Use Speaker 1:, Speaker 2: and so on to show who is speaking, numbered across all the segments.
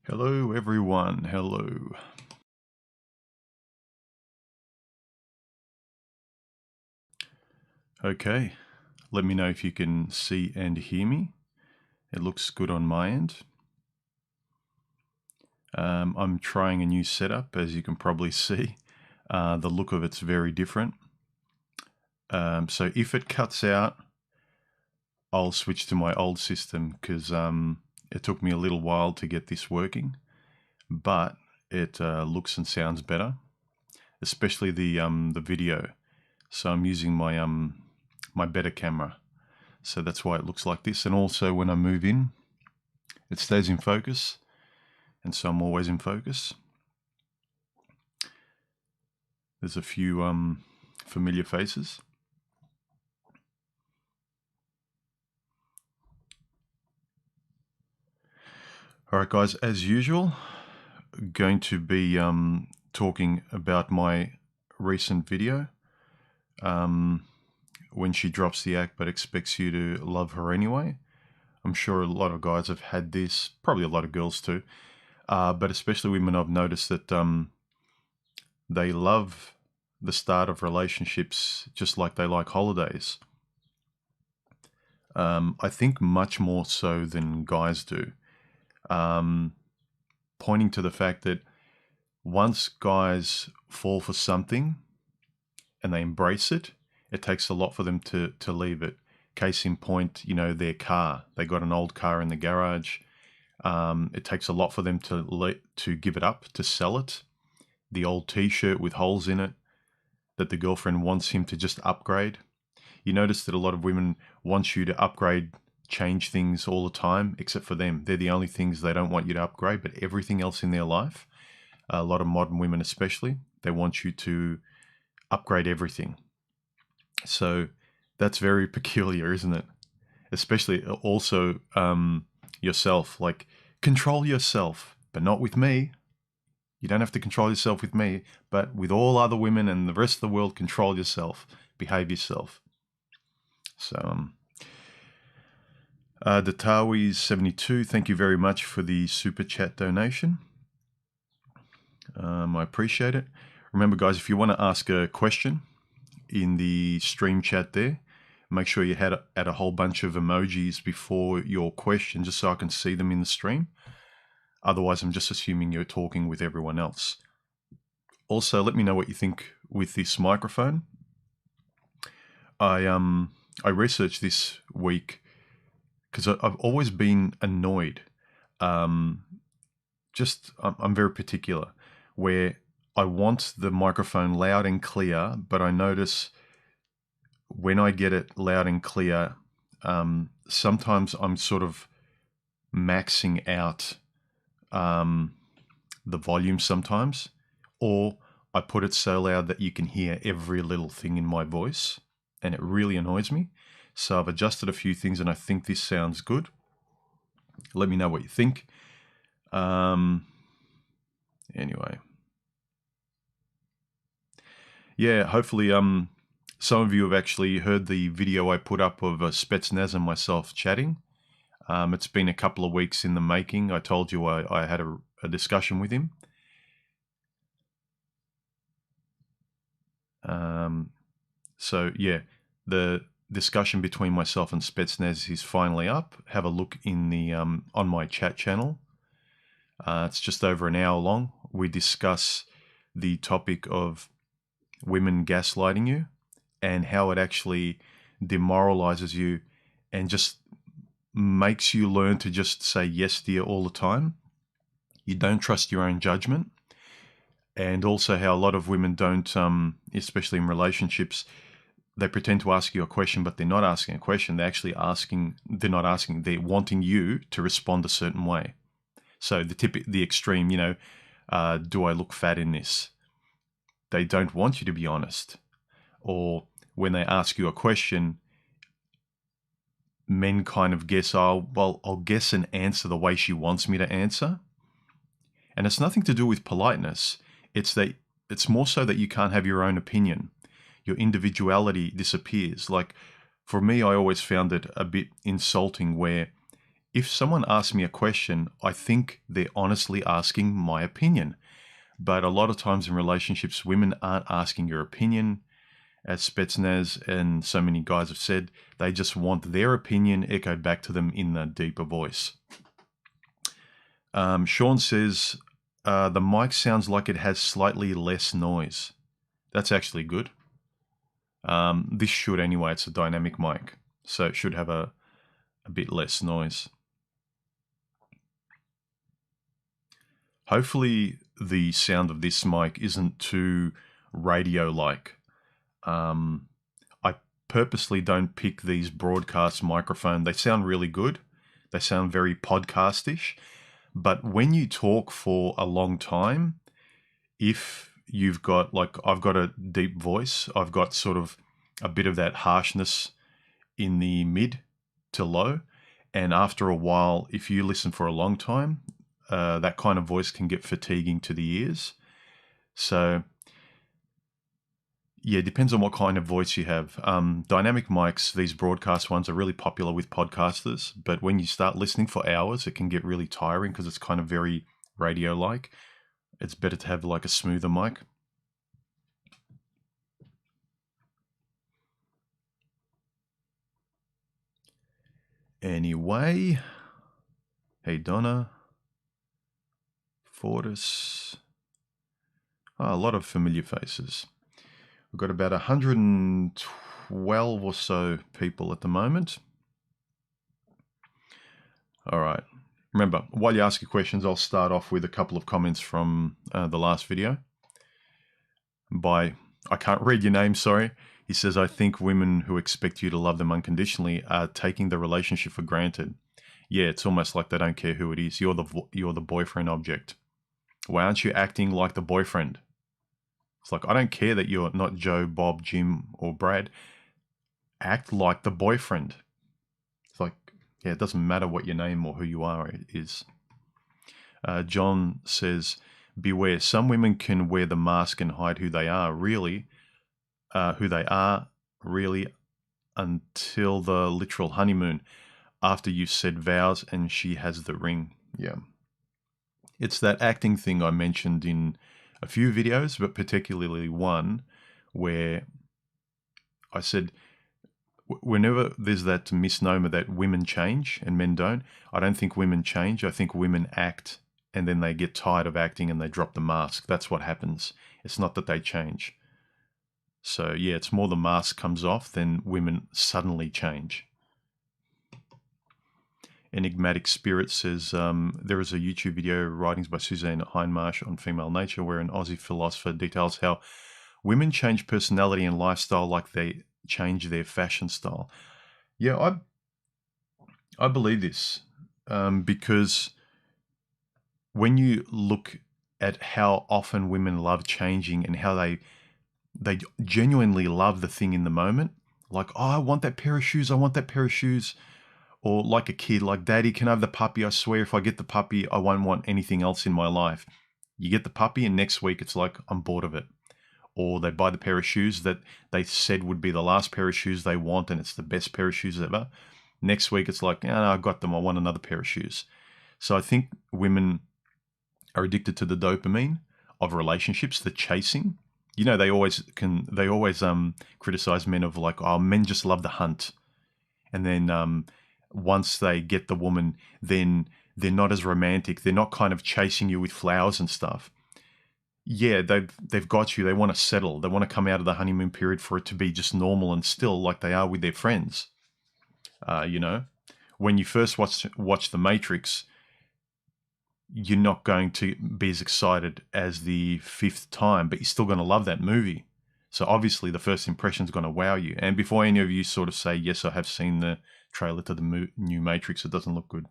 Speaker 1: Hello everyone, hello. Okay, let me know if you can see and hear me. It looks good on my end. I'm trying a new setup, as you can probably see. The look of it's very different. So if it cuts out, I'll switch to my old system because it took me a little while to get this working, but it looks and sounds better, especially the video. So I'm using my my better camera, so that's why it looks like this. And also when I move in, it stays in focus, and so I'm always in focus. There's a few familiar faces. All right, guys, as usual, going to be talking about my recent video, when she drops the act but expects you to love her anyway. I'm sure a lot of guys have had this, probably a lot of girls too, but especially women. I've noticed that they love the start of relationships just like they like holidays. I think much more so than guys do. Pointing to the fact that once guys fall for something and they embrace it, it takes a lot for them to leave it. Case in point, you know, their car. They got an old car in the garage. It takes a lot for them to give it up, to sell it. The old t-shirt with holes in it that the girlfriend wants him to just upgrade. You notice that a lot of women want you to upgrade, change things all the time, except for them. They're the only things they don't want you to upgrade, but everything else in their life, a lot of modern women especially, they want you to upgrade everything. So that's very peculiar, isn't it? Especially also yourself, like control yourself, but not with me. You don't have to control yourself with me, but with all other women and the rest of the world, control yourself, behave yourself. So, Datawi's72, thank you very much for the super chat donation. I appreciate it. Remember, guys, if you want to ask a question in the stream chat there, make sure you add a whole bunch of emojis before your question, just so I can see them in the stream. Otherwise, I'm just assuming you're talking with everyone else. Also, let me know what you think with this microphone. I researched this week because I've always been annoyed. I'm very particular where I want the microphone loud and clear, but I notice when I get it loud and clear, sometimes I'm sort of maxing out the volume sometimes, or I put it so loud that you can hear every little thing in my voice, and it really annoys me. So I've adjusted a few things and I think this sounds good. Let me know what you think. Anyway. Yeah, hopefully some of you have actually heard the video I put up of Spetsnaz and myself chatting. It's been a couple of weeks in the making. I told you I had a discussion with him. So yeah, the discussion between myself and Spetsnaz is finally up. Have a look in the on my chat channel. It's just over an hour long. We discuss the topic of women gaslighting you and how it actually demoralizes you and just makes you learn to just say yes dear all the time. You don't trust your own judgment. And also how a lot of women don't, especially in relationships, they pretend to ask you a question, but they're not asking a question. They're actually asking, they're not asking, they're wanting you to respond a certain way. So the extreme, you know, do I look fat in this? They don't want you to be honest. Or when they ask you a question, men kind of guess, oh, well, I'll guess and answer the way she wants me to answer. And it's nothing to do with politeness. It's more so that you can't have your own opinion. Your individuality disappears. Like for me, I always found it a bit insulting where if someone asks me a question, I think they're honestly asking my opinion. But a lot of times in relationships, women aren't asking your opinion. As Spetsnaz and so many guys have said, they just want their opinion echoed back to them in a deeper voice. Sean says, the mic sounds like it has slightly less noise. That's actually good. This should anyway, it's a dynamic mic, so it should have a bit less noise. Hopefully the sound of this mic isn't too radio-like. I purposely don't pick these broadcast microphones. They sound really good. They sound very podcast-ish. But when you talk for a long time, if you've got, like, I've got a deep voice, I've got sort of a bit of that harshness in the mid to low. And after a while, if you listen for a long time, that kind of voice can get fatiguing to the ears. So yeah, it depends on what kind of voice you have. Dynamic mics, these broadcast ones, are really popular with podcasters, but when you start listening for hours, it can get really tiring because it's kind of very radio-like. It's better to have like a smoother mic. Anyway, hey Donna, Fortis, a lot of familiar faces. We've got about 112 or so people at the moment. All right. Remember, while you ask your questions, I'll start off with a couple of comments from the last video. I can't read your name, sorry. He says, I think women who expect you to love them unconditionally are taking the relationship for granted. Yeah, it's almost like they don't care who it is. You're the boyfriend object. Why aren't you acting like the boyfriend? It's like, I don't care that you're not Joe, Bob, Jim, or Brad. Act like the boyfriend. It's like, yeah, it doesn't matter what your name or who you are is. John says, beware, some women can wear the mask and hide who they are really until the literal honeymoon, after you've said vows and she has the ring. Yeah. It's that acting thing I mentioned in a few videos, but particularly one where I said, whenever there's that misnomer that women change and men don't, I don't think women change. I think women act and then they get tired of acting and they drop the mask. That's what happens. It's not that they change. So yeah, it's more the mask comes off than women suddenly change. Enigmatic Spirit says, there is a YouTube video, writings by Suzanne Hindmarsh on female nature, where an Aussie philosopher details how women change personality and lifestyle like they change their fashion style. Yeah, I believe this because when you look at how often women love changing and how they genuinely love the thing in the moment, like, oh, I want that pair of shoes, I want that pair of shoes. Or like a kid, like, Daddy, can I have the puppy? I swear if I get the puppy, I won't want anything else in my life. You get the puppy and next week it's like, I'm bored of it. Or they buy the pair of shoes that they said would be the last pair of shoes they want and it's the best pair of shoes ever. Next week it's like, no, I got them, I want another pair of shoes. So I think women are addicted to the dopamine of relationships, the chasing. You know, they always criticize men of like, oh, men just love the hunt. And then once they get the woman, then they're not as romantic. They're not kind of chasing you with flowers and stuff. Yeah, they've got you. They want to settle. They want to come out of the honeymoon period for it to be just normal and still like they are with their friends. You know, when you first watch The Matrix, you're not going to be as excited as the 5th time, but you're still going to love that movie. So obviously the first impression is going to wow you. And before any of you sort of say, yes, I have seen the trailer to the new Matrix, it doesn't look good.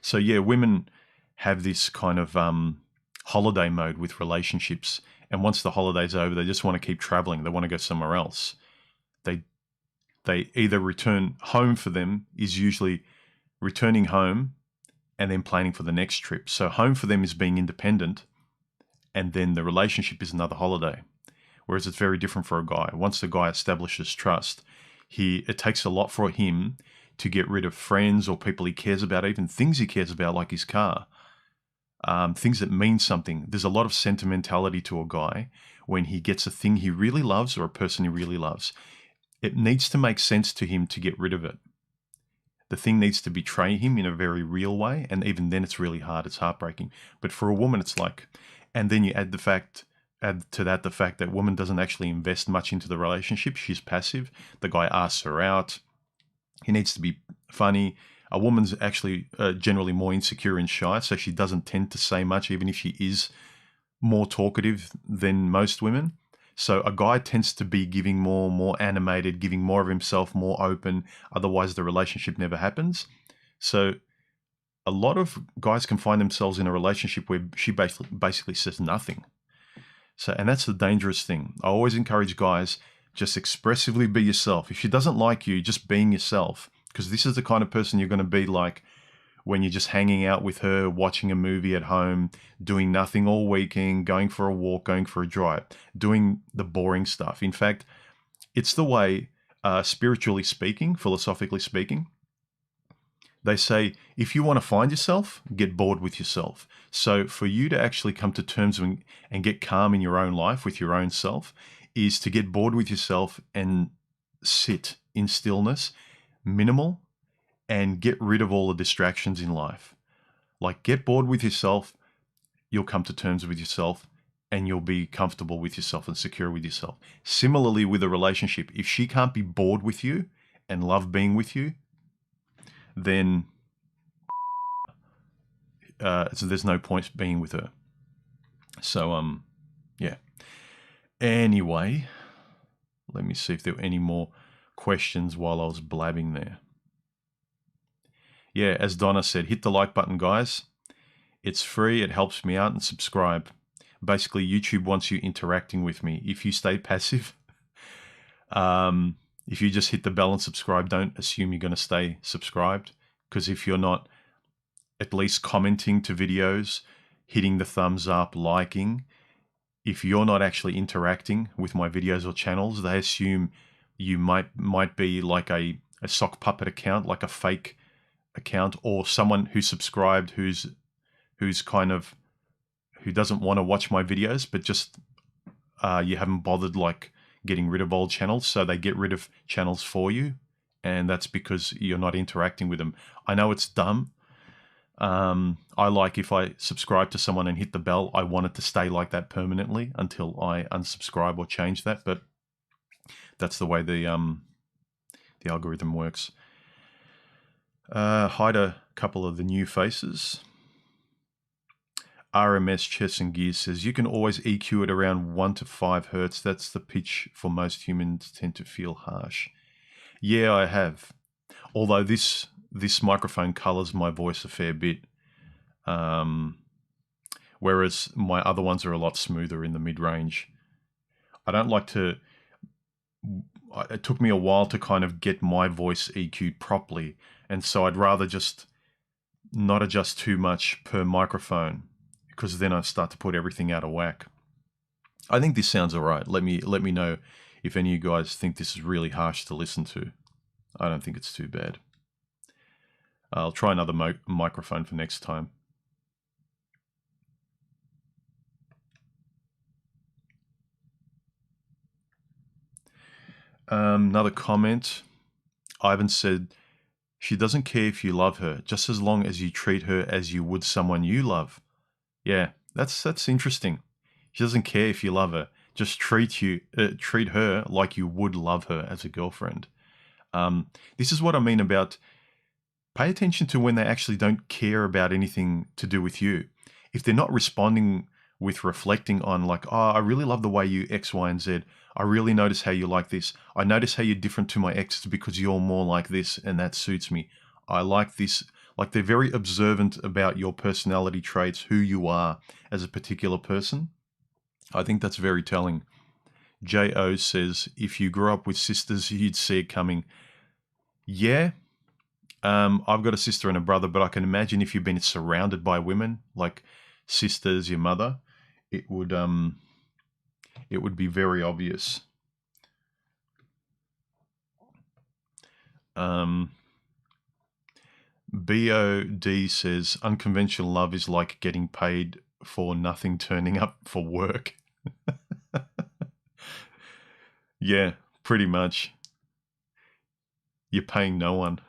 Speaker 1: So yeah, women have this kind of holiday mode with relationships. And once the holiday's over, they just want to keep traveling. They want to go somewhere else. They either return home. For them is usually returning home and then planning for the next trip. So home for them is being independent. And then the relationship is another holiday. Whereas it's very different for a guy. Once the guy establishes trust, it takes a lot for him to get rid of friends or people he cares about, even things he cares about, like his car, things that mean something. There's a lot of sentimentality to a guy when he gets a thing he really loves or a person he really loves. It needs to make sense to him to get rid of it. The thing needs to betray him in a very real way, and even then it's really hard, it's heartbreaking. But for a woman, it's like, and then you add to that the fact that woman doesn't actually invest much into the relationship. She's passive. The guy asks her out. He needs to be funny. A woman's actually generally more insecure and shy, so she doesn't tend to say much, even if she is more talkative than most women. So a guy tends to be giving more animated, giving more of himself, more open. Otherwise, the relationship never happens. So a lot of guys can find themselves in a relationship where she basically says nothing. So, and that's the dangerous thing. I always encourage guys, just expressively be yourself. If she doesn't like you, just being yourself, because this is the kind of person you're going to be like when you're just hanging out with her, watching a movie at home, doing nothing all weekend, going for a walk, going for a drive, doing the boring stuff. In fact, it's the way, spiritually speaking, philosophically speaking, they say, if you want to find yourself, get bored with yourself. So for you to actually come to terms and get calm in your own life with your own self is to get bored with yourself and sit in stillness, minimal, and get rid of all the distractions in life. Like, get bored with yourself, you'll come to terms with yourself, and you'll be comfortable with yourself and secure with yourself. Similarly with a relationship, if she can't be bored with you and love being with you, then so there's no point being with her. So, yeah. Anyway, let me see if there were any more questions while I was blabbing there. Yeah, as Donna said, hit the like button, guys. It's free. It helps me out, and subscribe. Basically, YouTube wants you interacting with me. If you stay passive, if you just hit the bell and subscribe, don't assume you're going to stay subscribed, because if you're not at least commenting to videos, hitting the thumbs up, liking, if you're not actually interacting with my videos or channels, they assume you might be like a sock puppet account, like a fake account, or someone who subscribed who doesn't want to watch my videos, but just you haven't bothered like getting rid of old channels, so they get rid of channels for you, and that's because you're not interacting with them. I know it's dumb. I like, if I subscribe to someone and hit the bell, I want it to stay like that permanently until I unsubscribe or change that, but that's the way the algorithm works. Hide a couple of the new faces. RMS Chess and Gears says, you can always EQ it around 1 to 5 hertz. That's the pitch for most humans tend to feel harsh. Yeah, I have. Although this microphone colors my voice a fair bit. Whereas my other ones are a lot smoother in the mid-range. I don't like to... It took me a while to kind of get my voice EQ'd properly, and so I'd rather just not adjust too much per microphone, because then I start to put everything out of whack. I think this sounds alright. Let me know if any of you guys think this is really harsh to listen to. I don't think it's too bad. I'll try another microphone for next time. Another comment. Ivan said, she doesn't care if you love her, just as long as you treat her as you would someone you love. Yeah, that's interesting. She doesn't care if you love her. Just treat her like you would love her as a girlfriend. This is what I mean about, pay attention to when they actually don't care about anything to do with you. If they're not responding with reflecting on like, oh, I really love the way you X, Y, and Z. I really notice how you like this. I notice how you're different to my exes because you're more like this and that suits me. I like this. Like, they're very observant about your personality traits, who you are as a particular person. I think that's very telling. J.O. says, if you grew up with sisters, you'd see it coming. Yeah. I've got a sister and a brother, but I can imagine if you've been surrounded by women, like sisters, your mother, it would be very obvious. BOD says, unconventional love is like getting paid for nothing, turning up for work. Yeah, pretty much. You're paying no one.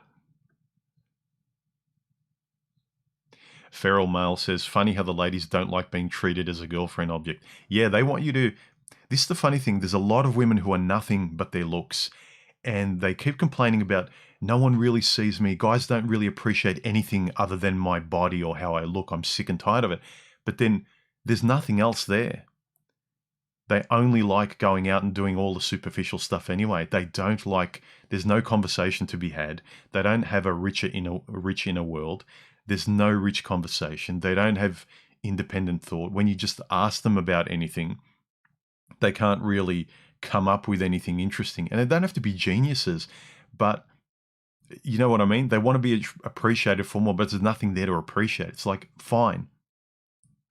Speaker 1: Feral Male says, funny how the ladies don't like being treated as a girlfriend object. Yeah, they want you to... This is the funny thing. There's a lot of women who are nothing but their looks. And they keep complaining about, no one really sees me. Guys don't really appreciate anything other than my body or how I look. I'm sick and tired of it. But then there's nothing else there. They only like going out and doing all the superficial stuff anyway. They don't like, there's no conversation to be had. They don't have a rich inner world. There's no rich conversation. They don't have independent thought. When you just ask them about anything, they can't really come up with anything interesting. And they don't have to be geniuses, but you know what I mean? They want to be appreciated for more, but there's nothing there to appreciate. It's like, fine,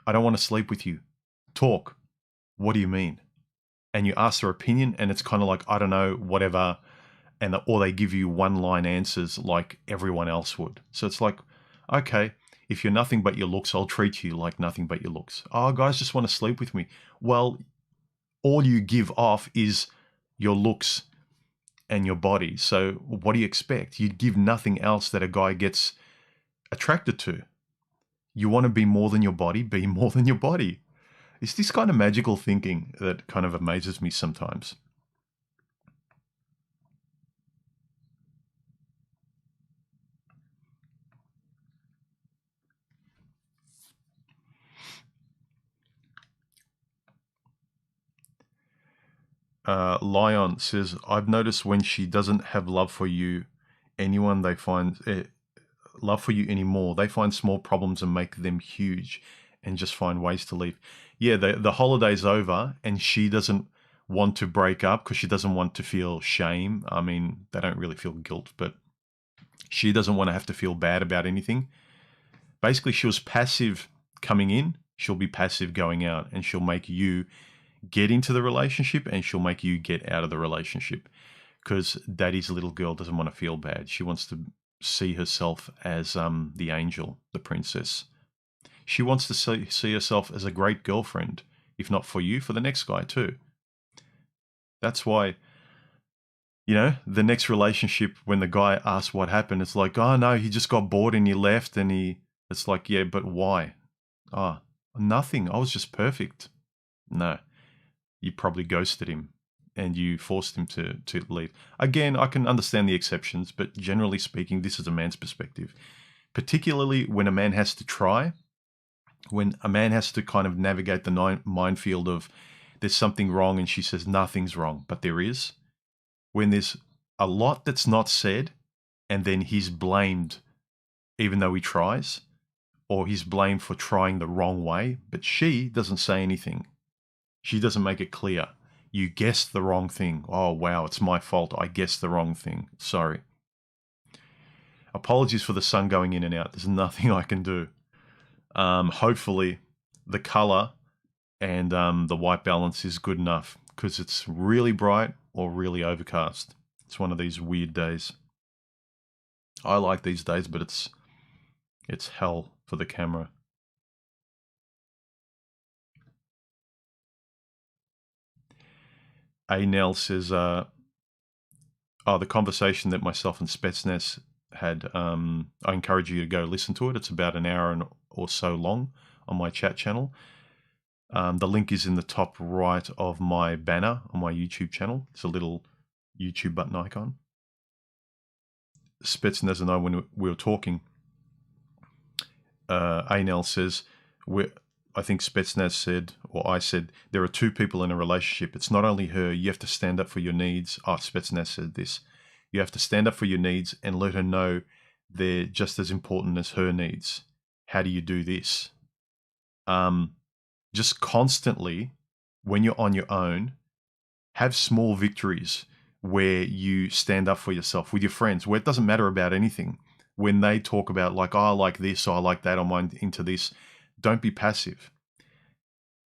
Speaker 1: I don't want to sleep with you. Talk. What do you mean? And you ask their opinion, and it's kind of like, I don't know, whatever. Or they give you one-line answers like everyone else would. So it's like, okay, if you're nothing but your looks, I'll treat you like nothing but your looks. Oh, guys just want to sleep with me. Well, all you give off is your looks and your body. So what do you expect? You give nothing else that a guy gets attracted to. You want to be more than your body, be more than your body. It's this kind of magical thinking that kind of amazes me sometimes. Lion says, I've noticed when she doesn't have love for you, anyone they find love for you anymore, they find small problems and make them huge and just find ways to leave. Yeah, the holiday's over and she doesn't want to break up because she doesn't want to feel shame. I mean, they don't really feel guilt, but she doesn't want to have to feel bad about anything. Basically, she was passive coming in, she'll be passive going out, and she'll make you get into the relationship and she'll make you get out of the relationship because daddy's little girl doesn't want to feel bad. She wants to see herself as the angel, the princess. She wants to see herself as a great girlfriend, if not for you, for the next guy too. That's why, you know, the next relationship, when the guy asks what happened, it's like, oh no, he just got bored and he left, and it's like, yeah, but why? Oh, nothing. I was just perfect. No. You probably ghosted him and you forced him to leave. Again, I can understand the exceptions, but generally speaking, this is a man's perspective. Particularly when a man has to try, when a man has to kind of navigate the minefield of there's something wrong and she says nothing's wrong, but there is. When there's a lot that's not said and then he's blamed even though he tries, or he's blamed for trying the wrong way, but she doesn't say anything. She doesn't make it clear. You guessed the wrong thing. Oh, wow, it's my fault. I guessed the wrong thing. Sorry. Apologies for the sun going in and out. There's nothing I can do. Hopefully, the color and the white balance is good enough because it's really bright or really overcast. It's one of these weird days. I like these days, but it's hell for the camera. Nell says, the conversation that myself and Spetsnaz had, I encourage you to go listen to it. It's about an hour or so long on my chat channel. The link is in the top right of my banner on my YouTube channel. It's a little YouTube button icon. Spetsnaz and I, when we were talking, Anel says, I think Spetsnaz said, or I said, there are two people in a relationship. It's not only her. You have to stand up for your needs. Oh, Spetsnaz said this. You have to stand up for your needs and let her know they're just as important as her needs. How do you do this? Just constantly, when you're on your own, have small victories where you stand up for yourself with your friends, where it doesn't matter about anything. When they talk about like, oh, I like this, or I like that, I'm into this, don't be passive.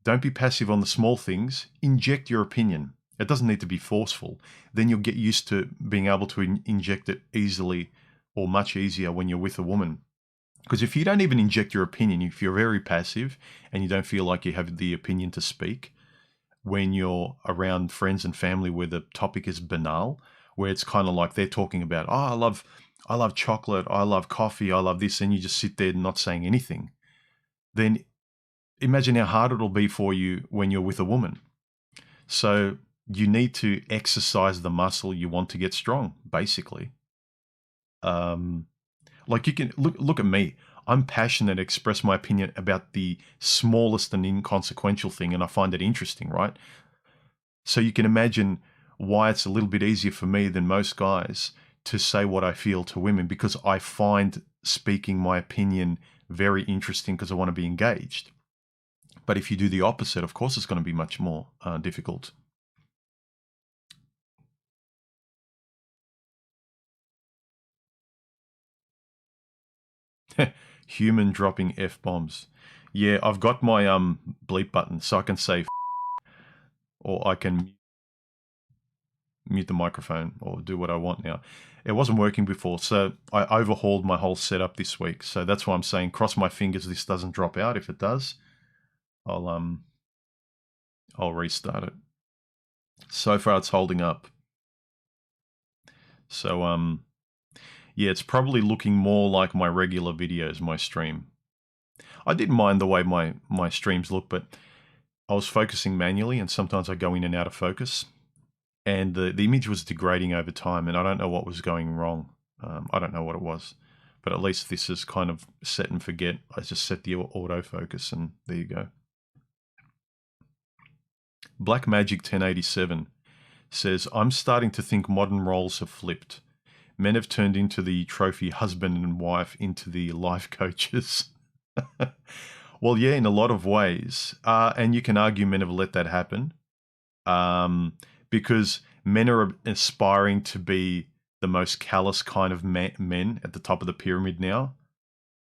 Speaker 1: Don't be passive on the small things. Inject your opinion. It doesn't need to be forceful. Then you'll get used to being able to inject it easily or much easier when you're with a woman. Because if you don't even inject your opinion, if you're very passive and you don't feel like you have the opinion to speak, when you're around friends and family where the topic is banal, where it's kind of like they're talking about, oh, I love chocolate, I love coffee, I love this, and you just sit there not saying anything, then imagine how hard it'll be for you when you're with a woman. So you need to exercise the muscle you want to get strong, basically. Like you can look at me. I'm passionate, express my opinion about the smallest and inconsequential thing, and I find it interesting, right? So you can imagine why it's a little bit easier for me than most guys to say what I feel to women, because I find speaking my opinion very interesting because I want to be engaged. But if you do the opposite, of course, it's going to be much more difficult. Human dropping F-bombs. Yeah, I've got my bleep button, so I can say or I can mute the microphone or do what I want now. It wasn't working before, so I overhauled my whole setup this week. So that's why I'm saying cross my fingers this doesn't drop out. If it does, I'll restart it. So far it's holding up. So yeah, it's probably looking more like my regular videos, my stream. I didn't mind the way my streams look, but I was focusing manually and sometimes I go in and out of focus. And the image was degrading over time, and I don't know what was going wrong. I don't know what it was, but at least this is kind of set and forget. I just set the autofocus, and there you go. Black Magic 1087 says, I'm starting to think modern roles have flipped. Men have turned into the trophy husband and wife into the life coaches. Well, yeah, in a lot of ways. And you can argue men have let that happen. Because men are aspiring to be the most callous kind of men at the top of the pyramid now,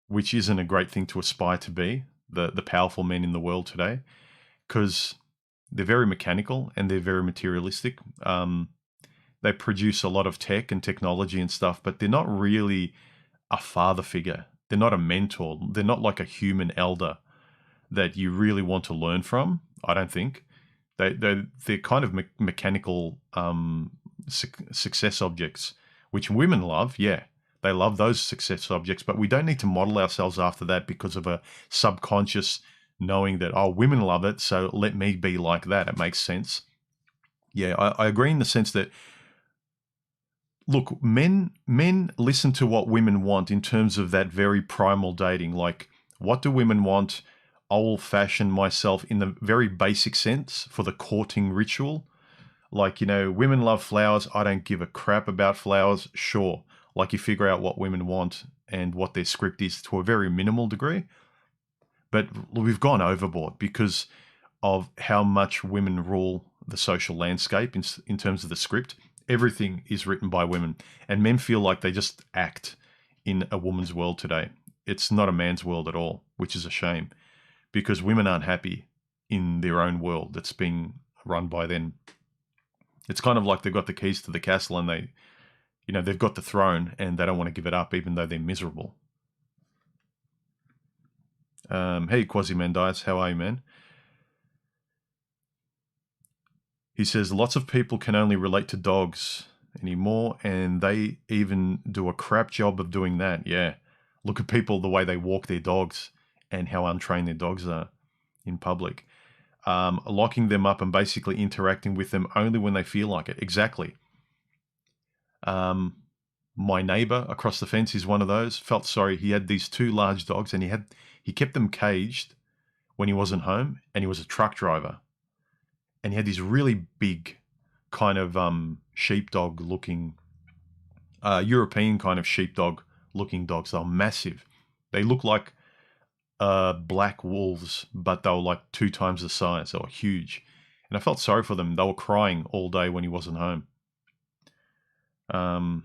Speaker 1: which isn't a great thing to aspire to be, the powerful men in the world today, because they're very mechanical and they're very materialistic. They produce a lot of tech and technology and stuff, but they're not really a father figure. They're not a mentor. They're not like a human elder that you really want to learn from, I don't think. They're kind of mechanical success objects, which women love. Yeah, they love those success objects, but we don't need to model ourselves after that because of a subconscious knowing that, oh, women love it, so let me be like that. It makes sense. Yeah, I agree in the sense that, look, men listen to what women want in terms of that very primal dating. Like, what do women want? I will fashion myself in the very basic sense for the courting ritual. Like, you know, women love flowers. I don't give a crap about flowers. Sure. Like, you figure out what women want and what their script is to a very minimal degree. But we've gone overboard because of how much women rule the social landscape in terms of the script. Everything is written by women, and men feel like they just act in a woman's world today. It's not a man's world at all, which is a shame, because women aren't happy in their own world that's being run by them. It's kind of like they've got the keys to the castle and they've got the throne and they don't want to give it up even though they're miserable. Hey, Quasimandias, how are you, man? He says, lots of people can only relate to dogs anymore, and they even do a crap job of doing that. Yeah. Look at people, the way they walk their dogs and how untrained their dogs are in public. Locking them up and basically interacting with them only when they feel like it. Exactly. My neighbor across the fence is one of those. Felt sorry. He had these two large dogs, and he kept them caged when he wasn't home, and he was a truck driver. And he had these really big kind of sheepdog looking, European kind of sheepdog looking dogs. They were massive. They look like black wolves, but they were like 2 times the size. They were huge. And I felt sorry for them. They were crying all day when he wasn't home. I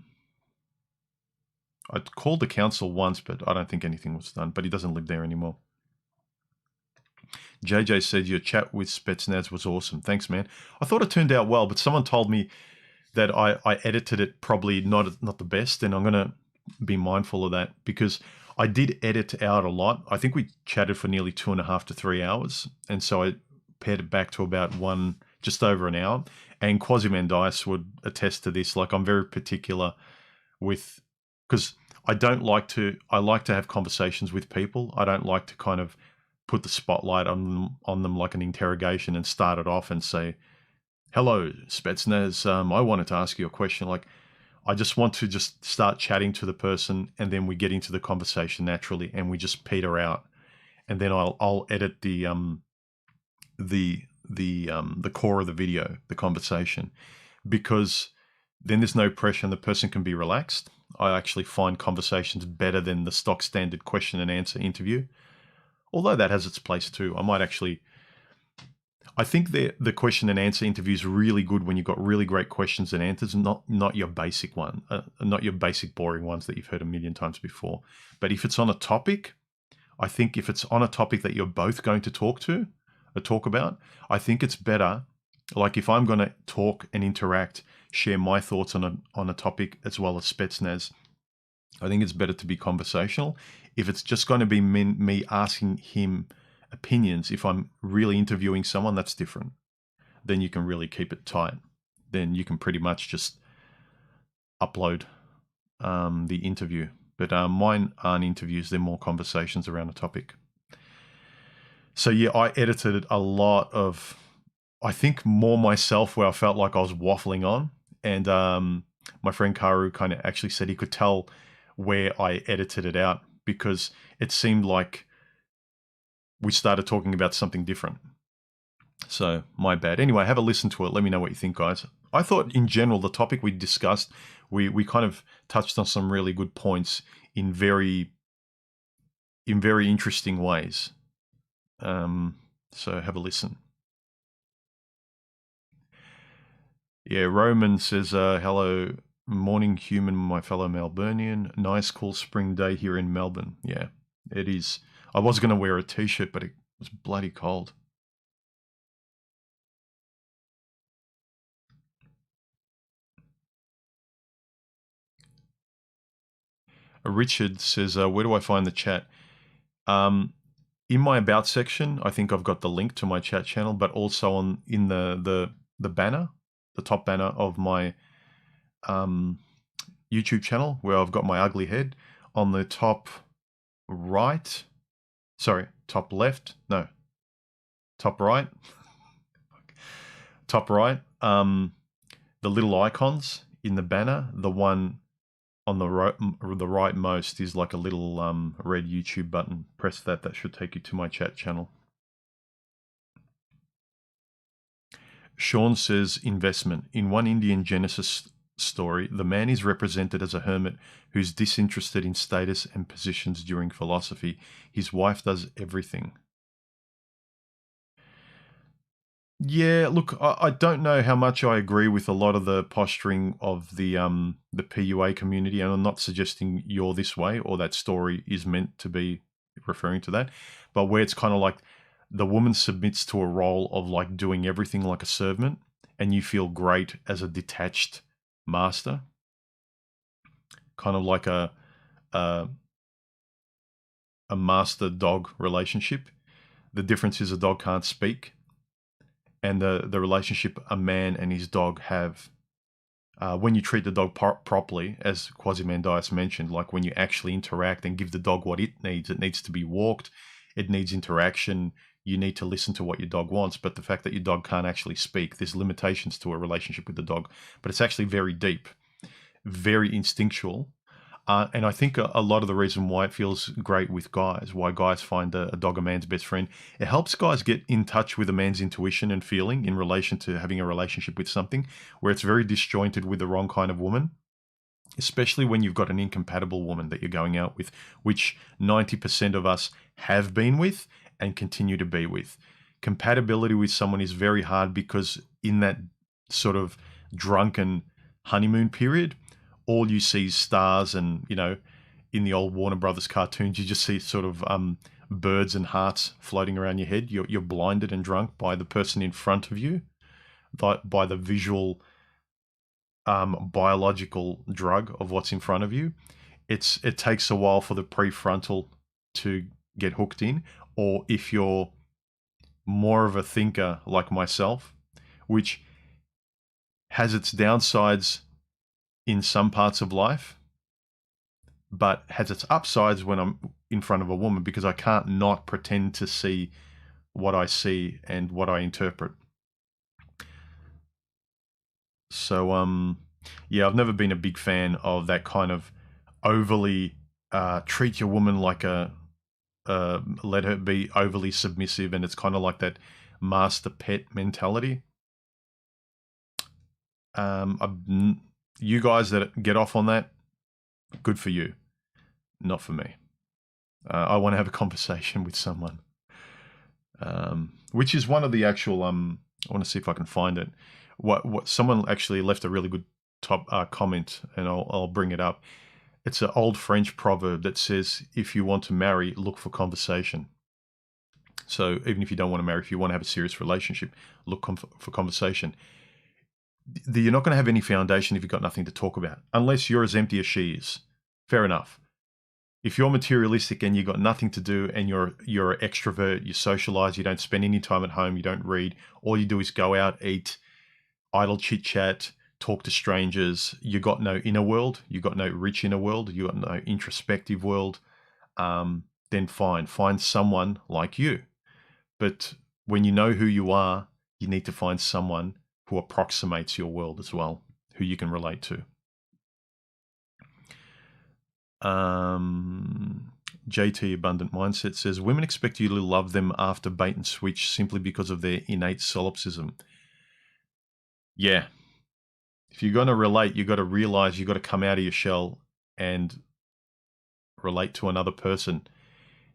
Speaker 1: called the council once, but I don't think anything was done. But he doesn't live there anymore. JJ said your chat with Spetsnaz was awesome. Thanks, man. I thought it turned out well, but someone told me that I edited it probably not the best, and I'm going to be mindful of that because I did edit out a lot. I think we chatted for nearly 2.5 to 3 hours. And so I pared it back to about just over an hour. And Quasimandias would attest to this. Like, I'm very particular with, because I like to have conversations with people. I don't like to kind of put the spotlight on them like an interrogation and start it off and say, hello, Spetsnaz, I wanted to ask you a question. Like, I just want to just start chatting to the person, and then we get into the conversation naturally, and we just peter out, and then I'll edit the core of the video, the conversation, because then there's no pressure and the person can be relaxed. I actually find conversations better than the stock standard question and answer interview, although that has its place too. I think the question and answer interview is really good when you've got really great questions and answers, not your basic one, not your basic boring ones that you've heard a million times before. But if it's on a topic, I think if it's on a topic that you're both going to talk about, I think it's better. Like, if I'm going to talk and interact, share my thoughts on a topic as well as Spetsnaz, I think it's better to be conversational. If it's just going to be me asking him opinions, if I'm really interviewing someone, that's different. Then you can really keep it tight. Then you can pretty much just upload the interview. But mine aren't interviews, they're more conversations around a topic. So yeah, I edited a lot of, I think, more myself, where I felt like I was waffling on. And my friend Karu kind of actually said he could tell where I edited it out, because it seemed like we started talking about something different. So my bad. Anyway, have a listen to it. Let me know what you think, guys. I thought in general, the topic we discussed, we kind of touched on some really good points in very interesting ways. So have a listen. Yeah, Roman says, hello, morning human, my fellow Melburnian. Nice cool spring day here in Melbourne. Yeah, it is. I was going to wear a t-shirt, but it was bloody cold. Richard says, where do I find the chat? In my about section, I think I've got the link to my chat channel, but also in the banner, the top banner of my YouTube channel, where I've got my ugly head on the top right. Sorry, top left. No, top right. Top right. The little icons in the banner. The one on the right most is like a little red YouTube button. Press that. That should take you to my chat channel. Sean says, investment. In one Indian Genesis story, the man is represented as a hermit who's disinterested in status and positions during philosophy. His wife does everything. Yeah, look, I don't know how much I agree with a lot of the posturing of the PUA community, and I'm not suggesting you're this way or that story is meant to be referring to that, but where it's kind of like the woman submits to a role of like doing everything like a servant, and you feel great as a detached master, kind of like a master dog relationship. The difference is a dog can't speak, and the relationship a man and his dog have, when you treat the dog properly, as Quasimandias mentioned, like when you actually interact and give the dog what it needs to be walked, it needs interaction, you need to listen to what your dog wants. But the fact that your dog can't actually speak, there's limitations to a relationship with the dog, but it's actually very deep, very instinctual. And I think a lot of the reason why it feels great with guys, why guys find a dog a man's best friend, it helps guys get in touch with a man's intuition and feeling in relation to having a relationship with something, where it's very disjointed with the wrong kind of woman, especially when you've got an incompatible woman that you're going out with, which 90% of us have been with and continue to be with. Compatibility with someone is very hard, because in that sort of drunken honeymoon period, all you see is stars, and, you know, in the old Warner Brothers cartoons, you just see sort of birds and hearts floating around your head. You're blinded and drunk by the person in front of you, by the visual, biological drug of what's in front of you. it takes a while for the prefrontal to get hooked in, or if you're more of a thinker like myself, which has its downsides in some parts of life, but has its upsides when I'm in front of a woman, because I can't not pretend to see what I see and what I interpret. So, yeah, I've never been a big fan of that kind of overly treat your woman like let her be overly submissive, and it's kind of like that master pet mentality. You guys that get off on that, good for you. Not for me. I want to have a conversation with someone, which is one of the actual. I want to see if I can find it. What someone actually left a really good comment, and I'll bring it up. It's an old French proverb that says, "If you want to marry, look for conversation." So even if you don't want to marry, if you want to have a serious relationship, look for conversation. You're not going to have any foundation if you've got nothing to talk about, unless you're as empty as she is. Fair enough. If you're materialistic and you've got nothing to do, and you're an extrovert, you socialize, you don't spend any time at home, you don't read, all you do is go out, eat, idle chit chat, talk to strangers, you got no inner world, you got no rich inner world, you got no introspective world, then fine, find someone like you. But when you know who you are, you need to find someone who approximates your world as well, who you can relate to. JT Abundant Mindset says, women expect you to love them after bait and switch simply because of their innate solipsism. Yeah. If you're going to relate, you've got to realize you've got to come out of your shell and relate to another person.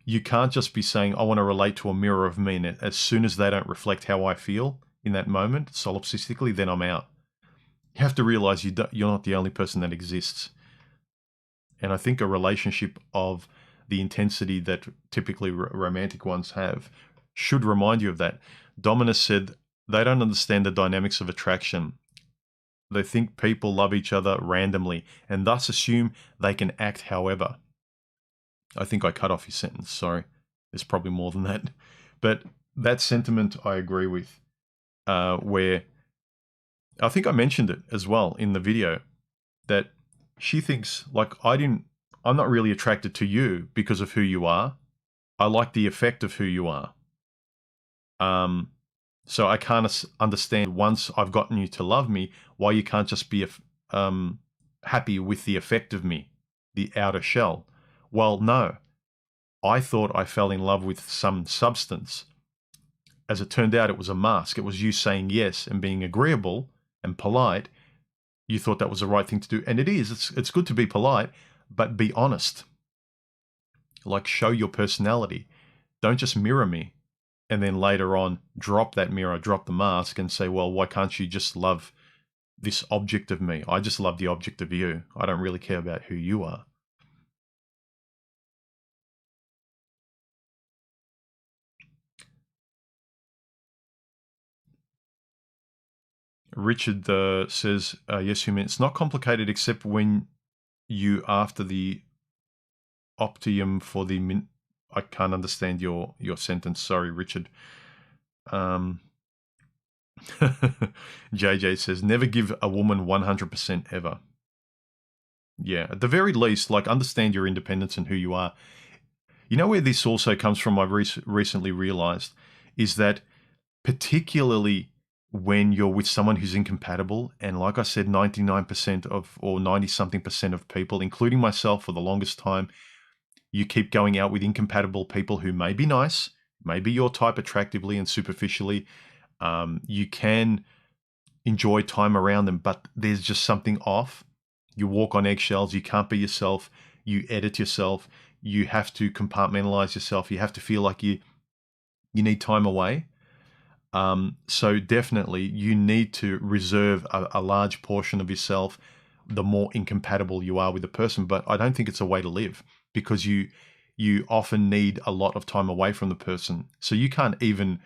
Speaker 1: You can't just be saying, I want to relate to a mirror of me, and as soon as they don't reflect how I feel in that moment, solipsistically, then I'm out. You have to realize you're not the only person that exists. And I think a relationship of the intensity that typically romantic ones have should remind you of that. Dominus said, they don't understand the dynamics of attraction. They think people love each other randomly and thus assume they can act however. I think I cut off his sentence, sorry. There's probably more than that. But that sentiment I agree with, where I think I mentioned it as well in the video, that she thinks, like, I'm not really attracted to you because of who you are. I like the effect of who you are. So I can't understand, once I've gotten you to love me, why you can't just be happy with the effect of me, the outer shell. Well, no. I thought I fell in love with some substance. As it turned out, it was a mask. It was you saying yes and being agreeable and polite. You thought that was the right thing to do. And it is. It's good to be polite, but be honest. Like, show your personality. Don't just mirror me and then later on drop that mirror, drop the mask and say, well, why can't you just love this object of me? I just love the object of you. I don't really care about who you are. Richard says, yes, human. It's not complicated except when you after the optium for the I can't understand your sentence. Sorry, Richard. JJ says, never give a woman 100% ever. Yeah, at the very least, like, understand your independence and who you are. You know where this also comes from, I've recently realized, is that particularly when you're with someone who's incompatible, and like I said, 99% of, or 90-something% of people, including myself for the longest time, you keep going out with incompatible people who may be nice, may be your type attractively and superficially. You can enjoy time around them, but there's just something off. You walk on eggshells, you can't be yourself, you edit yourself, you have to compartmentalize yourself, you have to feel like you need time away. So definitely you need to reserve a large portion of yourself the more incompatible you are with the person. But I don't think it's a way to live, because you often need a lot of time away from the person. So you can't even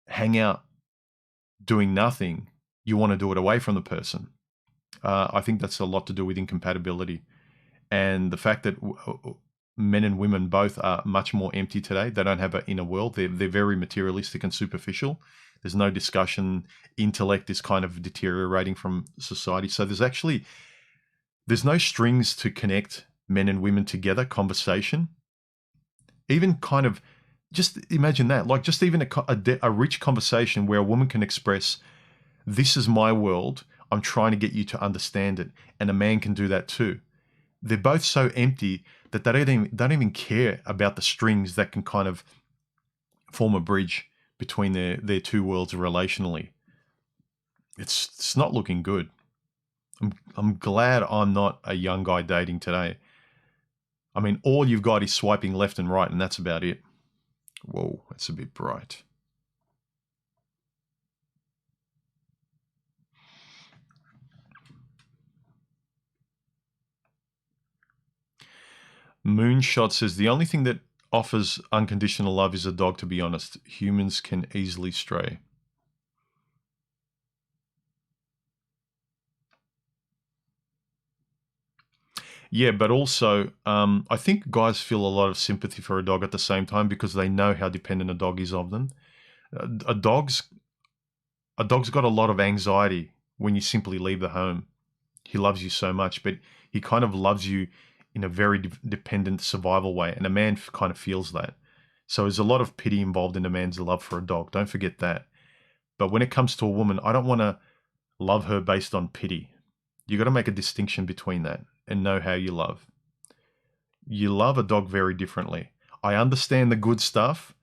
Speaker 1: hang out doing nothing. You want to do it away from the person. I think that's a lot to do with incompatibility. And the fact that men and women both are much more empty today. They don't have an inner world. They're very materialistic and superficial. There's no discussion. Intellect is kind of deteriorating from society. So there's no strings to connect men and women together, conversation. Even kind of, just imagine that, like just even a rich conversation where a woman can express, this is my world, I'm trying to get you to understand it. And a man can do that too. They're both so empty that they don't even care about the strings that can kind of form a bridge between their two worlds relationally. It's not looking good. I'm glad I'm not a young guy dating today. I mean, all you've got is swiping left and right, and that's about it. Whoa, that's a bit bright. Moonshot says, the only thing that offers unconditional love is a dog, to be honest. Humans can easily stray. Yeah, but also, I think guys feel a lot of sympathy for a dog at the same time because they know how dependent a dog is of them. A dog's got a lot of anxiety when you simply leave the home. He loves you so much, but he kind of loves you in a very dependent survival way, and a man kind of feels that. So there's a lot of pity involved in a man's love for a dog. Don't forget that. But when it comes to a woman, I don't want to love her based on pity. You got to make a distinction between that and know how you love. You love a dog very differently. I understand the good stuff,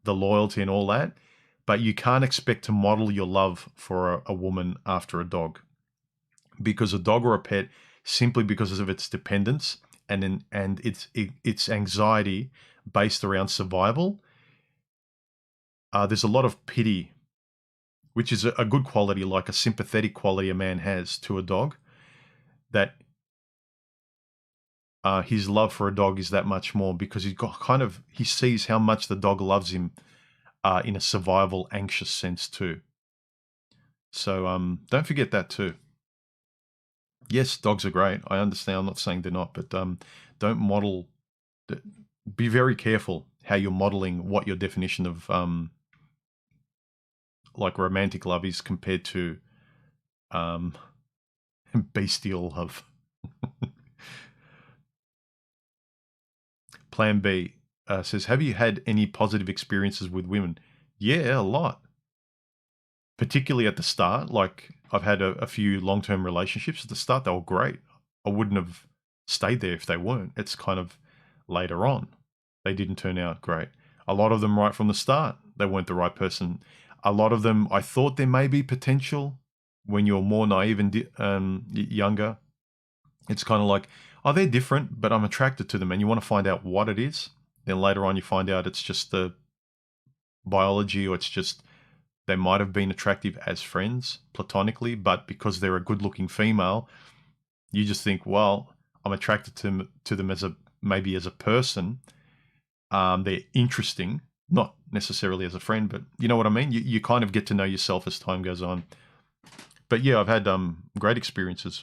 Speaker 1: the loyalty and all that, but you can't expect to model your love for a woman after a dog. Because a dog or a pet, simply because of its dependence and its anxiety based around survival, there's a lot of pity, which is a good quality, like a sympathetic quality a man has to a dog, that his love for a dog is that much more because he sees how much the dog loves him in a survival, anxious sense too. So don't forget that too. Yes, dogs are great. I understand. I'm not saying they're not, but don't model. Be very careful how you're modeling what your definition of like romantic love is compared to bestial love. Plan B says, have you had any positive experiences with women? Yeah, a lot. Particularly at the start. Like, I've had a few long-term relationships. At the start, they were great. I wouldn't have stayed there if they weren't. It's kind of later on. They didn't turn out great. A lot of them right from the start, they weren't the right person. A lot of them, I thought there may be potential when you're more naive and younger. It's kind of like, oh, they're different, but I'm attracted to them. And you want to find out what it is. Then later on, you find out it's just the biology, or it's just they might have been attractive as friends, platonically, but because they're a good-looking female, you just think, well, I'm attracted to them as maybe as a person. They're interesting, not necessarily as a friend, but you know what I mean? You kind of get to know yourself as time goes on. But yeah, I've had great experiences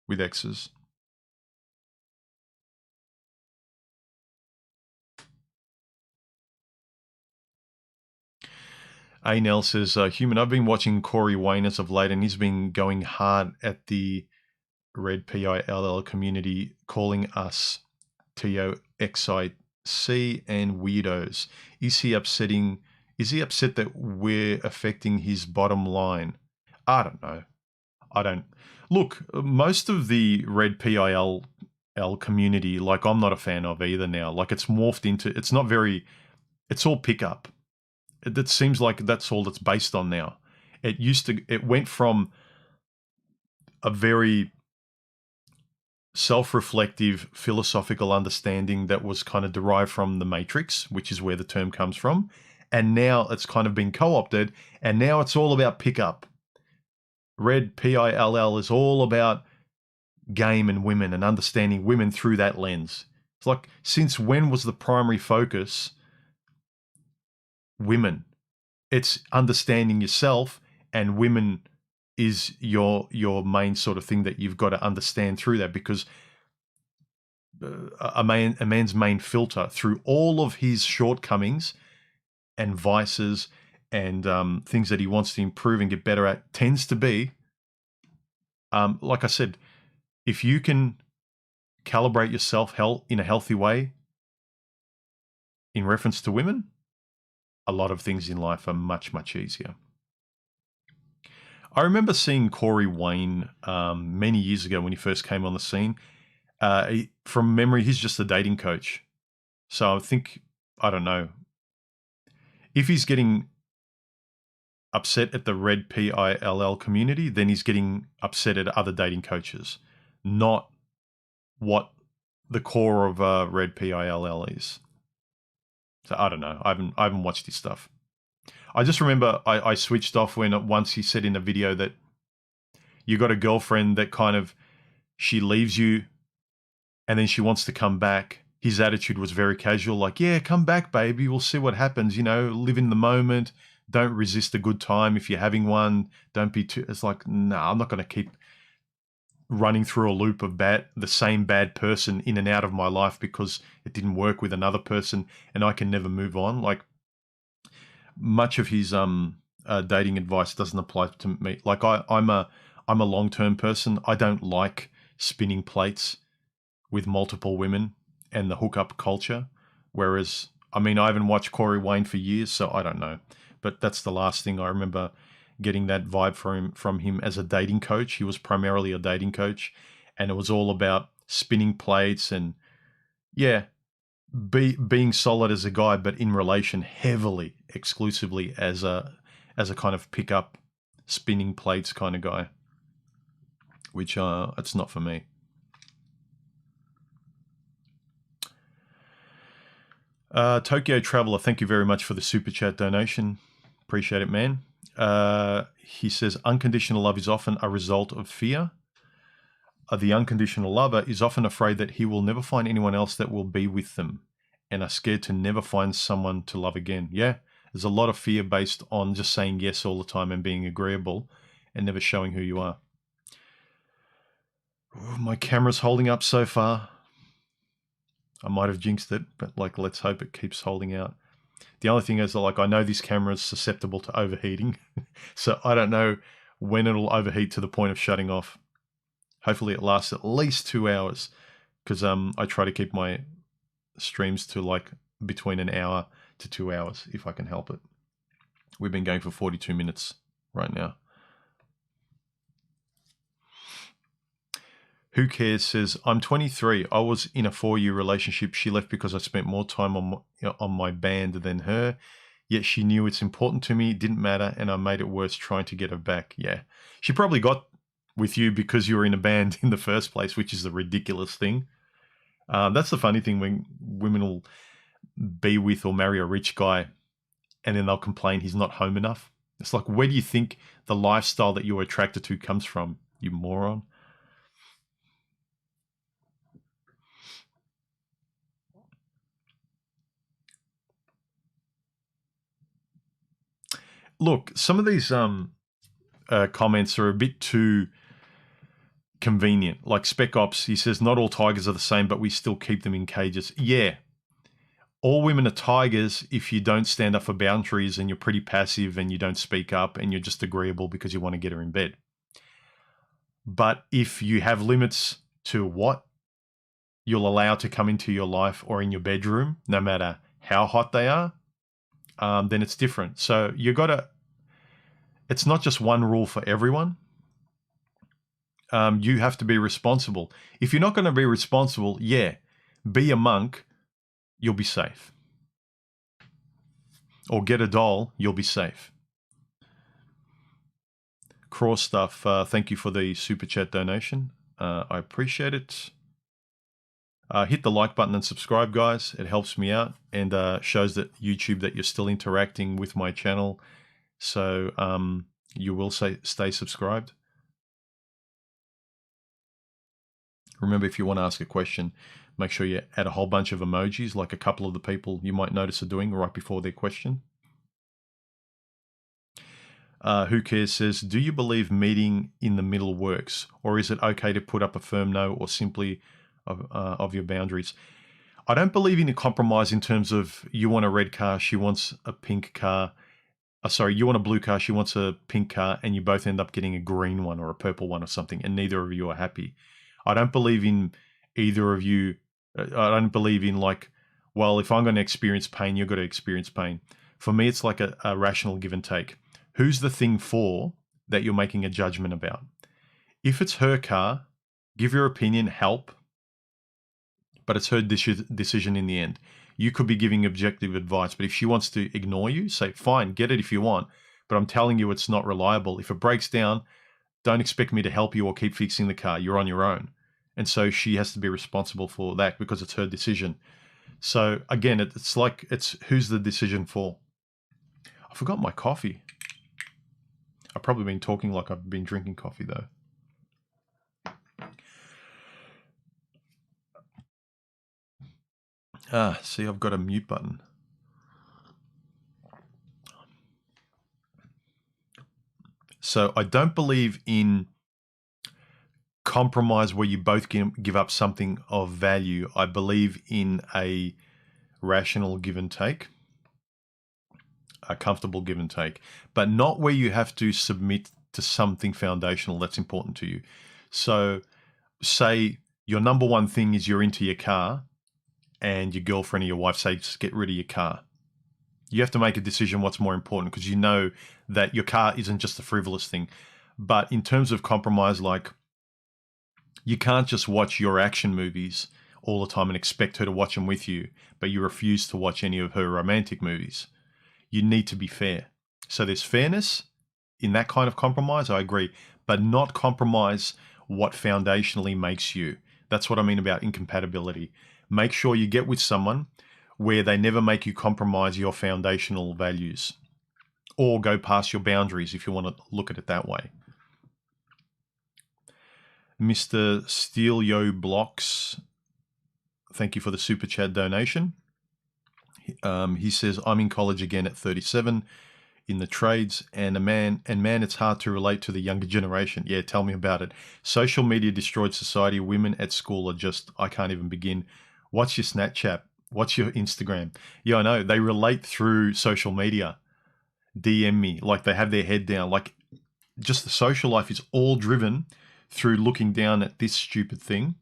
Speaker 1: with exes. Nell says, Human, I've been watching Corey Wayne as of late, and he's been going hard at the Red PILL community, calling us TOXIC and weirdos. Is he upset that we're affecting his bottom line? I don't know. Look, most of the Red PILL community, like, I'm not a fan of either now. Like, it's morphed into, it's all pickup. It seems like that's all it's based on now. It went from a very self-reflective philosophical understanding that was kind of derived from the Matrix, which is where the term comes from, and now it's kind of been co-opted, and now it's all about pickup. Red PILL is all about game and women and understanding women through that lens. It's like, since when was the primary focus women? It's understanding yourself, and women is your main sort of thing that you've got to understand through that, because a man's main filter through all of his shortcomings and vices and things that he wants to improve and get better at tends to be, like I said, if you can calibrate yourself in a healthy way in reference to women, a lot of things in life are much, much easier. I remember seeing Corey Wayne many years ago when he first came on the scene. From memory, he's just a dating coach. So I think, I don't know, if he's getting upset at the red PILL community, then he's getting upset at other dating coaches, not what the core of red PILL is. So I don't know. I haven't watched his stuff. I just remember I switched off when once he said in a video that you got a girlfriend that kind of, she leaves you and then she wants to come back. His attitude was very casual, like, yeah, come back, baby. We'll see what happens. You know, live in the moment. Don't resist a good time if you're having one. Don't be too, it's like, no, I'm not going to keep running through a loop of the same bad person in and out of my life because it didn't work with another person and I can never move on. Like, much of his dating advice doesn't apply to me. Like I'm a long-term person. I don't like spinning plates with multiple women and the hookup culture. Whereas, I mean, I haven't watched Corey Wayne for years, so I don't know. But that's the last thing I remember getting that vibe from him as a dating coach. He was primarily a dating coach, and it was all about spinning plates and, yeah, being solid as a guy, but in relation heavily, exclusively as a kind of pickup, spinning plates kind of guy, which it's not for me. Tokyo Traveler, thank you very much for the super chat donation. Appreciate it, man. He says, unconditional love is often a result of fear. The unconditional lover is often afraid that he will never find anyone else that will be with them and are scared to never find someone to love again. Yeah, there's a lot of fear based on just saying yes all the time and being agreeable and never showing who you are. Ooh, my camera's holding up so far. I might have jinxed it, but like, let's hope it keeps holding out. The other thing is, like, I know this camera is susceptible to overheating, so I don't know when it'll overheat to the point of shutting off. Hopefully it lasts at least 2 hours, because I try to keep my streams to like between an hour to 2 hours if I can help it. We've been going for 42 minutes right now. Who Cares says, I'm 23. I was in a 4-year relationship. She left because I spent more time on my band than her. Yet she knew it's important to me. It didn't matter. And I made it worse trying to get her back. Yeah. She probably got with you because you were in a band in the first place, which is a ridiculous thing. That's the funny thing when women will be with or marry a rich guy and then they'll complain he's not home enough. It's like, where do you think the lifestyle that you're attracted to comes from, you moron? Look, some of these comments are a bit too convenient. Like Spec Ops, he says, not all tigers are the same, but we still keep them in cages. Yeah. All women are tigers if you don't stand up for boundaries and you're pretty passive and you don't speak up and you're just agreeable because you want to get her in bed. But if you have limits to what you'll allow to come into your life or in your bedroom, no matter how hot they are, then it's different. So you got to, it's not just one rule for everyone. You have to be responsible. If you're not going to be responsible, yeah, be a monk, you'll be safe. Or get a doll, you'll be safe. Cross Stuff, thank you for the super chat donation. I appreciate it. Hit the like button and subscribe, guys. It helps me out and shows that YouTube that you're still interacting with my channel. So you will stay subscribed. Remember, if you want to ask a question, make sure you add a whole bunch of emojis, like a couple of the people you might notice are doing right before their question. Who Cares says, do you believe meeting in the middle works? Or is it okay to put up a firm no or simply of your boundaries. I don't believe in a compromise in terms of you want a red car, she wants a pink car. Sorry, you want a blue car, she wants a pink car, and you both end up getting a green one or a purple one or something, and neither of you are happy. I don't believe in either of you. I don't believe in like, well, if I'm going to experience pain, you're going to experience pain. For me, it's like a rational give and take. Who's the thing for that you're making a judgment about? If it's her car, give your opinion, help, but it's her decision in the end. You could be giving objective advice, but if she wants to ignore you, say, fine, get it if you want, but I'm telling you it's not reliable. If it breaks down, don't expect me to help you or keep fixing the car. You're on your own. And so she has to be responsible for that because it's her decision. So again, it's like, it's who's the decision for? I forgot my coffee. I've probably been talking like I've been drinking coffee though. See, I've got a mute button. So I don't believe in compromise where you both give up something of value. I believe in a rational give and take, a comfortable give and take, but not where you have to submit to something foundational that's important to you. So say your number one thing is you're into your car, and your girlfriend or your wife say, just get rid of your car. You have to make a decision what's more important because you know that your car isn't just a frivolous thing. But in terms of compromise, like you can't just watch your action movies all the time and expect her to watch them with you, but you refuse to watch any of her romantic movies. You need to be fair. So there's fairness in that kind of compromise, I agree, but not compromise what foundationally makes you. That's what I mean about incompatibility. Make sure you get with someone where they never make you compromise your foundational values or go past your boundaries if you want to look at it that way. Mr. Steelio Blocks, thank you for the super chat donation. He says, I'm in college again at 37 in the trades and man, it's hard to relate to the younger generation. Yeah, tell me about it. Social media destroyed society. Women at school are just, I can't even begin. What's your Snapchat? What's your Instagram? Yeah, I know. They relate through social media. DM me. Like they have their head down. Like just the social life is all driven through looking down at this stupid thing.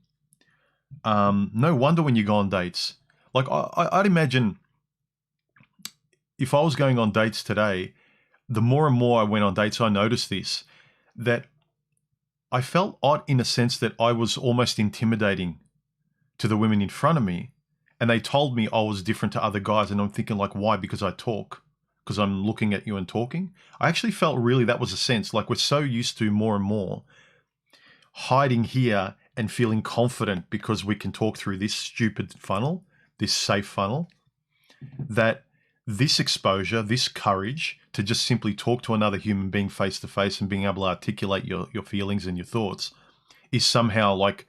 Speaker 1: No wonder when you go on dates. Like I'd imagine if I was going on dates today, the more and more I went on dates, I noticed this, that I felt odd in a sense that I was almost intimidating to the women in front of me, and they told me I was different to other guys, and I'm thinking like, why? Because I talk, because I'm looking at you and talking. I actually felt really that was a sense, like we're so used to more and more hiding here and feeling confident because we can talk through this stupid funnel, this safe funnel, that this exposure, this courage to just simply talk to another human being face to face and being able to articulate your feelings and your thoughts is somehow like,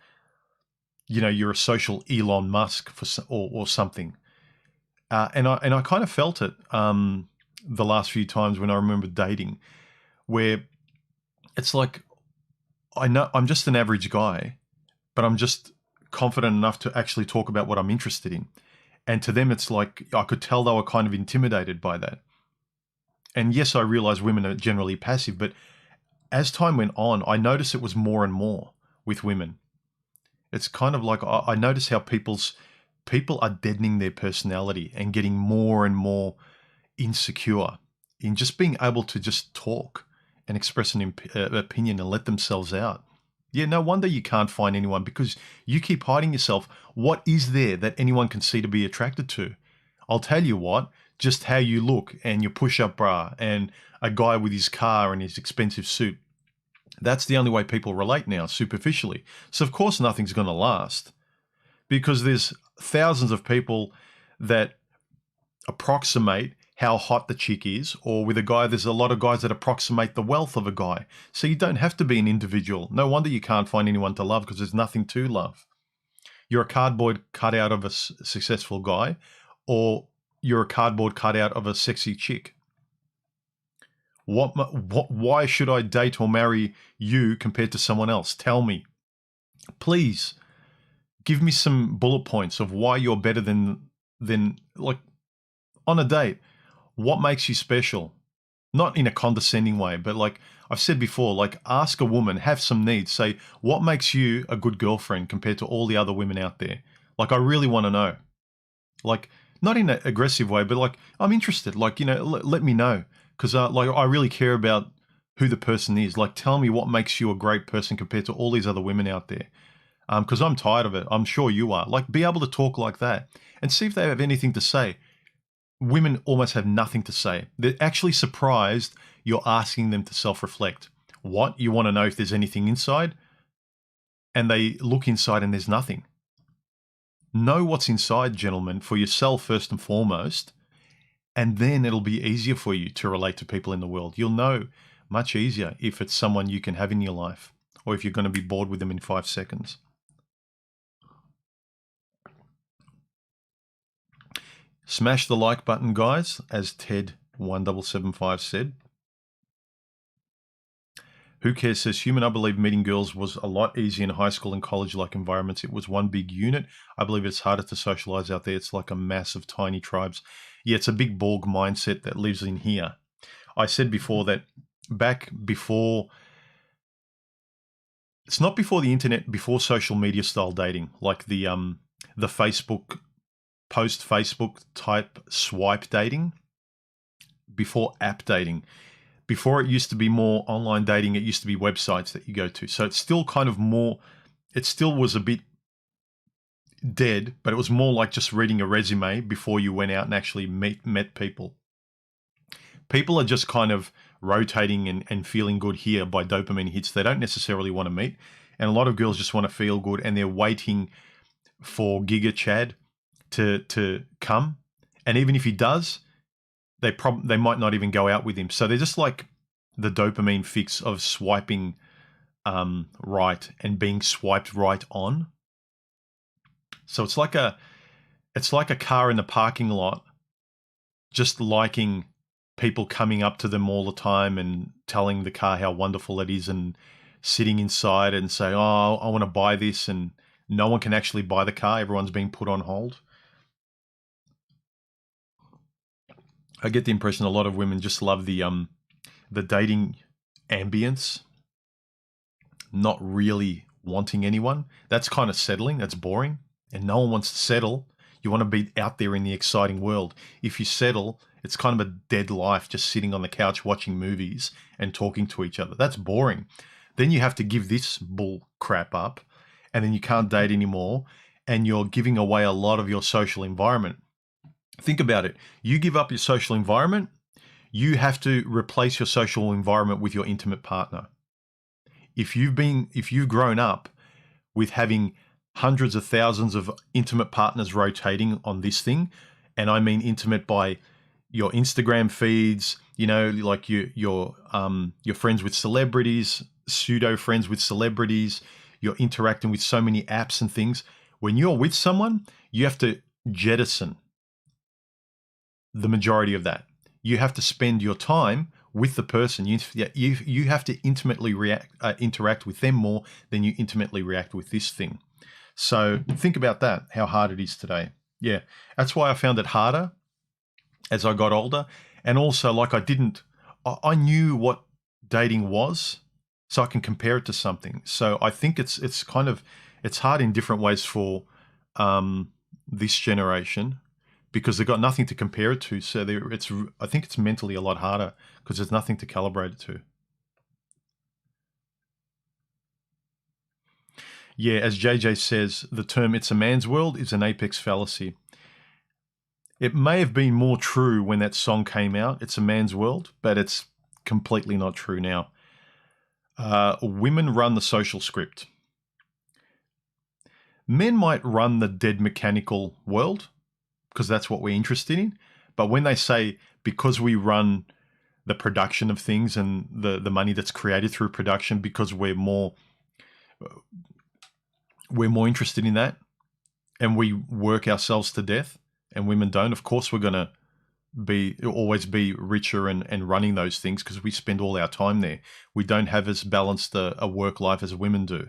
Speaker 1: you know, you're a social Elon Musk or something. And I kind of felt it the last few times when I remember dating, where it's like, I know I'm just an average guy, but I'm just confident enough to actually talk about what I'm interested in. And to them, it's like, I could tell they were kind of intimidated by that. And yes, I realize women are generally passive, but as time went on, I noticed it was more and more with women. It's kind of like, I notice how people are deadening their personality and getting more and more insecure in just being able to just talk and express an opinion and let themselves out. Yeah, no wonder you can't find anyone because you keep hiding yourself. What is there that anyone can see to be attracted to? I'll tell you what, just how you look and your push-up bra and a guy with his car and his expensive suit. That's the only way people relate now, superficially. So of course nothing's going to last because there's thousands of people that approximate how hot the chick is, or with a guy, there's a lot of guys that approximate the wealth of a guy. So you don't have to be an individual. No wonder you can't find anyone to love because there's nothing to love. You're a cardboard cutout of a successful guy, or you're a cardboard cutout of a sexy chick. Why should I date or marry you compared to someone else? Tell me. Please give me some bullet points of why you're better than like on a date. What makes you special? Not in a condescending way, but like I've said before, like ask a woman, have some needs, say, what makes you a good girlfriend compared to all the other women out there? Like, I really want to know. Like, not in an aggressive way, but like, I'm interested. Like, let me know. Because like, I really care about who the person is. Like, tell me what makes you a great person compared to all these other women out there. Because I'm tired of it. I'm sure you are. Like, be able to talk like that and see if they have anything to say. Women almost have nothing to say. They're actually surprised you're asking them to self-reflect. What? You want to know if there's anything inside? And they look inside and there's nothing. Know what's inside, gentlemen, for yourself first and foremost, and then it'll be easier for you to relate to people in the world. You'll know much easier if it's someone you can have in your life, or if you're going to be bored with them in 5 seconds. Smash the like button, guys, as Ted1775 said. Who cares says, human, I believe meeting girls was a lot easier in high school and college-like environments. It was one big unit. I believe it's harder to socialize out there. It's like a mass of tiny tribes. Yeah, it's a big Borg mindset that lives in here. I said before that back before, it's not before the internet, before social media style dating, like the Facebook, post-Facebook type swipe dating, before app dating. Before it used to be more online dating, it used to be websites that you go to. So it's still kind of more, it still was a bit dead, but it was more like just reading a resume before you went out and actually met people. People are just kind of rotating and feeling good here by dopamine hits. They don't necessarily want to meet. And a lot of girls just want to feel good, and they're waiting for Giga Chad to come. And even if he does, they might not even go out with him. So they're just like the dopamine fix of swiping right and being swiped right on. So it's like a car in the parking lot, just liking people coming up to them all the time and telling the car how wonderful it is, and sitting inside and say, oh, I want to buy this, and no one can actually buy the car. Everyone's being put on hold. I get the impression a lot of women just love the dating ambience, not really wanting anyone. That's kind of settling. That's boring. And no one wants to settle. You want to be out there in the exciting world. If you settle, it's kind of a dead life, just sitting on the couch watching movies and talking to each other. That's boring. Then you have to give this bull crap up, and then you can't date anymore, and you're giving away a lot of your social environment. Think about it. You give up your social environment, you have to replace your social environment with your intimate partner. If you've grown up with having hundreds of thousands of intimate partners rotating on this thing, and I mean intimate by your Instagram feeds, like you're friends with celebrities, pseudo friends with celebrities, you're interacting with so many apps and things. When you're with someone, you have to jettison the majority of that. You have to spend your time with the person. You have to intimately interact with them more than you intimately react with this thing. So think about that, how hard it is today. Yeah, that's why I found it harder as I got older. And also, like, I knew what dating was, so I can compare it to something. So I think it's hard in different ways for this generation, because they've got nothing to compare it to. So I think it's mentally a lot harder because there's nothing to calibrate it to. Yeah, as JJ says, the term "it's a man's world" is an apex fallacy. It may have been more true when that song came out, "It's a Man's World," but it's completely not true now. Women run the social script. Men might run the dead mechanical world, because that's what we're interested in. But when they say, because we run the production of things and the money that's created through production, because we're more interested in that, and we work ourselves to death, and women don't, of course we're going to always be richer and running those things, because we spend all our time there. We don't have as balanced a work life as women do.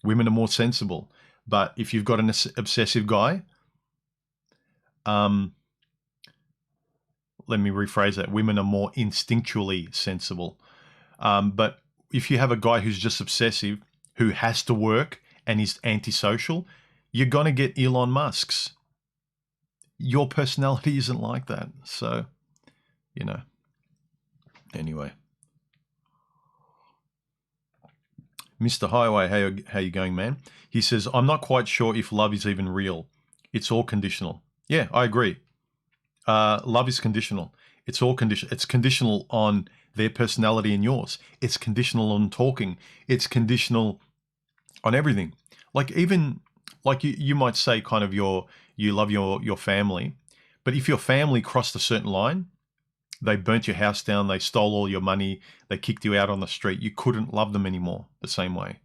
Speaker 1: Women are more sensible. But if you've got an obsessive guy, let me rephrase that. Women are more instinctually sensible. But if you have a guy who's just obsessive, who has to work and is antisocial, you're going to get Elon Musk's. Your personality isn't like that. So, you know, anyway. Mr. Highway, how you going, man? He says, I'm not quite sure if love is even real. It's all conditional. Yeah, I agree. Love is conditional. It's all conditional. It's conditional on their personality and yours. It's conditional on talking. It's conditional on everything. Like even like you might say kind of you love your family, but if your family crossed a certain line, they burnt your house down, they stole all your money, they kicked you out on the street, you couldn't love them anymore the same way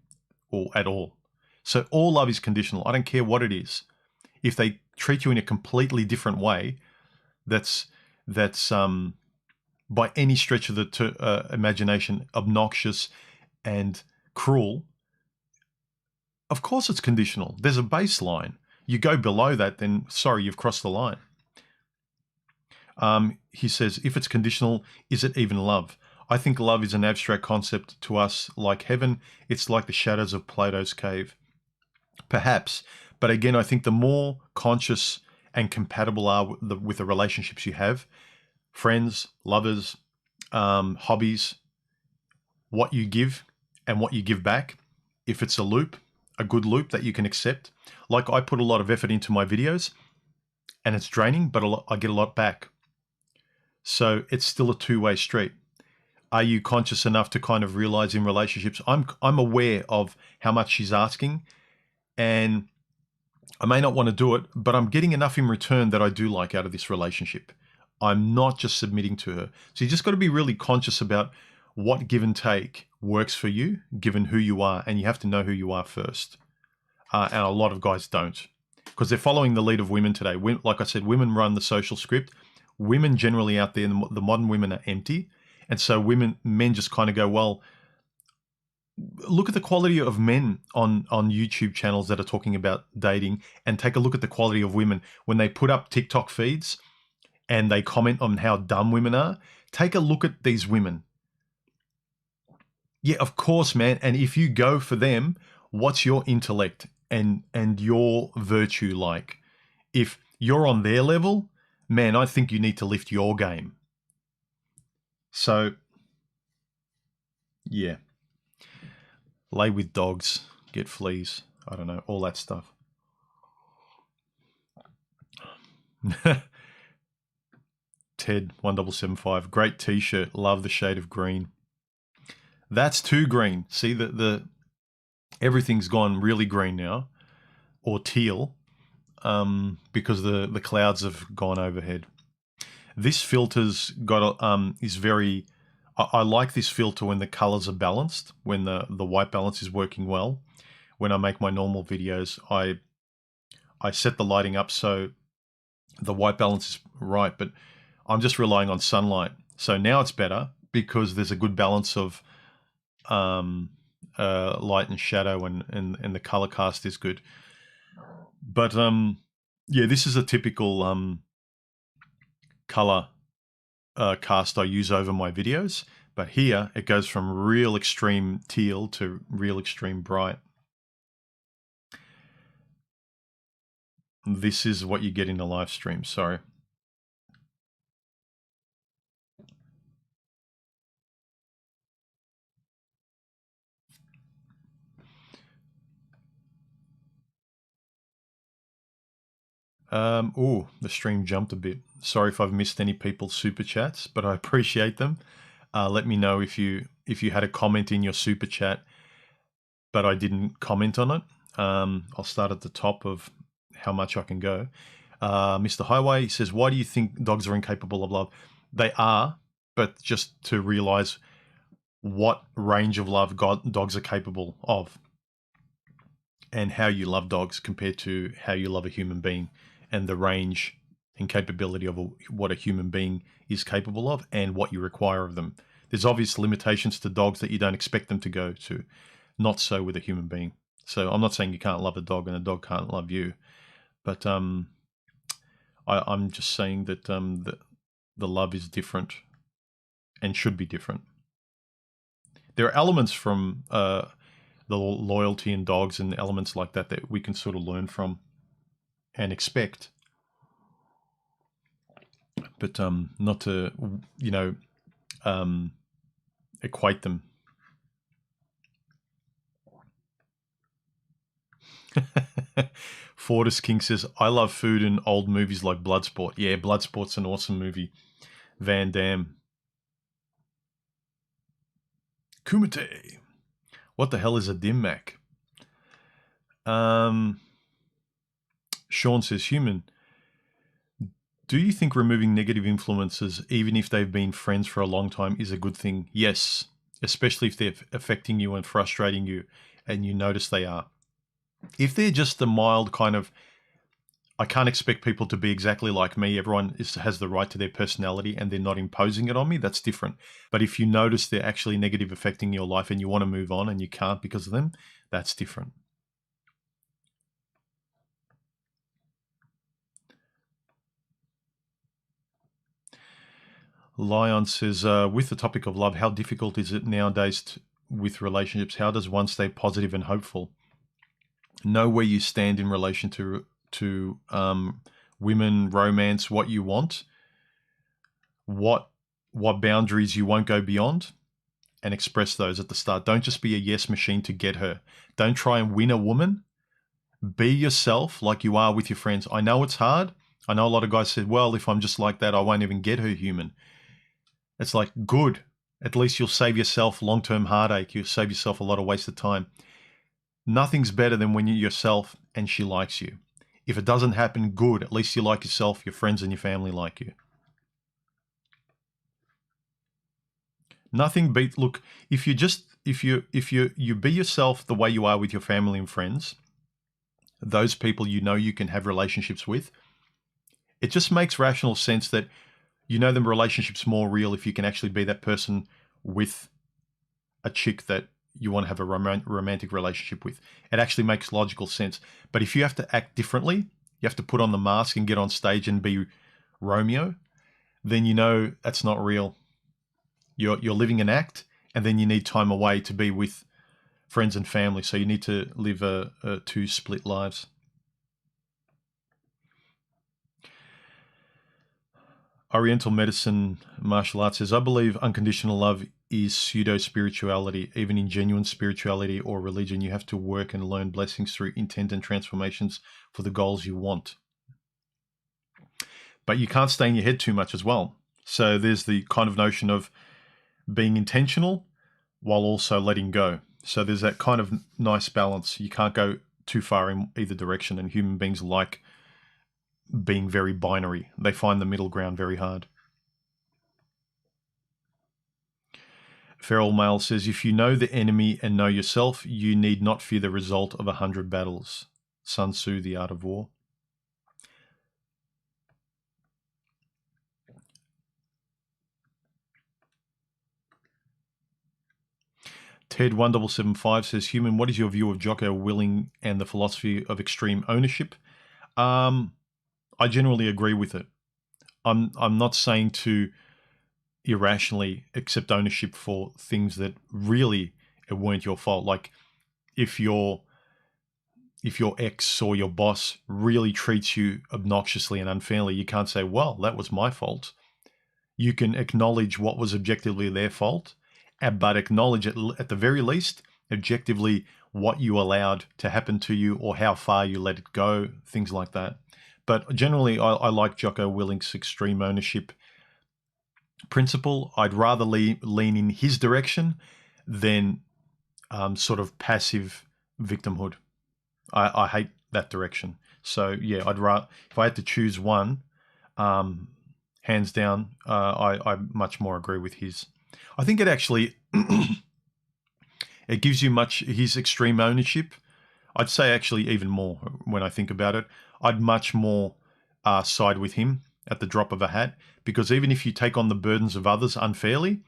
Speaker 1: or at all. So all love is conditional. I don't care what it is. If they treat you in a completely different way, that's by any stretch of the imagination obnoxious and cruel, of course it's conditional. There's a baseline. You go below that, then sorry, you've crossed the line. He says, if it's conditional, is it even love? I think love is an abstract concept to us like heaven. It's like the shadows of Plato's cave. Perhaps. But again, I think the more conscious and compatible are with the relationships you have, friends, lovers, hobbies, what you give and what you give back, if it's a loop, a good loop that you can accept. Like I put a lot of effort into my videos and it's draining, but I get a lot back. So it's still a two-way street. Are you conscious enough to kind of realize in relationships, I'm aware of how much she's asking and I may not want to do it, but I'm getting enough in return that I do like out of this relationship. I'm not just submitting to her. So you just got to be really conscious about what give and take works for you, given who you are, and you have to know who you are first. And a lot of guys don't, because they're following the lead of women today. Like I said, women run the social script. Women generally out there, the modern women are empty. And so men just kind of go, well, look at the quality of men on YouTube channels that are talking about dating and take a look at the quality of women when they put up TikTok feeds and they comment on how dumb women are. Take a look at these women. Yeah, of course, man. And if you go for them, what's your intellect and your virtue like? If you're on their level, man, I think you need to lift your game. So, yeah. Lay with dogs, get fleas. I don't know, all that stuff. Ted 1775, great t-shirt. Love the shade of green. That's too green. See the everything's gone really green now, or teal, because the clouds have gone overhead. This filter's got is very. I like this filter when the colors are balanced, when the white balance is working well. When I make my normal videos, I set the lighting up so the white balance is right, but I'm just relying on sunlight. So now it's better because there's a good balance of light and shadow, and the color cast is good. But yeah, this is a typical color cast I use over my videos, but here it goes from real extreme teal to real extreme bright. This is what you get in the live stream. Sorry. Oh, the stream jumped a bit. Sorry if I've missed any people's super chats, but I appreciate them. Let me know if you had a comment in your super chat, but I didn't comment on it. I'll start at the top of how much I can go. Mr. Highway says, why do you think dogs are incapable of love? They are, but just to realize what range of love dogs are capable of and how you love dogs compared to how you love a human being, and the range and capability of what a human being is capable of and what you require of them. There's obvious limitations to dogs that you don't expect them to go to. Not so with a human being. So I'm not saying you can't love a dog and a dog can't love you, but I'm just saying that the love is different and should be different. There are elements from the loyalty in dogs and elements like that that we can sort of learn from and expect, but not to, you know, equate them. Fortis King says, I love food and old movies like Bloodsport. Yeah, Bloodsport's an awesome movie. Van Damme. Kumite. What the hell is a dim mac? Sean says, human, do you think removing negative influences, even if they've been friends for a long time, is a good thing? Yes, especially if they're affecting you and frustrating you and you notice they are. If they're just the mild kind of, I can't expect people to be exactly like me, everyone has the right to their personality and they're not imposing it on me, that's different. But if you notice they're actually negative affecting your life and you want to move on and you can't because of them, that's different. Lion says, with the topic of love, how difficult is it nowadays with relationships? How does one stay positive and hopeful? Know where you stand in relation to women, romance, what you want, what boundaries you won't go beyond, and express those at the start. Don't just be a yes machine to get her. Don't try and win a woman. Be yourself like you are with your friends. I know it's hard. I know a lot of guys said, well, if I'm just like that, I won't even get her, human. It's like, good. At least you'll save yourself long-term heartache. You'll save yourself a lot of wasted time. Nothing's better than when you're yourself and she likes you. If it doesn't happen, good. At least you like yourself, your friends and your family like you. Nothing beats, look, if you be yourself the way you are with your family and friends, those people you know you can have relationships with, it just makes rational sense that you know the relationship's more real if you can actually be that person with a chick that you want to have a romantic relationship with. It actually makes logical sense. But if you have to act differently, you have to put on the mask and get on stage and be Romeo, then you know that's not real. You're living an act, and then you need time away to be with friends and family. So you need to live two split lives. Oriental medicine, martial arts says, I believe unconditional love is pseudo-spirituality. Even in genuine spirituality or religion, you have to work and learn blessings through intent and transformations for the goals you want. But you can't stay in your head too much as well. So there's the kind of notion of being intentional while also letting go. So there's that kind of nice balance. You can't go too far in either direction, and human beings like being very binary. They find the middle ground very hard. Feral Male says, if you know the enemy and know yourself, you need not fear the result of 100 battles. Sun Tzu, The Art of War. Ted1775 says, human, what is your view of Jocko Willing and the philosophy of extreme ownership? I generally agree with it. I'm not saying to irrationally accept ownership for things that really it weren't your fault. Like if your ex or your boss really treats you obnoxiously and unfairly, you can't say, well, that was my fault. You can acknowledge what was objectively their fault, but acknowledge at the very least objectively what you allowed to happen to you or how far you let it go, things like that. But generally, I like Jocko Willing's extreme ownership principle. I'd rather lean in his direction than sort of passive victimhood. I hate that direction. So yeah, I'd rather, if I had to choose one, hands down, I much more agree with his. I think it actually it gives you his extreme ownership. I'd say actually even more when I think about it. I'd much more side with him at the drop of a hat, because even if you take on the burdens of others unfairly,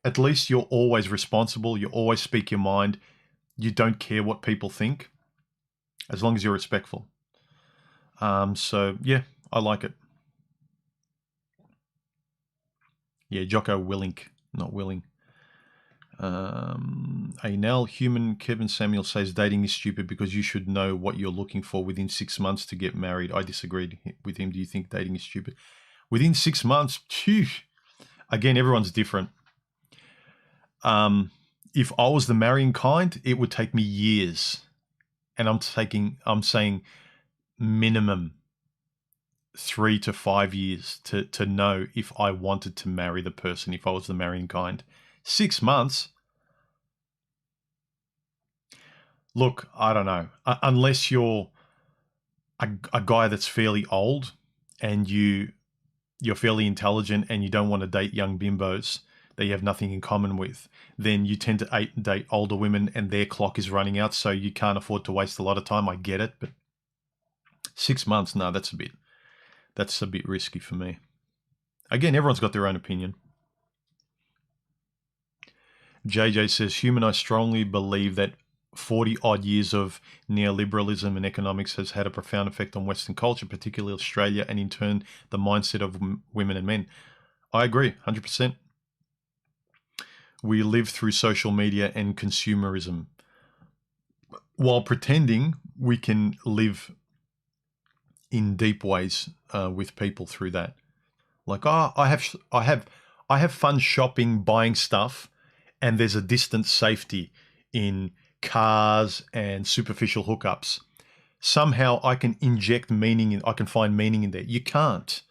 Speaker 1: at least you're always responsible. You always speak your mind. you don't care what people think, as long as you're respectful. So yeah, I like it. Yeah, Jocko Willink, not willing. Nell Human Kevin Samuel says dating is stupid because you should know what you're looking for within 6 months to get married. I disagreed with him. Do you think dating is stupid? Within 6 months, phew. Again, everyone's different. If I was the marrying kind, it would take me years. And I'm saying minimum 3 to 5 years to know if I wanted to marry the person, if I was the marrying kind. 6 months? Look, I don't know. Unless you're a guy that's fairly old and you're fairly intelligent and you don't want to date young bimbos that you have nothing in common with, then you tend to date older women and their clock is running out, so you can't afford to waste a lot of time. I get it, but 6 months, no, that's a bit risky for me. Again, everyone's got their own opinion. JJ says, Human, I strongly believe that 40-odd years of neoliberalism and economics has had a profound effect on Western culture, particularly Australia, and in turn, the mindset of women and men. I agree, 100%. We live through social media and consumerism while pretending we can live in deep ways with people through that. Like, I have fun shopping, buying stuff, and there's a distant safety in cars and superficial hookups. Somehow I can inject meaning in, I can find meaning in there. You can't.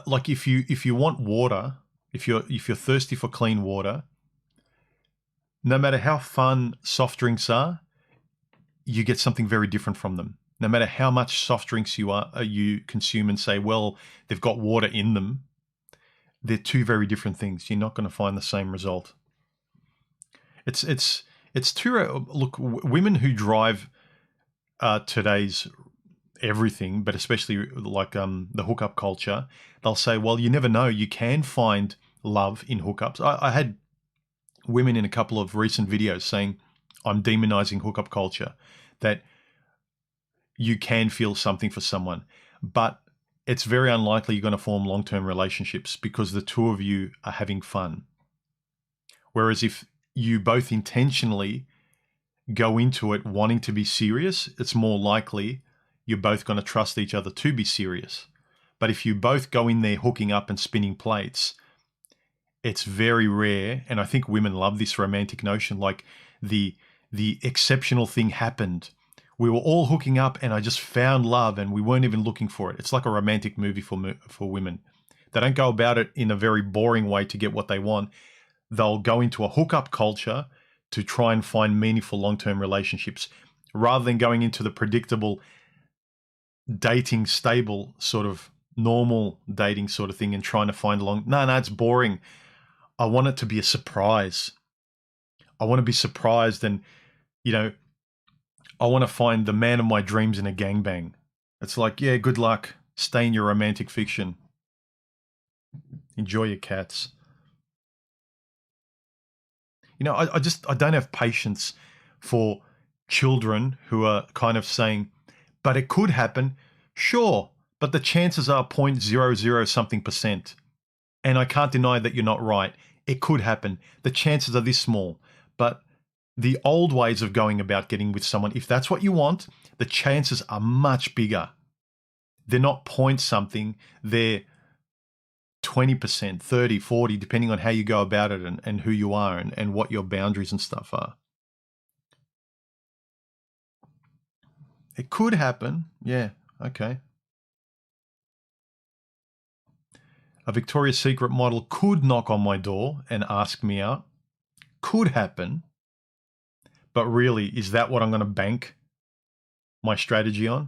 Speaker 1: Like if you want water, if you're thirsty for clean water, no matter how fun soft drinks are, you get something very different from them. No matter how much soft drinks you consume and say, well, they've got water in them, they're two very different things. You're not going to find the same result. It's too. Look, women who drive today's everything, but especially like the hookup culture, they'll say, well, you never know. You can find love in hookups. I had women in a couple of recent videos saying I'm demonizing hookup culture, that you can feel something for someone, but it's very unlikely you're going to form long-term relationships because the two of you are having fun. Whereas if you both intentionally go into it wanting to be serious, it's more likely you're both going to trust each other to be serious. But if you both go in there hooking up and spinning plates, it's very rare, and I think women love this romantic notion, like the exceptional thing happened. We were all hooking up and I just found love and we weren't even looking for it. It's like a romantic movie for women. They don't go about it in a very boring way to get what they want. They'll go into a hookup culture to try and find meaningful long-term relationships rather than going into the predictable dating, stable sort of normal dating sort of thing and trying to find no, it's boring. I want it to be a surprise. I want to be surprised and, I want to find the man of my dreams in a gangbang. It's like, yeah, good luck. Stay in your romantic fiction. Enjoy your cats. I don't have patience for children who are kind of saying, but it could happen. Sure, but the chances are 0.00 something percent. And I can't deny that you're not right. It could happen. The chances are this small. But the old ways of going about getting with someone, if that's what you want, the chances are much bigger. They're not point something. They're 20%, 30, 40, depending on how you go about it and who you are and what your boundaries and stuff are. It could happen. Yeah, okay. A Victoria's Secret model could knock on my door and ask me out. Could happen. But really, is that what I'm going to bank my strategy on?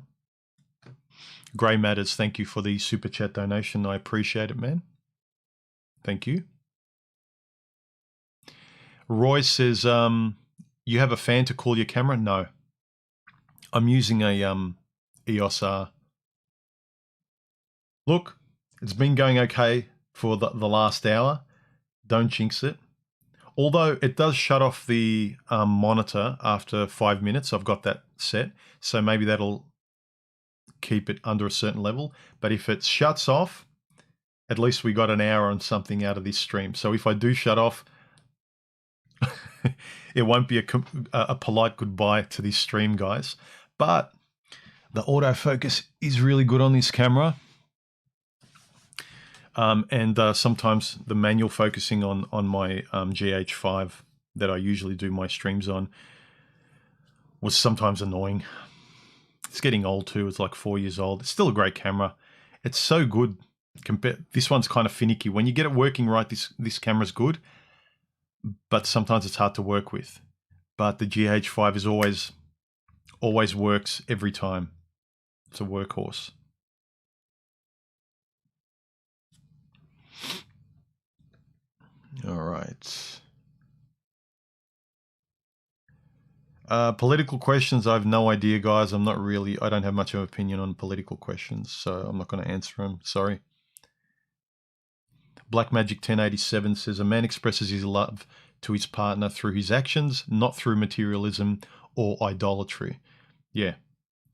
Speaker 1: Grey Matters, thank you for the super chat donation. I appreciate it, man. Thank you. Roy says, you have a fan to call your camera? No. I'm using a EOS R. Look, it's been going okay for the last hour. Don't jinx it. Although it does shut off the monitor after 5 minutes. I've got that set. So maybe that'll keep it under a certain level. But if it shuts off, at least we got an hour on something out of this stream. So if I do shut off, it won't be a polite goodbye to this stream, guys. But the autofocus is really good on this camera. And sometimes the manual focusing on my GH5 that I usually do my streams on was sometimes annoying. It's getting old too. It's like 4 years old. It's still a great camera. It's so good. This one's kind of finicky. When you get it working right, this camera's good, but sometimes it's hard to work with. But the GH5 is always works every time. It's a workhorse. All right. Political questions, I have no idea, guys. I don't have much of an opinion on political questions, so I'm not going to answer them. Sorry. Black Magic 1087 says, a man expresses his love to his partner through his actions, not through materialism or idolatry. Yeah,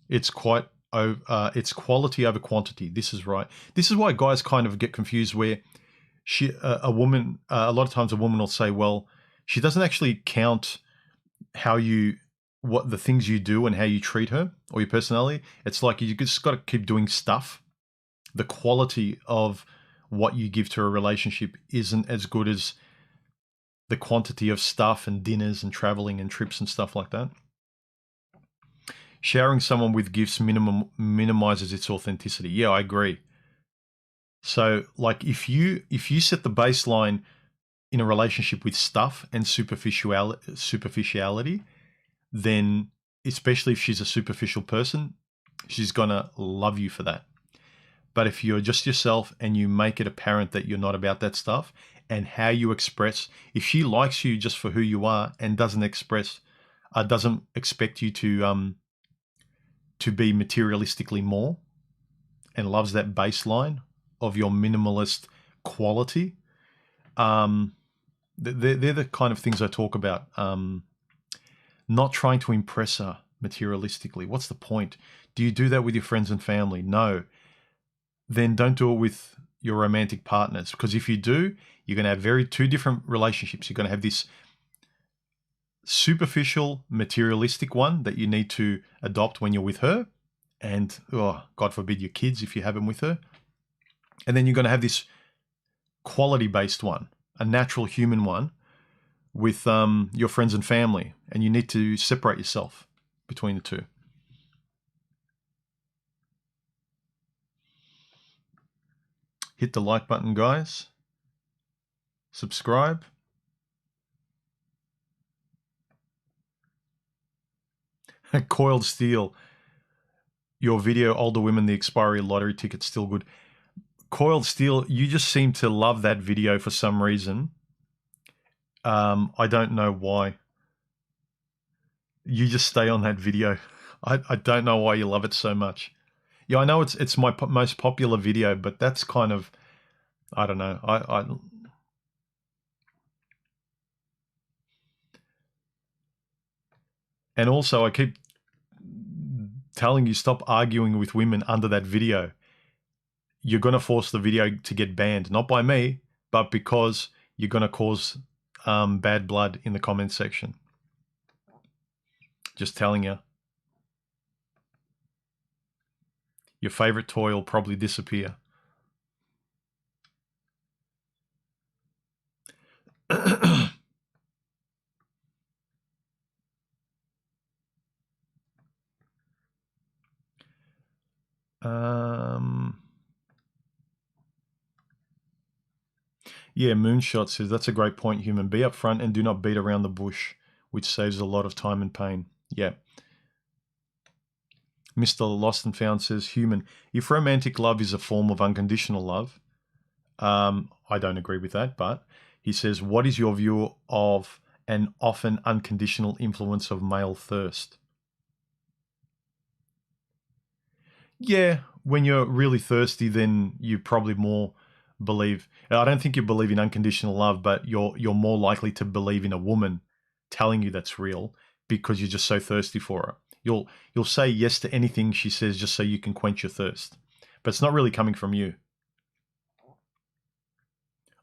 Speaker 1: it's quality over quantity. This is right. This is why guys kind of get confused where a woman, a lot of times a woman will say, well, she doesn't actually count what the things you do and how you treat her or your personality. It's like you just got to keep doing stuff. The quality of what you give to a relationship isn't as good as the quantity of stuff and dinners and traveling and trips and stuff like that. Showering someone with gifts minimizes its authenticity. Yeah, I agree. So like if you set the baseline in a relationship with stuff and superficiality, then especially if she's a superficial person, she's gonna love you for that. But if you're just yourself and you make it apparent that you're not about that stuff and how you express, if she likes you just for who you are and doesn't expect you to be materialistically more and loves that baseline of your minimalist quality, they're the kind of things I talk about. Not trying to impress her materialistically. What's the point? Do you do that with your friends and family? No. Then don't do it with your romantic partners, because if you do, you're going to have two different relationships. You're going to have this superficial materialistic one that you need to adopt when you're with her, and God forbid your kids if you have them with her. And then you're going to have this quality-based one, a natural human one with your friends and family, and you need to separate yourself between the two. Hit the like button, guys. Subscribe. Coiled Steel. Your video, Older Women, the Expiry Lottery Ticket, still good. Coiled Steel, you just seem to love that video for some reason. I don't know why. You just stay on that video. I don't know why you love it so much. Yeah, I know it's my most popular video, but that's kind of, I don't know. And also I keep telling you, stop arguing with women under that video. You're going to force the video to get banned, not by me, but because you're going to cause bad blood in the comment section. Just telling you. Your favorite toy will probably disappear. Yeah, Moonshot says, that's a great point, human. Be upfront and do not beat around the bush, which saves a lot of time and pain. Yeah. Mr. Lost and Found says, human, if romantic love is a form of unconditional love, I don't agree with that, but he says, what is your view of an often unconditional influence of male thirst? Yeah, when you're really thirsty, then you're probably more believe. I don't think you believe in unconditional love, but you're more likely to believe in a woman telling you that's real because you're just so thirsty for her. You'll say yes to anything she says just so you can quench your thirst, but it's not really coming from you.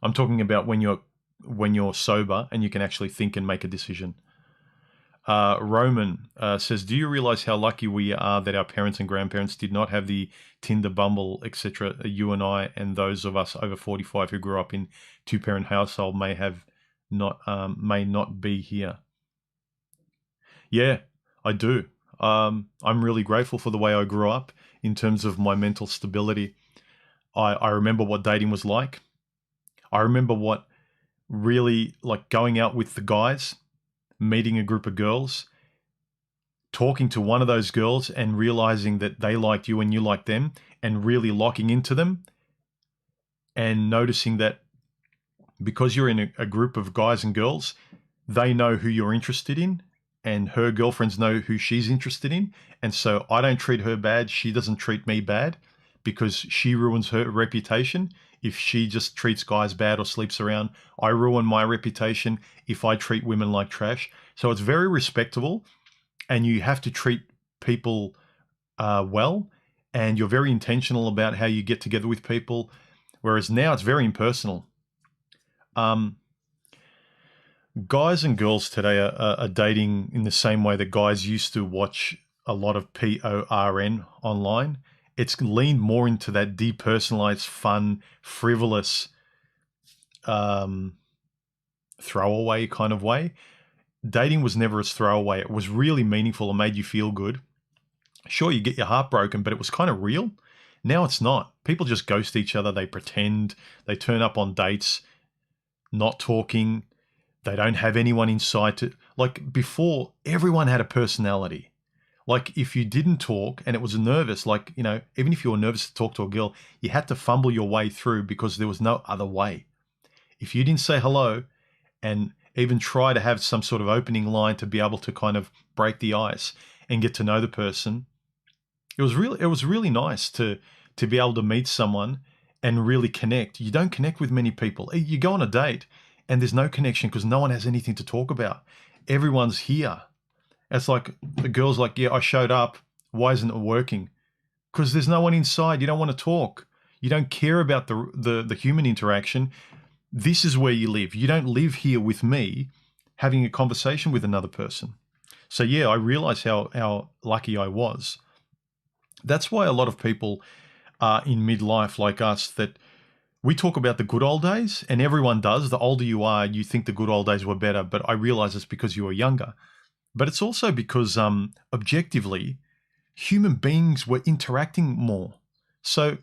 Speaker 1: I'm talking about when you're sober and you can actually think and make a decision. Roman says, do you realize how lucky we are that our parents and grandparents did not have the Tinder, Bumble, etc. You and I and those of us over 45 who grew up in two-parent household may not be here. Yeah, I do. I'm really grateful for the way I grew up in terms of my mental stability. I remember what dating was like. I remember what really like going out with the guys, meeting a group of girls, talking to one of those girls and realizing that they liked you and you liked them and really locking into them and noticing that because you're in a group of guys and girls, they know who you're interested in and her girlfriends know who she's interested in. And so I don't treat her bad. She doesn't treat me bad because she ruins her reputation. If she just treats guys bad or sleeps around, I ruin my reputation if I treat women like trash. So it's very respectable and you have to treat people well, and you're very intentional about how you get together with people, whereas now it's very impersonal. Guys and girls today are dating in the same way that guys used to watch a lot of porn online. It's leaned more into that depersonalized, fun, frivolous, throwaway kind of way. Dating was never as throwaway. It was really meaningful and made you feel good. Sure, you get your heart broken, but it was kind of real. Now it's not. People just ghost each other. They pretend. They turn up on dates, not talking. They don't have anyone inside to... Like before, everyone had a personality. Like if you didn't talk and it was nervous, like, you know, even if you were nervous to talk to a girl, you had to fumble your way through because there was no other way. If you didn't say hello and even try to have some sort of opening line to be able to kind of break the ice and get to know the person, it was really nice to be able to meet someone and really connect. You don't connect with many people. You go on a date and there's no connection because no one has anything to talk about. Everyone's here. It's like the girl's like, yeah, I showed up. Why isn't it working? Because there's no one inside. You don't want to talk. You don't care about the human interaction. This is where you live. You don't live here with me having a conversation with another person. So yeah, I realize how lucky I was. That's why a lot of people are in midlife like us, that we talk about the good old days, and everyone does. The older you are, you think the good old days were better, but I realize it's because you were younger. But it's also because objectively, human beings were interacting more. So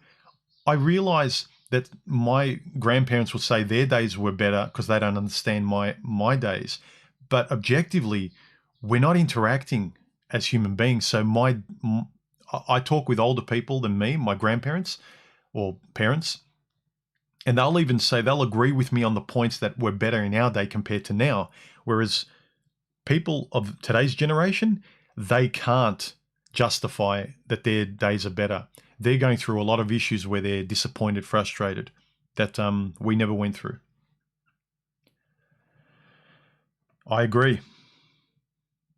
Speaker 1: I realize that my grandparents would say their days were better because they don't understand my days. But objectively, we're not interacting as human beings. So I talk with older people than me, my grandparents or parents, and they'll even say they'll agree with me on the points that were better in our day compared to now. Whereas people of today's generation, they can't justify that their days are better. They're going through a lot of issues where they're disappointed, frustrated, that we never went through. I agree.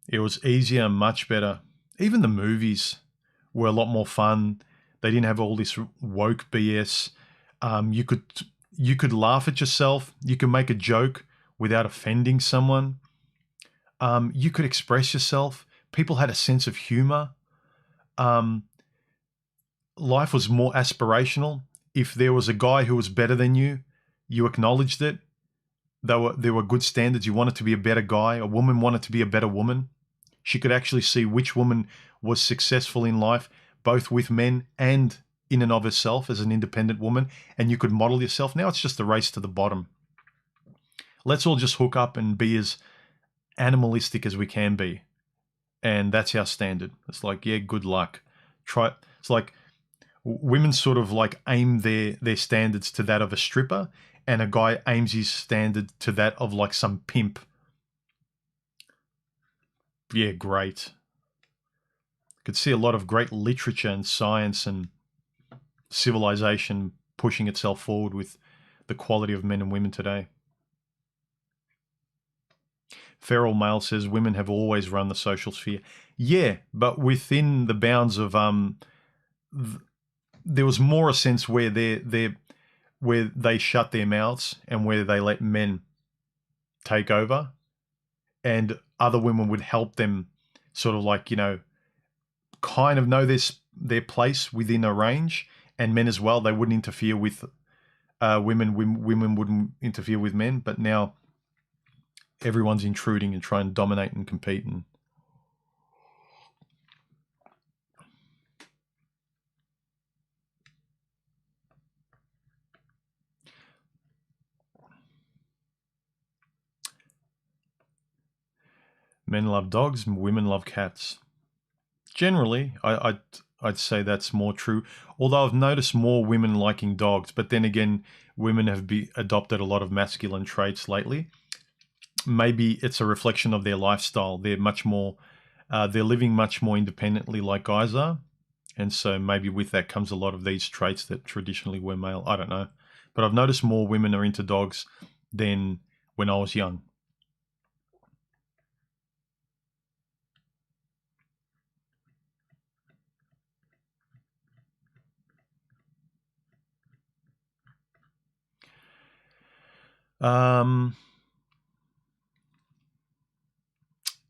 Speaker 1: It was easier, much better. Even the movies were a lot more fun. They didn't have all this woke BS. You could laugh at yourself. You could make a joke without offending someone. You could express yourself. People had a sense of humor. Life was more aspirational. If there was a guy who was better than you, you acknowledged it. There were good standards. You wanted to be a better guy. A woman wanted to be a better woman. She could actually see which woman was successful in life, both with men and in and of herself as an independent woman, and you could model yourself. Now it's just a race to the bottom. Let's all just hook up and be as animalistic as we can be. And that's our standard. It's like, yeah, good luck. It's like women sort of like aim their standards to that of a stripper, and a guy aims his standard to that of like some pimp. Yeah, great. Could see a lot of great literature and science and civilization pushing itself forward with the quality of men and women today. Feral Male says women have always run the social sphere. Yeah, but within the bounds of there was more a sense where where they shut their mouths and where they let men take over, and other women would help them sort of like, you know, kind of know their place within a range, and men as well. They wouldn't interfere with women. Women wouldn't interfere with men, but now everyone's intruding and trying to dominate and compete. And men love dogs, women love cats. Generally, I'd say that's more true. Although I've noticed more women liking dogs, but then again, women have adopted a lot of masculine traits lately. Maybe it's a reflection of their lifestyle. They're much more, they're living much more independently like guys are. And so maybe with that comes a lot of these traits that traditionally were male. I don't know. But I've noticed more women are into dogs than when I was young.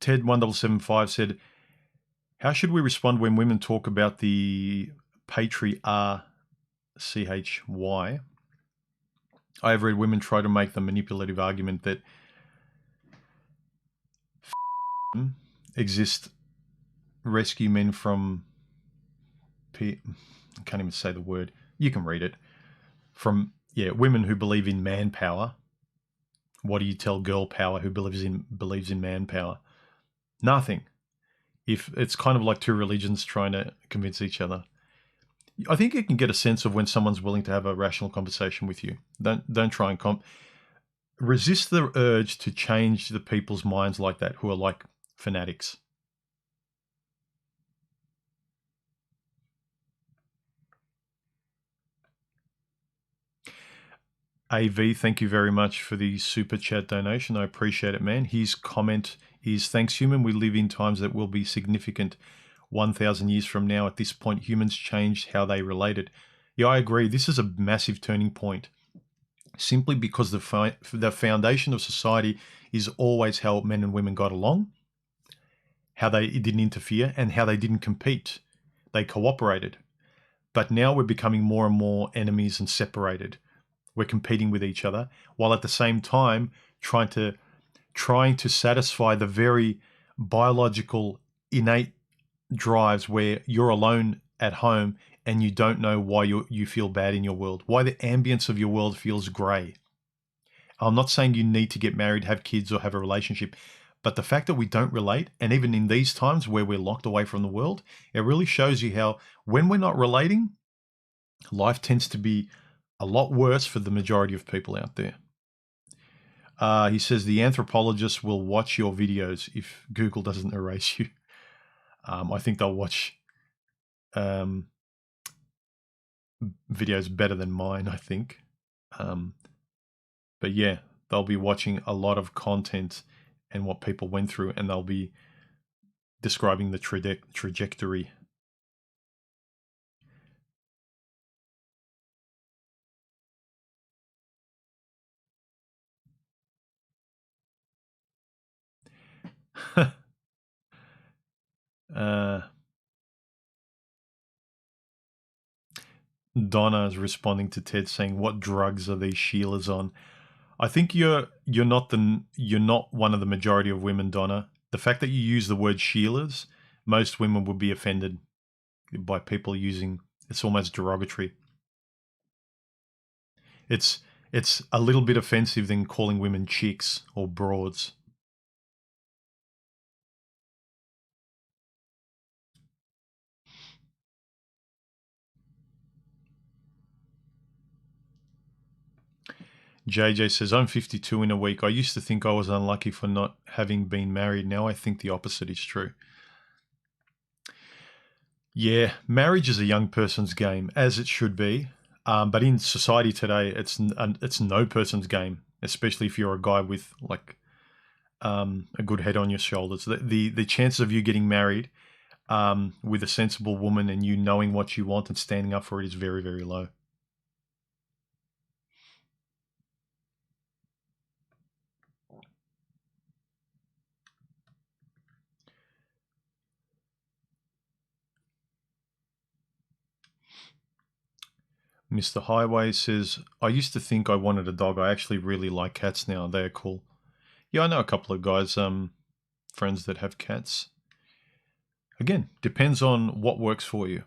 Speaker 1: Ted1775 said, how should we respond when women talk about the patriarchy? I have read women try to make the manipulative argument that exist, rescue men from I can't even say the word. You can read it. From, yeah, women who believe in manpower. What do you tell girl power who believes in manpower? Nothing. If it's kind of like two religions trying to convince each other. I think you can get a sense of when someone's willing to have a rational conversation with you. Don't try and resist the urge to change the people's minds like that who are like fanatics. AV, thank you very much for the super chat donation. I appreciate it, man. His comment is, thanks, human. We live in times that will be significant 1,000 years from now. At this point, humans changed how they related. Yeah, I agree. This is a massive turning point. Simply because the foundation of society is always how men and women got along, how they didn't interfere, and how they didn't compete. They cooperated. But now we're becoming more and more enemies and separated. We're competing with each other, while at the same time trying to satisfy the very biological, innate drives where you're alone at home and you don't know why you feel bad in your world, why the ambience of your world feels grey. I'm not saying you need to get married, have kids, or have a relationship, but the fact that we don't relate, and even in these times where we're locked away from the world, it really shows you how when we're not relating, life tends to be a lot worse for the majority of people out there. He says the anthropologists will watch your videos if Google doesn't erase you. I think they'll watch videos better than mine, I think. But yeah, they'll be watching a lot of content and what people went through, and they'll be describing the trajectory. Donna is responding to Ted saying, "What drugs are these Sheilas on?" I think you're not one of the majority of women, Donna. The fact that you use the word Sheilas, most women would be offended by people using. It's almost derogatory. It's a little bit offensive than calling women chicks or broads. JJ says, I'm 52 in a week. I used to think I was unlucky for not having been married. Now I think the opposite is true. Yeah, marriage is a young person's game, as it should be. But in society today, it's no person's game, especially if you're a guy with like a good head on your shoulders. The chances of you getting married with a sensible woman and you knowing what you want and standing up for it is very, very low. Mr. Highway says, I used to think I wanted a dog. I actually really like cats now. They are cool. Yeah, I know a couple of guys, friends that have cats. Again, depends on what works for you.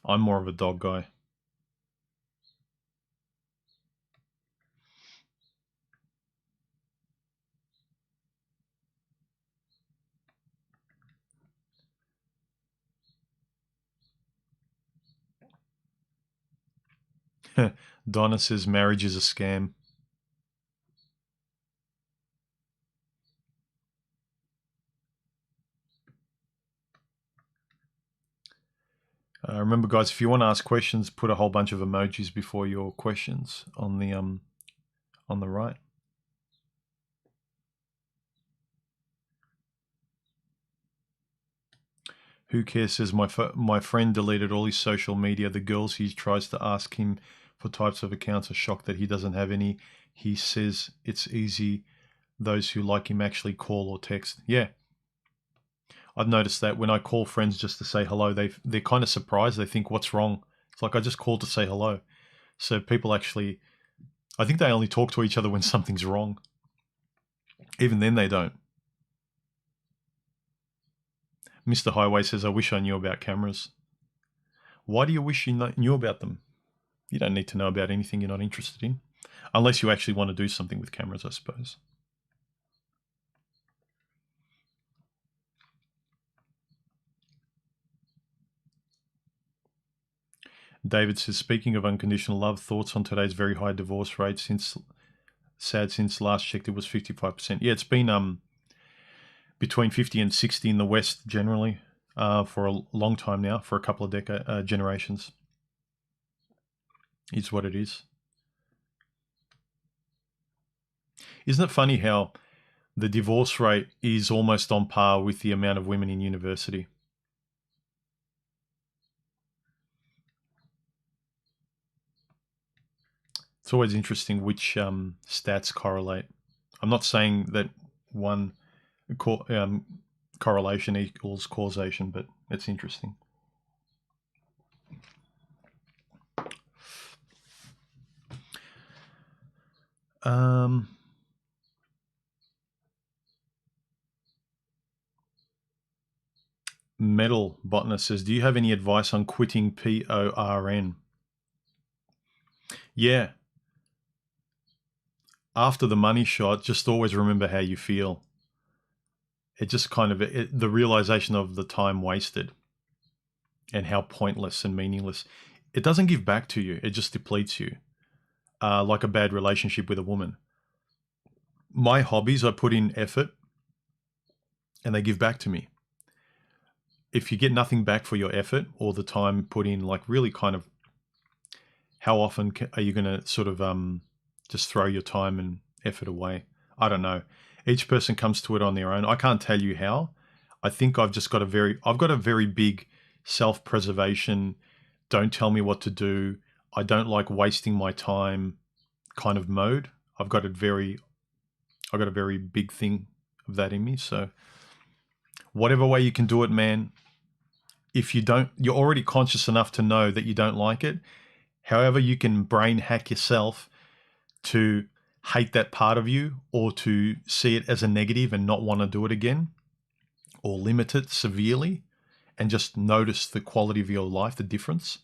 Speaker 1: I'm more of a dog guy. Donna says marriage is a scam. Remember, guys, if you want to ask questions, put a whole bunch of emojis before your questions on the right. Who cares says, my friend deleted all his social media. The girls he tries to ask him for types of accounts are shocked that he doesn't have any. He says it's easy. Those who like him actually call or text. Yeah. I've noticed that when I call friends just to say hello, they're kind of surprised. They think, what's wrong? It's like, I just called to say hello. So people actually, I think they only talk to each other when something's wrong. Even then they don't. Mr. Highway says, I wish I knew about cameras. Why do you wish you knew about them? You don't need to know about anything you're not interested in. Unless you actually want to do something with cameras, I suppose. David says, speaking of unconditional love, thoughts on today's very high divorce rate? Since last checked, it was 55%. Yeah, it's been between 50 and 60 in the West generally for a long time now, for a couple of generations. It's what it is. Isn't it funny how the divorce rate is almost on par with the amount of women in university? It's always interesting which stats correlate. I'm not saying that one correlation equals causation, but it's interesting. Metal Botanist says, do you have any advice on quitting PORN? Yeah. After the money shot, just always remember how you feel. It just kind of, the realization of the time wasted and how pointless and meaningless. It doesn't give back to you. It just depletes you. Like a bad relationship with a woman. My hobbies, I put in effort and they give back to me. If you get nothing back for your effort or the time put in, like really kind of, how often are you going to sort of just throw your time and effort away? I don't know. Each person comes to it on their own. I can't tell you how. I think I've got a very big self-preservation, don't tell me what to do, I don't like wasting my time kind of mode. I've got a very big thing of that in me. So whatever way you can do it, man, if you don't, you're already conscious enough to know that you don't like it. However, you can brain hack yourself to hate that part of you or to see it as a negative and not want to do it again or limit it severely and just notice the quality of your life, the difference.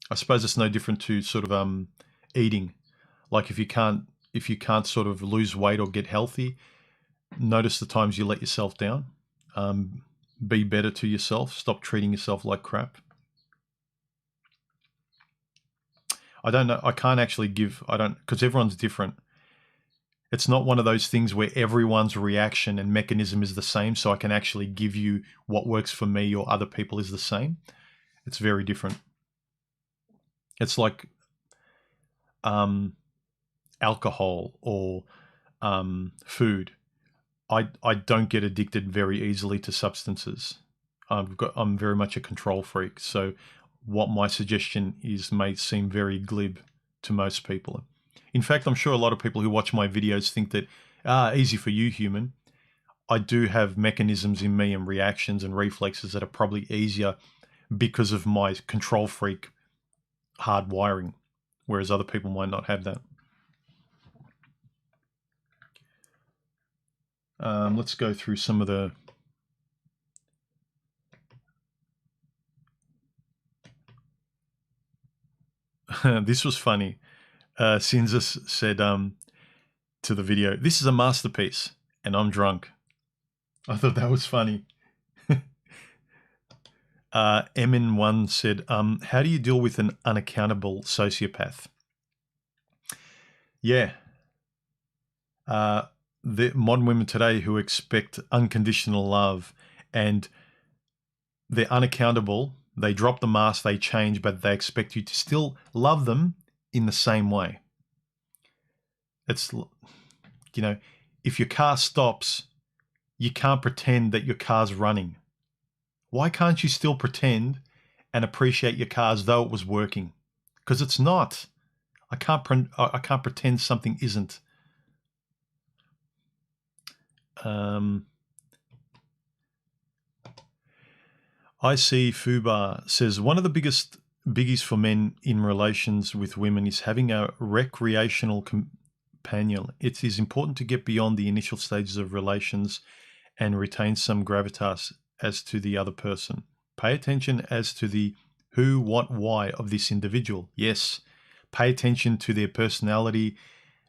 Speaker 1: I suppose it's no different to sort of eating. Like if you can't sort of lose weight or get healthy, notice the times you let yourself down. Be better to yourself. Stop treating yourself like crap. I don't know. I can't actually give, because everyone's different. It's not one of those things where everyone's reaction and mechanism is the same, so I can actually give you what works for me or other people is the same. It's very different. It's like alcohol or food. I don't get addicted very easily to substances. I'm very much a control freak. So what my suggestion is may seem very glib to most people. In fact, I'm sure a lot of people who watch my videos think that, easy for you, human. I do have mechanisms in me and reactions and reflexes that are probably easier because of my control freak hard wiring, whereas other people might not have that. Let's go through some of the... This was funny. Cinzas said to the video, "This is a masterpiece, and I'm drunk." I thought that was funny. MN1 said, "How do you deal with an unaccountable sociopath?" Yeah. The modern women today who expect unconditional love, and they're unaccountable. They drop the mask, they change, but they expect you to still love them in the same way. It's, you know, if your car stops, you can't pretend that your car's running. Why can't you still pretend and appreciate your car as though it was working? Because it's not. I can't pretend something isn't. I see Fubar says, one of the biggest biggies for men in relations with women is having a recreational companion. It is important to get beyond the initial stages of relations and retain some gravitas as to the other person. Pay attention as to the who, what, why of this individual. Yes, pay attention to their personality,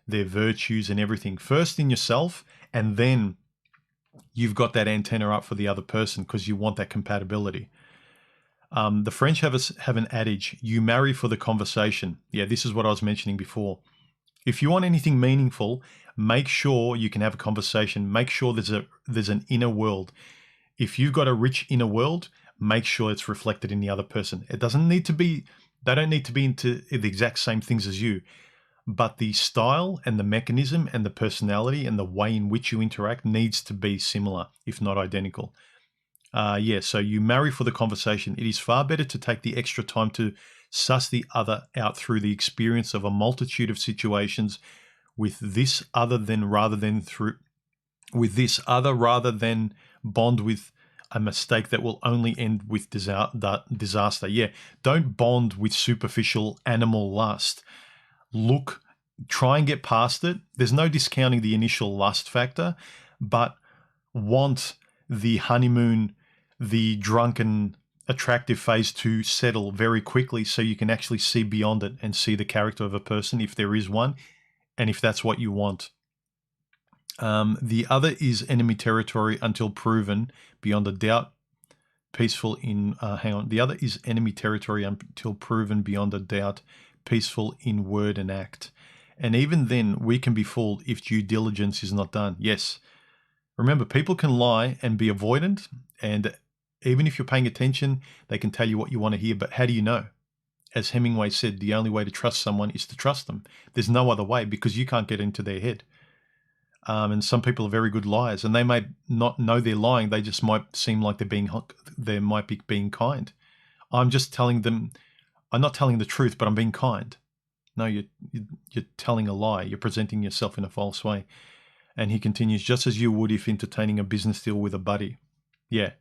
Speaker 1: their virtues and everything. First in yourself, and then you've got that antenna up for the other person because you want that compatibility. The French have an adage, you marry for the conversation. Yeah, this is what I was mentioning before. If you want anything meaningful, make sure you can have a conversation. Make sure there's an inner world. If you've got a rich inner world, make sure it's reflected in the other person. It doesn't need to be, they don't need to be into the exact same things as you, but the style and the mechanism and the personality and the way in which you interact needs to be similar, if not identical. Yeah, so you marry for the conversation. It is far better to take the extra time to suss the other out through the experience of a multitude of situations with this other rather than bond with a mistake that will only end with disaster. Yeah, don't bond with superficial animal lust. Look, try and get past it. There's no discounting the initial lust factor, but want the honeymoon, the drunken, attractive phase to settle very quickly so you can actually see beyond it and see the character of a person if there is one, and if that's what you want. The other is enemy territory until proven beyond a doubt. Peaceful in, The other is enemy territory until proven beyond a doubt. Peaceful in word and act. And even then, we can be fooled if due diligence is not done. Yes. Remember, people can lie and be avoidant, and even if you're paying attention, they can tell you what you want to hear, but how do you know? As Hemingway said, the only way to trust someone is to trust them. There's no other way because you can't get into their head. And some people are very good liars, and they may not know they're lying. They just might seem like they might be being kind. I'm just telling them, I'm not telling the truth, but I'm being kind. No, you're telling a lie. You're presenting yourself in a false way. And he continues, just as you would if entertaining a business deal with a buddy. Yeah.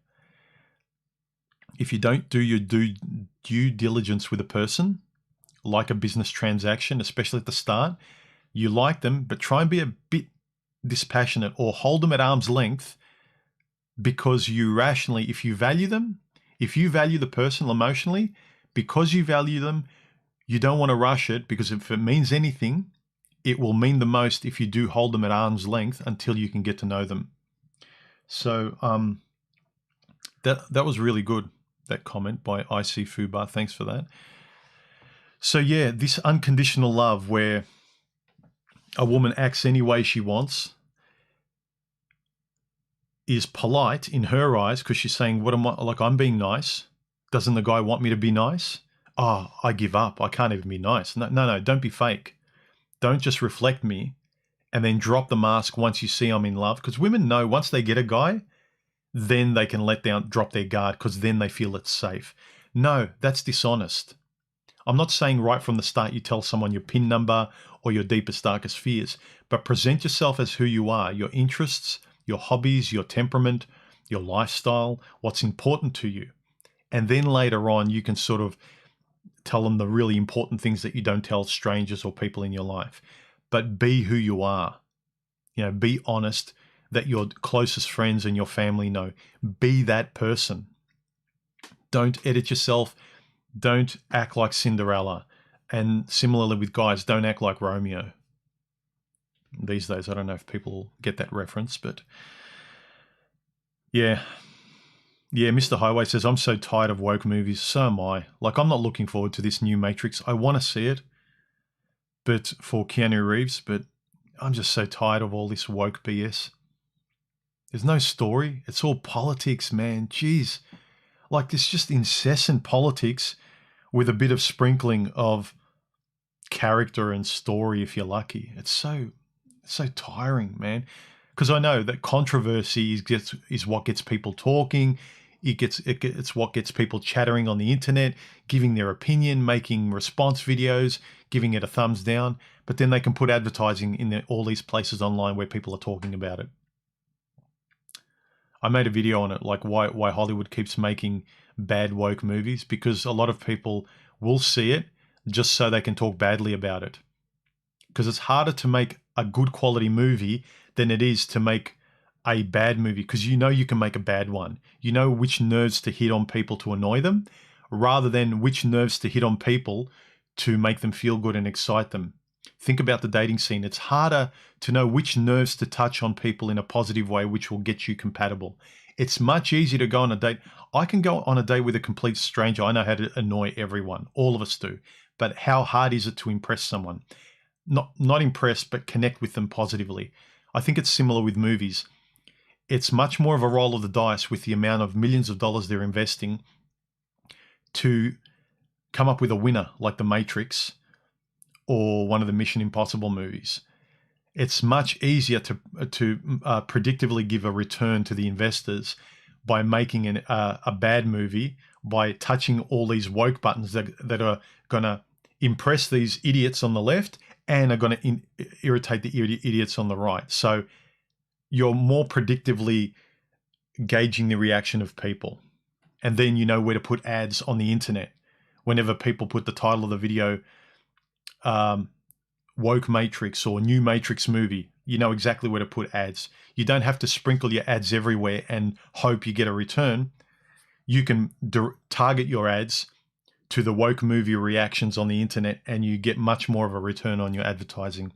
Speaker 1: If you don't do your due diligence with a person, like a business transaction, especially at the start, you like them, but try and be a bit dispassionate or hold them at arm's length, because you rationally, if you value them, if you value the person emotionally, because you value them, you don't want to rush it, because if it means anything, it will mean the most if you do hold them at arm's length until you can get to know them. So that was really good, that comment by IC Fubar. Thanks for that. So yeah, this unconditional love where a woman acts any way she wants is polite in her eyes because she's saying, what am I, like, I'm being nice. Doesn't the guy want me to be nice? Oh, I give up. I can't even be nice. No, don't be fake. Don't just reflect me and then drop the mask once you see I'm in love. Because women know once they get a guy, then they can drop their guard because then they feel it's safe. No, that's dishonest. I'm not saying right from the start you tell someone your PIN number or your deepest, darkest fears, but present yourself as who you are, your interests, your hobbies, your temperament, your lifestyle, what's important to you. And then later on, you can sort of tell them the really important things that you don't tell strangers or people in your life. But be who you are. Be honest, that your closest friends and your family know. Be that person. Don't edit yourself. Don't act like Cinderella. And similarly with guys, don't act like Romeo. These days, I don't know if people get that reference, but yeah. Yeah, Mr. Highway says, I'm so tired of woke movies. So am I. Like, I'm not looking forward to this new Matrix. I want to see it, but for Keanu Reeves, but I'm just so tired of all this woke BS. There's no story. It's all politics, man. Jeez. Like, this just incessant politics with a bit of sprinkling of character and story if you're lucky. It's so tiring, man. Because I know that controversy is what gets people talking. It's what gets people chattering on the internet, giving their opinion, making response videos, giving it a thumbs down. But then they can put advertising in all these places online where people are talking about it. I made a video on it, like why Hollywood keeps making bad woke movies, because a lot of people will see it just so they can talk badly about it. Because it's harder to make a good quality movie than it is to make a bad movie, because you can make a bad one. You know which nerves to hit on people to annoy them, rather than which nerves to hit on people to make them feel good and excite them. Think about the dating scene. It's harder to know which nerves to touch on people in a positive way, which will get you compatible. It's much easier to go on a date. I can go on a date with a complete stranger. I know how to annoy everyone. All of us do. But how hard is it to impress someone? Not impress, but connect with them positively. I think it's similar with movies. It's much more of a roll of the dice with the amount of millions of dollars they're investing to come up with a winner like The Matrix or one of the Mission Impossible movies. It's much easier to predictively give a return to the investors by making a bad movie, by touching all these woke buttons that are going to impress these idiots on the left and are going to irritate the idiots on the right. So you're more predictively gauging the reaction of people. And then you know where to put ads on the internet. Whenever people put the title of the video, woke Matrix or new Matrix movie, you know exactly where to put ads. You don't have to sprinkle your ads everywhere and hope you get a return. You can target your ads to the woke movie reactions on the internet and you get much more of a return on your advertising.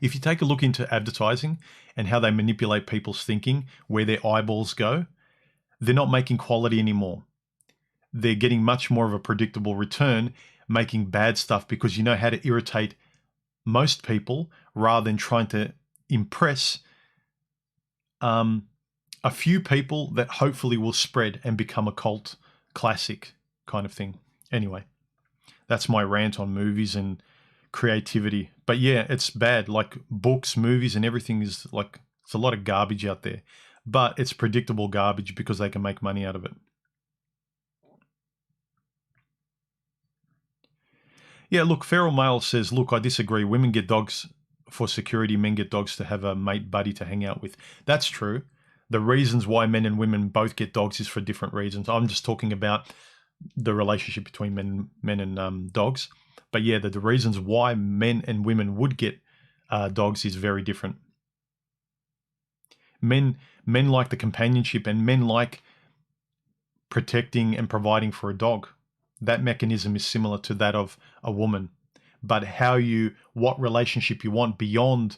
Speaker 1: If you take a look into advertising and how they manipulate people's thinking, where their eyeballs go, they're not making quality anymore. They're getting much more of a predictable return, making bad stuff because you know how to irritate most people rather than trying to impress a few people that hopefully will spread and become a cult classic kind of thing. Anyway, that's my rant on movies and creativity. But yeah, it's bad. Like books, movies, and everything is like, it's a lot of garbage out there. But it's predictable garbage because they can make money out of it. Yeah, look, Feral Male says, look, I disagree. Women get dogs for security. Men get dogs to have a mate buddy to hang out with. That's true. The reasons why men and women both get dogs is for different reasons. I'm just talking about the relationship between men and dogs. But yeah, the reasons why men and women would get dogs is very different. Men like the companionship, and men like protecting and providing for a dog. That mechanism is similar to that of a woman. But what relationship you want beyond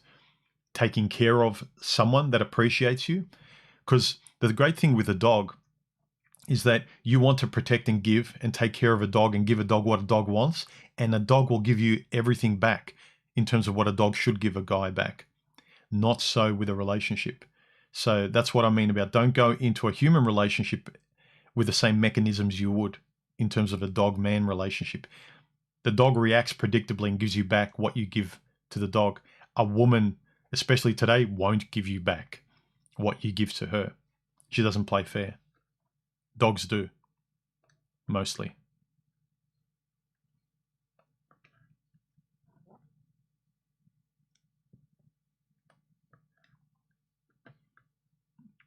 Speaker 1: taking care of someone that appreciates you. Because the great thing with a dog is that you want to protect and give and take care of a dog and give a dog what a dog wants, and a dog will give you everything back in terms of what a dog should give a guy back. Not so with a relationship. So that's what I mean about don't go into a human relationship with the same mechanisms you would in terms of a dog-man relationship. The dog reacts predictably and gives you back what you give to the dog. A woman, especially today, won't give you back what you give to her. She doesn't play fair. Dogs do, mostly.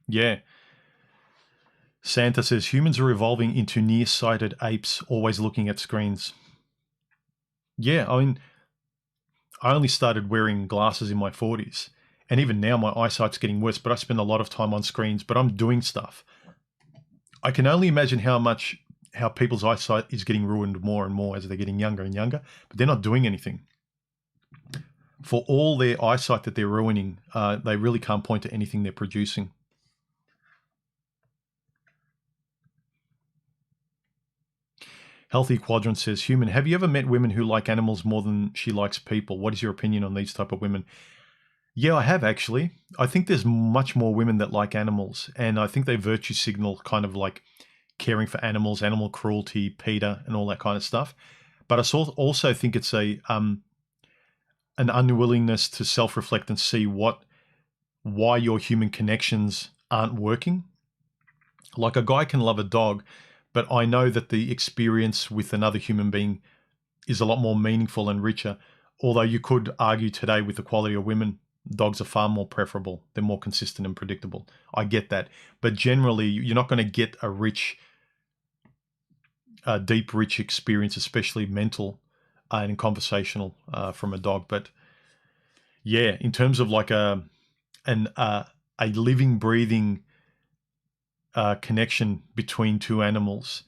Speaker 1: Yeah. Santa says, humans are evolving into nearsighted apes, always looking at screens. Yeah, I mean, I only started wearing glasses in my 40s. And even now, my eyesight's getting worse, but I spend a lot of time on screens, but I'm doing stuff. I can only imagine how people's eyesight is getting ruined more and more as they're getting younger and younger, but they're not doing anything. For all their eyesight that they're ruining, they really can't point to anything they're producing. Healthy Quadrant says, human, have you ever met women who like animals more than she likes people? What is your opinion on these type of women? Yeah, I have actually. I think there's much more women that like animals, and I think they virtue signal kind of like caring for animals, animal cruelty, PETA, and all that kind of stuff. But I also think it's an unwillingness to self-reflect and see why your human connections aren't working. Like a guy can love a dog, but I know that the experience with another human being is a lot more meaningful and richer. Although you could argue today with the quality of women, dogs are far more preferable. They're more consistent and predictable. I get that. But generally, you're not going to get a deep, rich experience, especially mental and conversational from a dog. But yeah, in terms of like a living, breathing connection between two animals,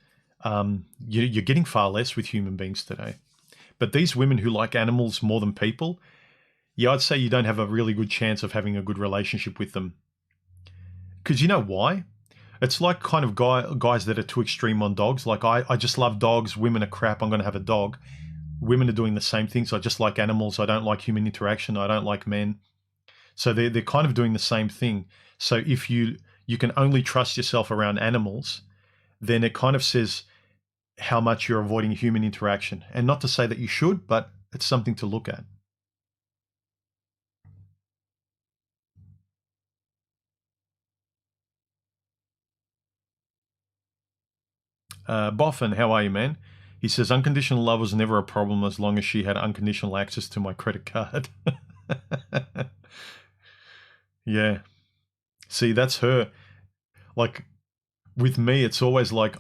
Speaker 1: you're getting far less with human beings today. But these women who like animals more than people, yeah, I'd say you don't have a really good chance of having a good relationship with them. Because you know why? It's like kind of guys that are too extreme on dogs. Like, I just love dogs. Women are crap. I'm going to have a dog. Women are doing the same things. I just like animals. I don't like human interaction. I don't like men. So they're kind of doing the same thing. So if you can only trust yourself around animals, then it kind of says how much you're avoiding human interaction. And not to say that you should, but it's something to look at. Boffin, how are you, man? He says, unconditional love was never a problem as long as she had unconditional access to my credit card. Yeah. See, that's her. Like, with me, it's always like,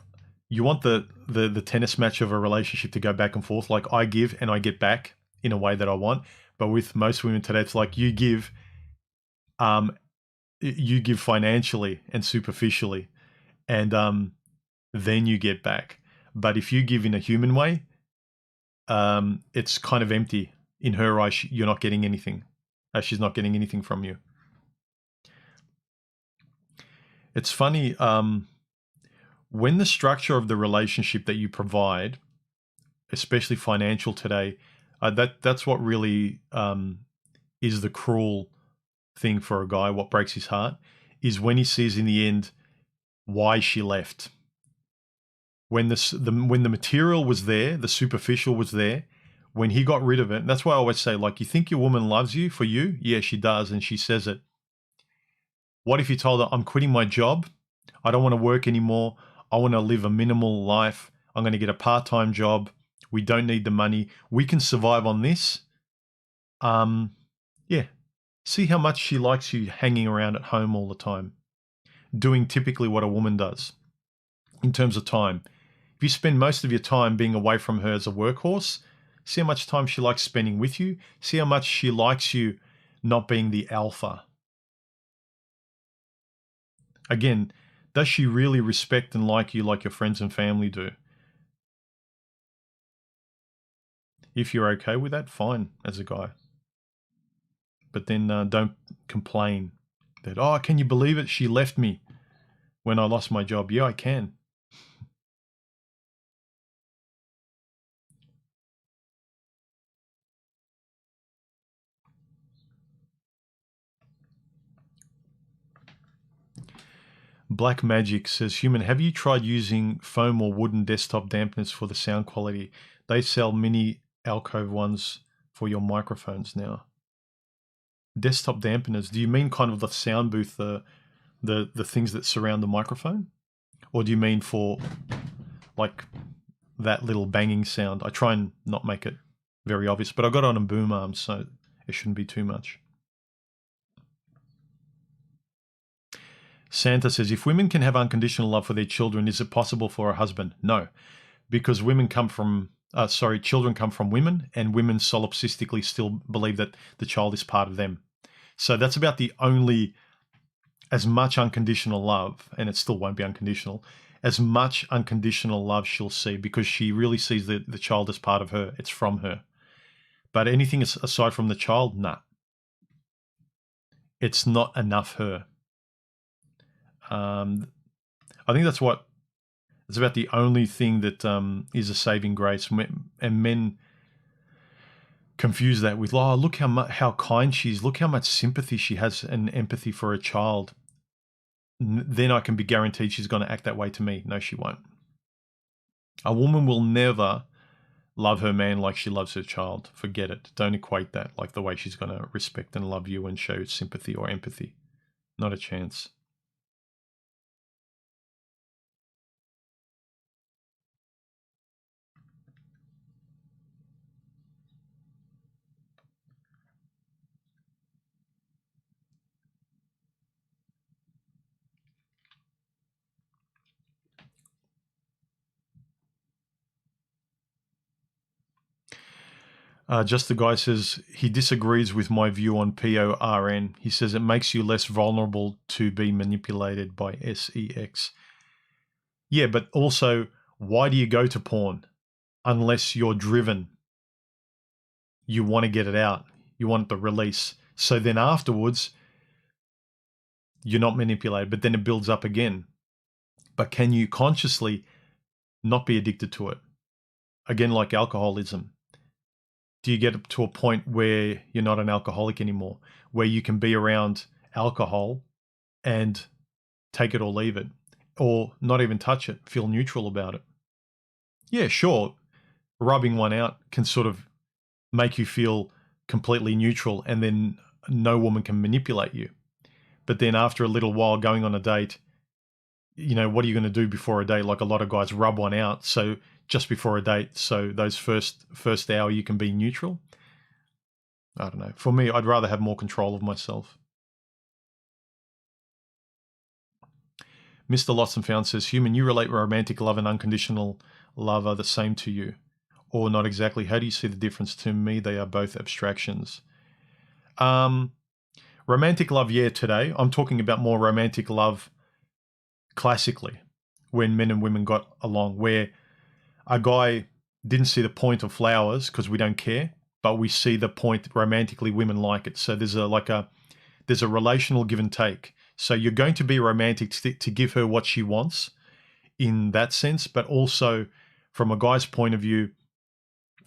Speaker 1: you want the tennis match of a relationship to go back and forth. Like, I give and I get back in a way that I want. But with most women today, it's like um, you give financially and superficially, and then you get back. But if you give in a human way, it's kind of empty. In her eyes, you're not getting anything. She's not getting anything from you. It's funny, when the structure of the relationship that you provide, especially financial today, that's what really is the cruel thing for a guy. What breaks his heart is when he sees in the end why she left. When when the material was there, the superficial was there. When he got rid of it, and that's why I always say, like, you think your woman loves you for you? Yeah, she does, and she says it. What if you told her, I'm quitting my job, I don't want to work anymore, I want to live a minimal life, I'm going to get a part-time job, we don't need the money, we can survive on this. Yeah. See how much she likes you hanging around at home all the time, doing typically what a woman does in terms of time. If you spend most of your time being away from her as a workhorse, see how much time she likes spending with you. See how much she likes you not being the alpha. Again, does she really respect and like you like your friends and family do? If you're okay with that, fine as a guy. But then don't complain that, oh, can you believe it? She left me when I lost my job. Yeah, I can. Black Magic says, Human, have you tried using foam or wooden desktop dampeners for the sound quality? They sell mini alcove ones for your microphones now. Desktop dampeners, do you mean kind of the sound booth, the things that surround the microphone? Or do you mean for like that little banging sound? I try and not make it very obvious, but I got it on a boom arm, so it shouldn't be too much. Santa says, if women can have unconditional love for their children, is it possible for a husband? No, because women come from, children come from women, and women solipsistically still believe that the child is part of them. So that's about the only, as much unconditional love, and it still won't be unconditional, as much unconditional love she'll see, because she really sees the child as part of her. It's from her. But anything aside from the child, nah. It's not enough her. I think it's about the only thing that is a saving grace. And men confuse that with, oh, look how kind she is. Look how much sympathy she has and empathy for a child. Then I can be guaranteed she's going to act that way to me. No, she won't. A woman will never love her man like she loves her child. Forget it. Don't equate that like the way she's going to respect and love you and show sympathy or empathy. Not a chance. Just the guy says he disagrees with my view on PORN. He says it makes you less vulnerable to be manipulated by sex. Yeah, but also, why do you go to porn unless you're driven? You want to get it out. You want the release. So then afterwards, you're not manipulated, but then it builds up again. But can you consciously not be addicted to it? Again, like alcoholism. Do you get to a point where you're not an alcoholic anymore, where you can be around alcohol and take it or leave it, or not even touch it, feel neutral about it? Yeah, sure. Rubbing one out can sort of make you feel completely neutral, and then no woman can manipulate you. But then after a little while going on a date, you know, what are you going to do before a date? Like a lot of guys rub one out. So just before a date, so those first hour you can be neutral. I don't know. For me, I'd rather have more control of myself. Mr. Lost and Found says, Human, you relate romantic love and unconditional love are the same to you, or not exactly. How do you see the difference? To me, they are both abstractions. Romantic love, yeah, today. I'm talking about more romantic love classically, when men and women got along, where a guy didn't see the point of flowers because we don't care, but we see the point romantically women like it. So there's a relational give and take. So you're going to be romantic to give her what she wants in that sense, but also from a guy's point of view,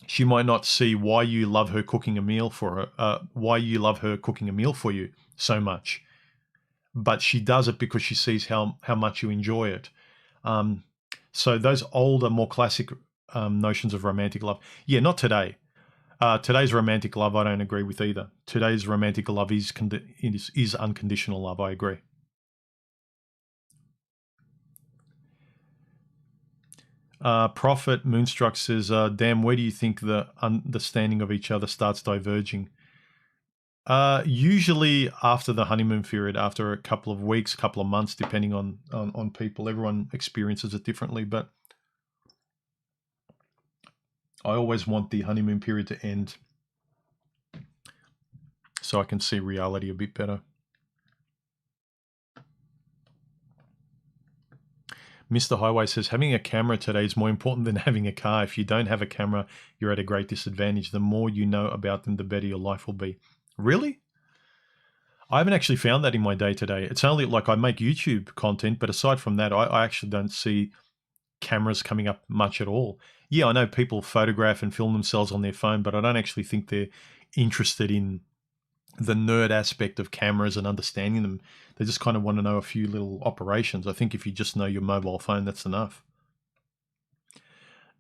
Speaker 1: she might not see why you love her cooking a meal for her, why you love her cooking a meal for you so much, but she does it because she sees how much you enjoy it. So those older, more classic notions of romantic love, yeah, not today. Today's romantic love, I don't agree with either. Today's romantic love is unconditional love. I agree. Prophet Moonstruck says, "Damn, where do you think the understanding of each other starts diverging?" Usually after the honeymoon period, after a couple of weeks, couple of months, depending on people. Everyone experiences it differently, but I always want the honeymoon period to end so I can see reality a bit better. Mr. Highway says, having a camera today is more important than having a car. If you don't have a camera, you're at a great disadvantage. The more you know about them, the better your life will be. Really? I haven't actually found that in my day-to-day. It's only like I make YouTube content, but aside from that, I actually don't see cameras coming up much at all. Yeah, I know people photograph and film themselves on their phone, but I don't actually think they're interested in the nerd aspect of cameras and understanding them. They just kind of want to know a few little operations. I think if you just know your mobile phone, that's enough.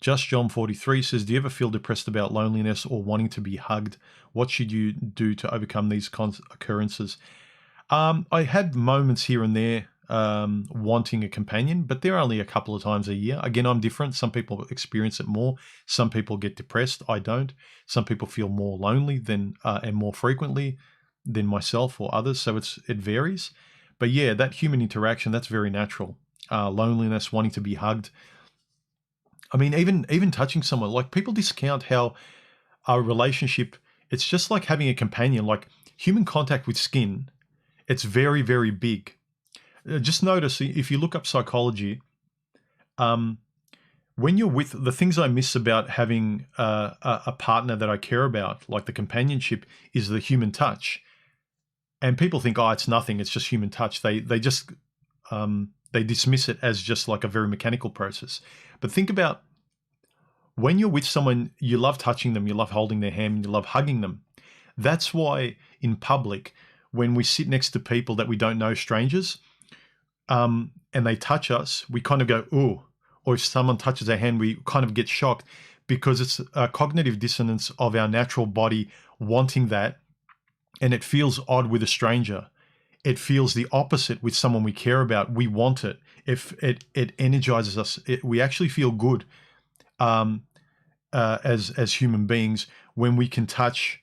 Speaker 1: Just John 43 says, do you ever feel depressed about loneliness or wanting to be hugged? What should you do to overcome these occurrences? I had moments here and there wanting a companion, but they're only a couple of times a year. Again, I'm different. Some people experience it more. Some people get depressed. I don't. Some people feel more lonely than and more frequently than myself or others. So it varies. But yeah, that human interaction, that's very natural. Loneliness, wanting to be hugged. I mean, even touching someone, like people discount how a relationship, it's just like having a companion, like human contact with skin. It's very, very big. Just notice, if you look up psychology, when you're with, the things I miss about having a partner that I care about, like the companionship, is the human touch. And people think, oh, it's nothing, it's just human touch. They just they dismiss it as just like a very mechanical process. But think about when you're with someone, you love touching them, you love holding their hand, you love hugging them. That's why in public, when we sit next to people that we don't know, strangers, and they touch us, we kind of go, ooh. Or if someone touches our hand, we kind of get shocked because it's a cognitive dissonance of our natural body wanting that. And it feels odd with a stranger. It feels the opposite with someone we care about. We want it. If it energizes us, we actually feel good as human beings when we can touch.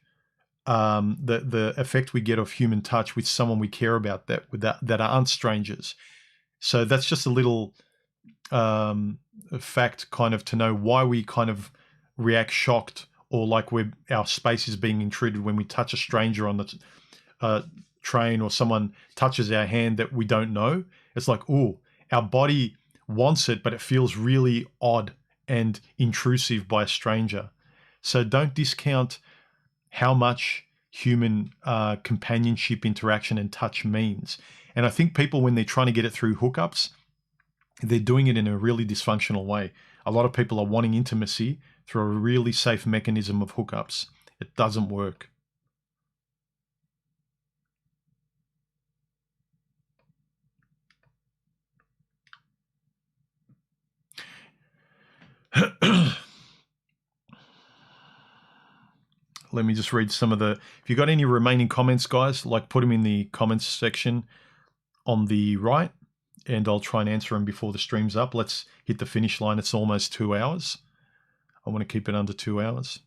Speaker 1: The effect we get of human touch with someone we care about that aren't strangers. So that's just a little fact, kind of, to know why we kind of react shocked or like our space is being intruded when we touch a stranger on the train, or someone touches our hand that we don't know. It's like, oh, our body wants it, but it feels really odd and intrusive by a stranger. So don't discount how much human companionship, interaction, and touch means. And I think people, when they're trying to get it through hookups, they're doing it in a really dysfunctional way. A lot of people are wanting intimacy through a really safe mechanism of hookups. It doesn't work. Let me just read some of the, if you got any remaining comments, guys, like put them in the comments section on the right, and I'll try and answer them before the stream's up. Let's hit the finish line. It's almost 2 hours. I want to keep it under 2 hours.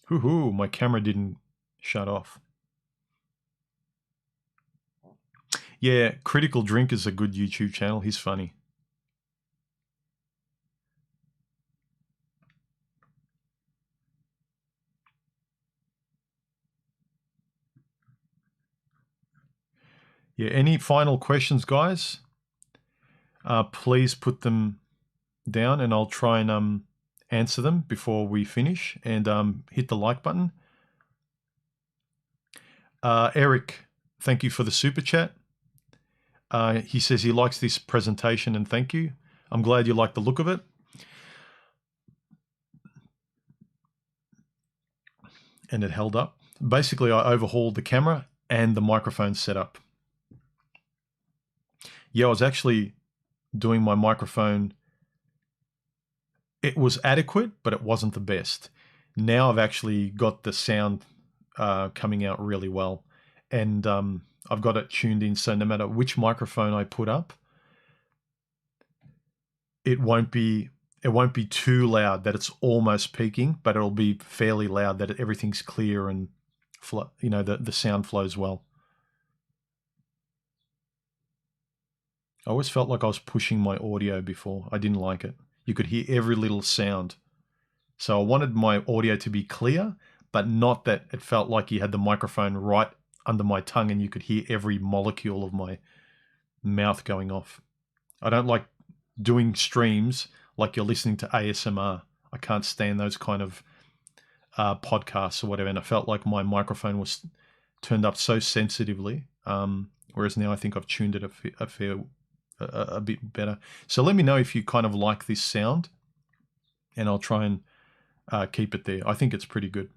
Speaker 1: Hoo-hoo, my camera didn't shut off. Yeah, Critical Drink is a good YouTube channel. He's funny. Yeah, any final questions, guys? Please put them down and I'll try and answer them before we finish, and hit the like button. Eric, thank you for the super chat. He says he likes this presentation, and thank you. I'm glad you like the look of it. And it held up. Basically, I overhauled the camera and the microphone setup. Yeah, I was actually doing my microphone. It was adequate, but it wasn't the best. Now I've actually got the sound coming out really well. And I've got it tuned in, so no matter which microphone I put up, it won't be too loud that it's almost peaking, but it'll be fairly loud that everything's clear and the sound flows well. I always felt like I was pushing my audio before. I didn't like it. You could hear every little sound. So I wanted my audio to be clear, but not that it felt like you had the microphone right under my tongue and you could hear every molecule of my mouth going off. I don't like doing streams like you're listening to ASMR. I can't stand those kind of podcasts or whatever. And I felt like my microphone was turned up so sensitively, whereas now I think I've tuned it a bit better. So let me know if you kind of like this sound, and I'll try and keep it there. I think it's pretty good.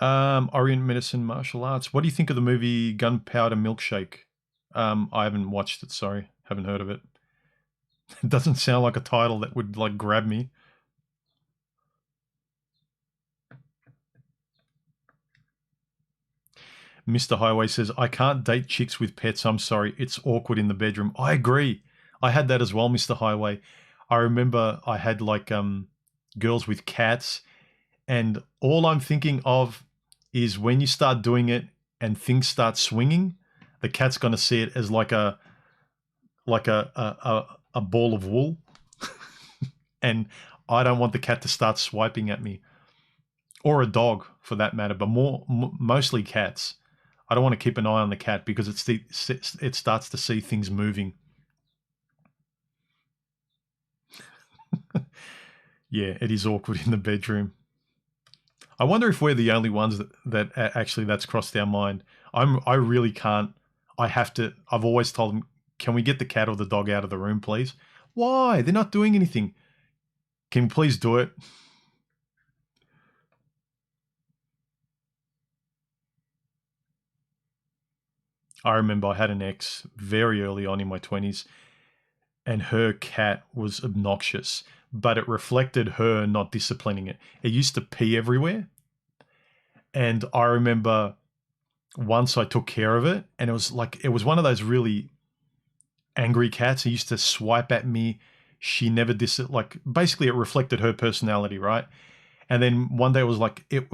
Speaker 1: Orient medicine, martial arts. What do you think of the movie Gunpowder Milkshake? I haven't watched it, sorry. Haven't heard of it. It doesn't sound like a title that would like grab me. Mr. Highway says, I can't date chicks with pets. I'm sorry. It's awkward in the bedroom. I agree. I had that as well, Mr. Highway. I remember I had like girls with cats, and all I'm thinking of is when you start doing it and things start swinging, the cat's going to see it as like a ball of wool. And I don't want the cat to start swiping at me, or a dog for that matter, but mostly cats. I don't want to keep an eye on the cat because it starts to see things moving. Yeah, it is awkward in the bedroom. I wonder if we're the only ones that actually that's crossed our mind. I really can't. I've always told them, can we get the cat or the dog out of the room, please? Why? They're not doing anything. Can you please do it? I remember I had an ex very early on in my 20s, and her cat was obnoxious, but it reflected her not disciplining it. It used to pee everywhere. And I remember once I took care of it, and it was one of those really angry cats. It used to swipe at me. She never basically it reflected her personality, right? And then one day it was like it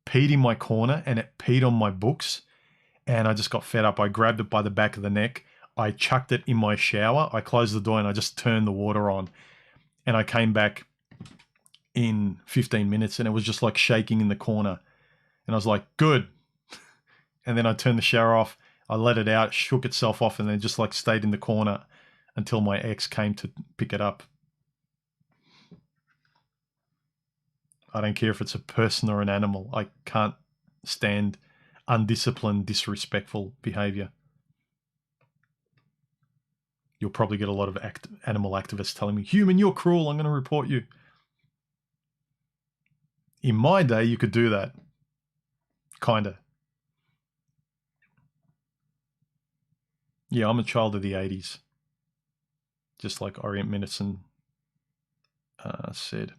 Speaker 1: peed in my corner and it peed on my books, and I just got fed up. I grabbed it by the back of the neck. I chucked it in my shower. I closed the door and I just turned the water on, and I came back in 15 minutes and it was just like shaking in the corner. And I was like, good. And then I turned the shower off. I let it out, shook itself off, and then just like stayed in the corner until my ex came to pick it up. I don't care if it's a person or an animal. I can't stand undisciplined, disrespectful behavior. You'll probably get a lot of animal activists telling me, human, you're cruel, I'm going to report you. In my day, you could do that. Kinda. Yeah, I'm a child of the 80s. Just like Orient Medicine said.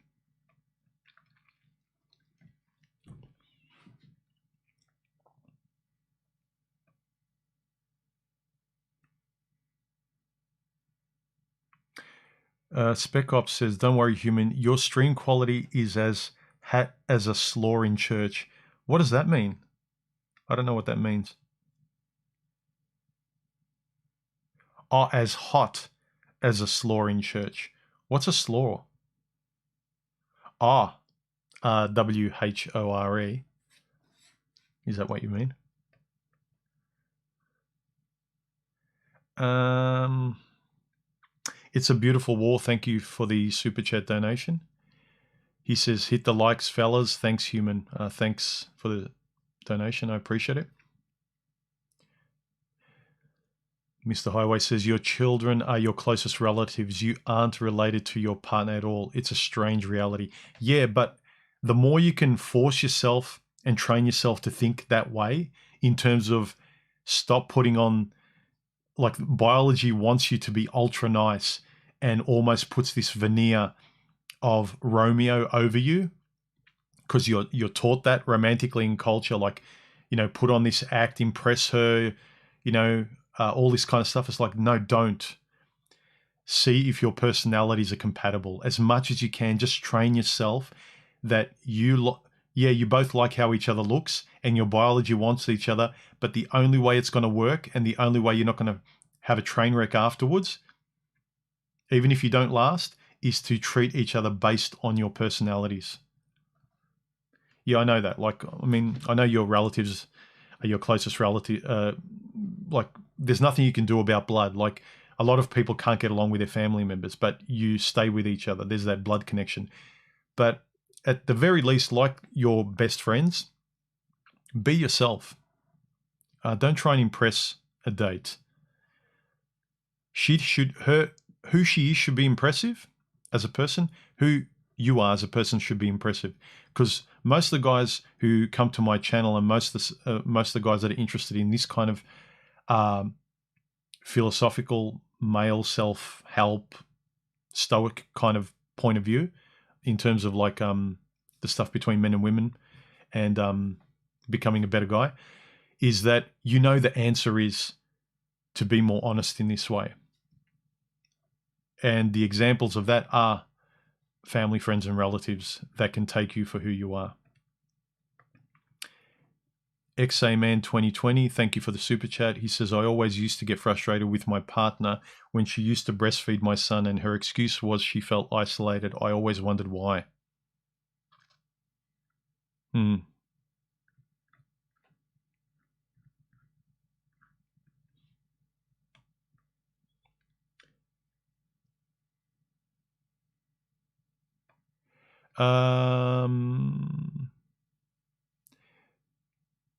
Speaker 1: Spec Ops says, don't worry, human. Your stream quality is as hat as a slaw in church. What does that mean? I don't know what that means. Oh, as hot as a slaw in church. What's a slaw? Ah, WHORE. Is that what you mean? It's a beautiful war. Thank you for the super chat donation. He says, hit the likes, fellas. Thanks, human. Thanks for the donation. I appreciate it. Mr. Highway says, your children are your closest relatives. You aren't related to your partner at all. It's a strange reality. Yeah, but the more you can force yourself and train yourself to think that way, in terms of stop putting on, like, biology wants you to be ultra nice and almost puts this veneer of Romeo over you because you're taught that romantically in culture, like, you know, put on this act, impress her, you know, all this kind of stuff. It's like, no, don't. See if your personalities are compatible. As much as you can, just train yourself that you both like how each other looks and your biology wants each other, but the only way it's going to work and the only way you're not going to have a train wreck afterwards, even if you don't last, is to treat each other based on your personalities. Yeah, I know that. Like, I mean, I know your relatives are your closest relative. Like, there's nothing you can do about blood. Like, a lot of people can't get along with their family members, but you stay with each other. There's that blood connection. But at the very least, like your best friends, be yourself. Don't try and impress a date. who she is should be impressive as a person. Who you are as a person should be impressive. Because most of the guys who come to my channel and most of the guys that are interested in this kind of philosophical male self-help stoic kind of point of view in terms of like the stuff between men and women and becoming a better guy, is that you know the answer is to be more honest in this way. And the examples of that are family, friends, and relatives that can take you for who you are. XAMan 2020, thank you for the super chat. He says, I always used to get frustrated with my partner when she used to breastfeed my son and her excuse was she felt isolated. I always wondered why.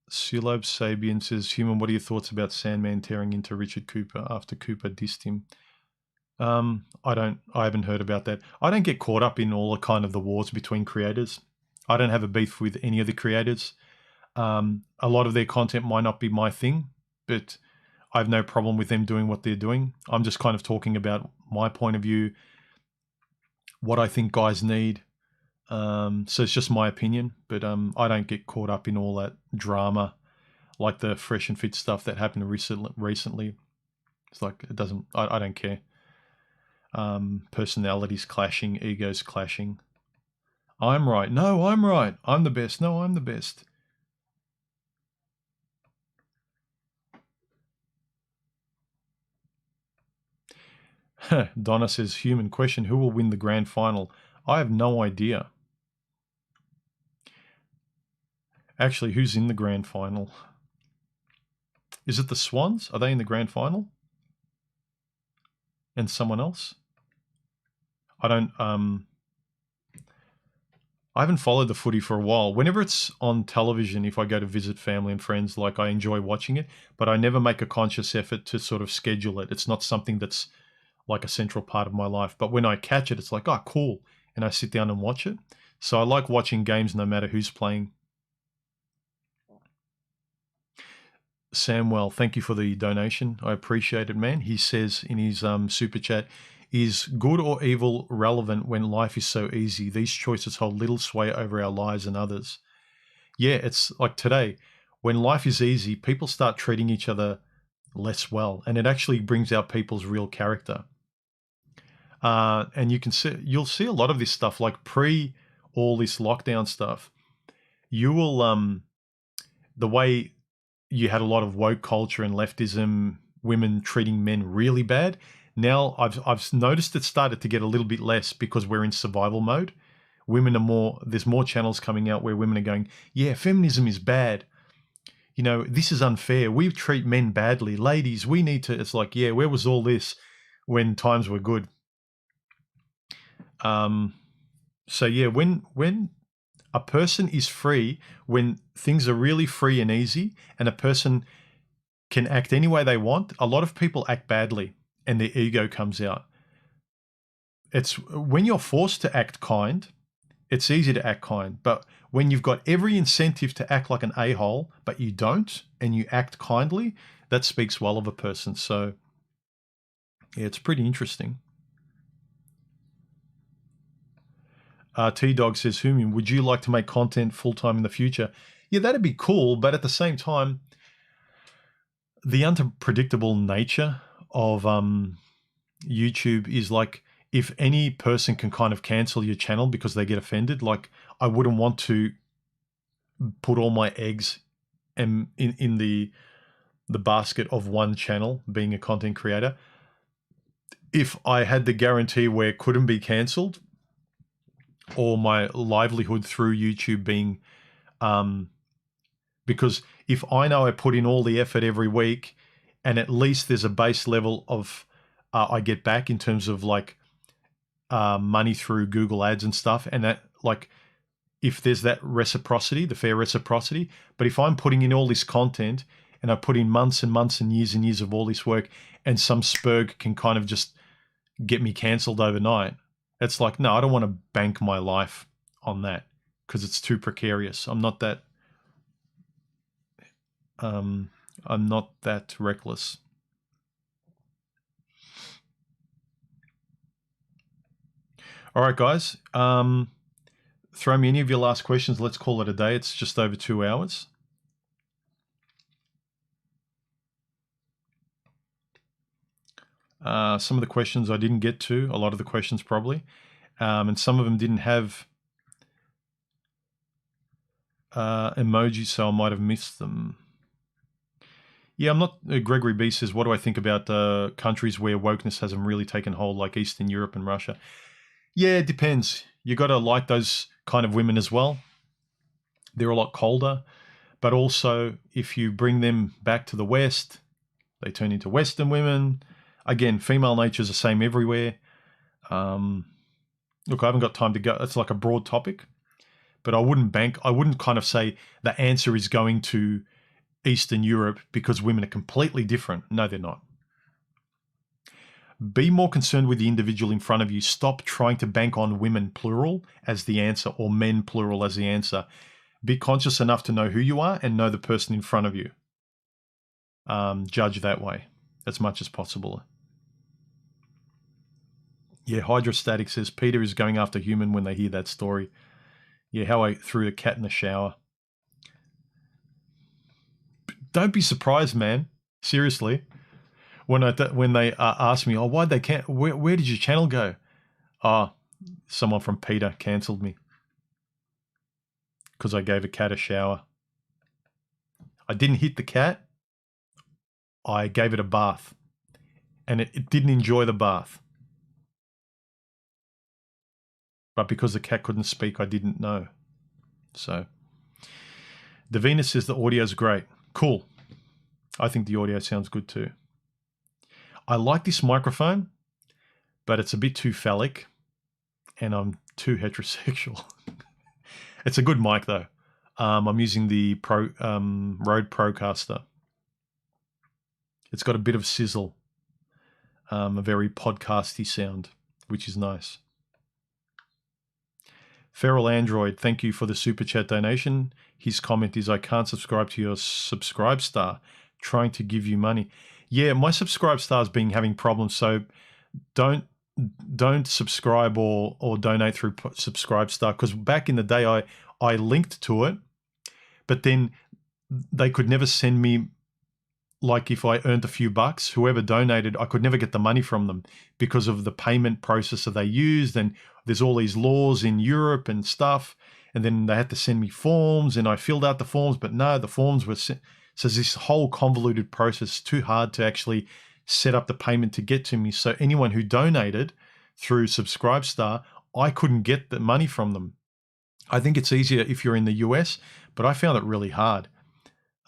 Speaker 1: Sulab Sabian says, Human, what are your thoughts about Sandman tearing into Richard Cooper after Cooper dissed him? I haven't heard about that. I don't get caught up in all the kind of the wars between creators. I don't have a beef with any of the creators. A lot of their content might not be my thing, but I have no problem with them doing what they're doing. I'm just kind of talking about my point of view, what I think guys need. So it's just my opinion, but I don't get caught up in all that drama, like the fresh and fit stuff that happened recently. It's like, it doesn't, I don't care. Personalities clashing, egos clashing. I'm right. No, I'm right. I'm the best. No, I'm the best. Donna says, Human, question, who will win the grand final? I have no idea. Actually, who's in the grand final? Is it the Swans? Are they in the grand final? And someone else? I haven't followed the footy for a while. Whenever it's on television, if I go to visit family and friends, like I enjoy watching it, but I never make a conscious effort to sort of schedule it. It's not something that's like a central part of my life. But when I catch it, it's like, oh, cool. And I sit down and watch it. So I like watching games no matter who's playing. Samwell, thank you for the donation. I appreciate it, man. He says in his super chat, is good or evil relevant when life is so easy? These choices hold little sway over our lives and others. Yeah, it's like today, when life is easy, people start treating each other less well, and it actually brings out people's real character. And you'll see a lot of this stuff, like pre all this lockdown stuff. You will, the way you had a lot of woke culture and leftism, women treating men really bad. Now I've noticed it started to get a little bit less because we're in survival mode. Women are there's more channels coming out where women are going, yeah, feminism is bad. You know, this is unfair. We treat men badly. Ladies, we need to, it's like, yeah, where was all this when times were good? So yeah, when a person is free, when things are really free and easy and a person can act any way they want, a lot of people act badly and their ego comes out. It's when you're forced to act kind, it's easy to act kind. But when you've got every incentive to act like an a-hole, but you don't, and you act kindly, that speaks well of a person. So yeah, it's pretty interesting. T-Dog says, Human, would you like to make content full-time in the future? Yeah, that'd be cool. But at the same time, the unpredictable nature of YouTube is like, if any person can kind of cancel your channel because they get offended, like I wouldn't want to put all my eggs in the basket of one channel, being a content creator. If I had the guarantee where it couldn't be cancelled, or my livelihood through YouTube being, because if I know I put in all the effort every week and at least there's a base level of I get back in terms of like money through Google ads and stuff, and that, like, if there's that reciprocity, the fair reciprocity. But if I'm putting in all this content and I put in months and months and years of all this work, and some spurg can kind of just get me cancelled overnight. It's like, no, I don't want to bank my life on that because it's too precarious. I'm not that reckless. All right, guys. Throw me any of your last questions. Let's call it a day. It's just over 2 hours. Some of the questions I didn't get to, a lot of the questions probably, and some of them didn't have emojis, so I might have missed them. Yeah, I'm not. Gregory B says, what do I think about countries where wokeness hasn't really taken hold, like Eastern Europe and Russia? Yeah, it depends. You got to like those kind of women as well. They're a lot colder, but also if you bring them back to the West, they turn into Western women. Again, female nature is the same everywhere. Look, I haven't got time to go. It's like a broad topic, but I wouldn't kind of say the answer is going to Eastern Europe because women are completely different. No, they're not. Be more concerned with the individual in front of you. Stop trying to bank on women, plural, as the answer, or men, plural, as the answer. Be conscious enough to know who you are and know the person in front of you. Judge that way as much as possible. Yeah, Hydrostatic says, Peter is going after human when they hear that story. Yeah, how I threw a cat in the shower. Don't be surprised, man. Seriously. When they ask me, oh, why'd they where did your channel go? Someone from Peter cancelled me because I gave a cat a shower. I didn't hit the cat. I gave it a bath, and it didn't enjoy the bath. But because the cat couldn't speak, I didn't know. So, Davina says the audio's great. Cool. I think the audio sounds good too. I like this microphone, but it's a bit too phallic, and I'm too heterosexual. It's a good mic though. I'm using the Rode Procaster. It's got a bit of sizzle, a very podcasty sound, which is nice. Feral Android, thank you for the super chat donation. His comment is, I can't subscribe to your Subscribe Star, trying to give you money. Yeah, my Subscribe Star's been having problems, so don't subscribe or donate through Subscribe Star, because back in the day I linked to it, but then they could never send me, like if I earned a few bucks, whoever donated, I could never get the money from them because of the payment processor they used, and there's all these laws in Europe and stuff, and then they had to send me forms, and I filled out the forms, but no, the forms were sent. So this whole convoluted process, too hard to actually set up the payment to get to me. So anyone who donated through Subscribestar, I couldn't get the money from them. I think it's easier if you're in the US, but I found it really hard.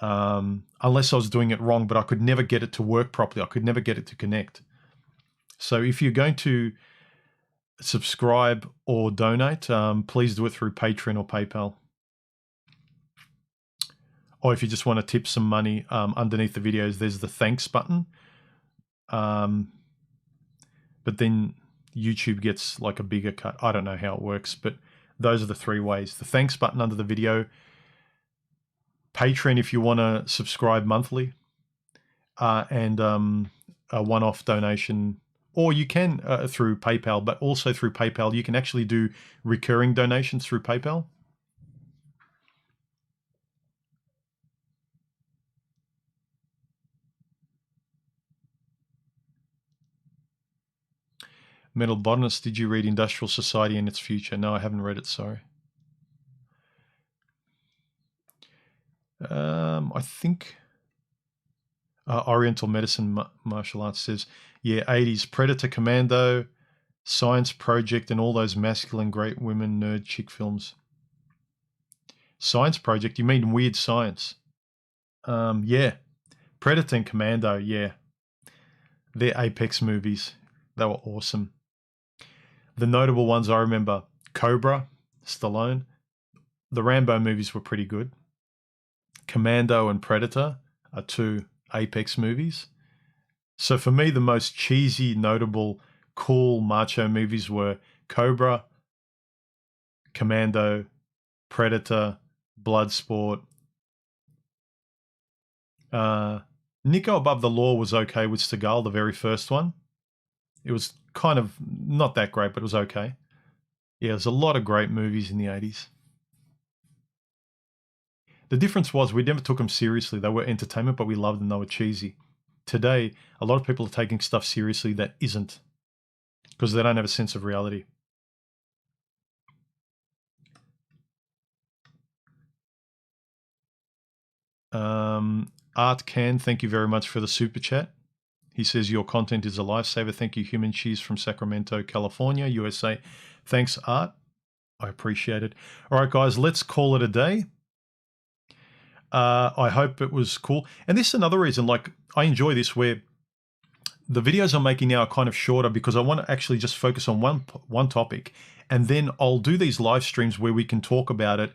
Speaker 1: Unless I was doing it wrong, but I could never get it to work properly. I could never get it to connect. So if you're going to subscribe or donate, please do it through Patreon or PayPal. Or if you just want to tip some money, underneath the videos, there's the thanks button. But then YouTube gets like a bigger cut. I don't know how it works, but those are the three ways. The thanks button under the video, Patreon if you want to subscribe monthly, and a one-off donation, or you can through PayPal, but also through PayPal you can actually do recurring donations through PayPal. Metal Botanist, did you read Industrial Society and Its Future? No, I haven't read it, sorry. I think Oriental Medicine Martial Arts says, yeah, 80s, Predator, Commando, Science Project, and all those masculine great women nerd chick films. Science Project, you mean Weird Science? Yeah, Predator and Commando, yeah. They're Apex movies. They were awesome. The notable ones I remember, Cobra, Stallone. The Rambo movies were pretty good. Commando and Predator are two Apex movies. So for me, the most cheesy, notable cool macho movies were Cobra, Commando, Predator, Bloodsport. Nico Above the Law was okay with Seagal, the very first one. It was kind of not that great, but it was okay. Yeah, there's a lot of great movies in the 80s. The difference was we never took them seriously. They were entertainment, but we loved them. They were cheesy. Today, a lot of people are taking stuff seriously that isn't, because they don't have a sense of reality. Art Can, thank you very much for the super chat. He says, your content is a lifesaver. Thank you, Human Cheese from Sacramento, California, USA. Thanks, Art. I appreciate it. All right, guys, let's call it a day. I hope it was cool. And this is another reason, like, I enjoy this, where the videos I'm making now are kind of shorter because I want to actually just focus on one topic. And then I'll do these live streams where we can talk about it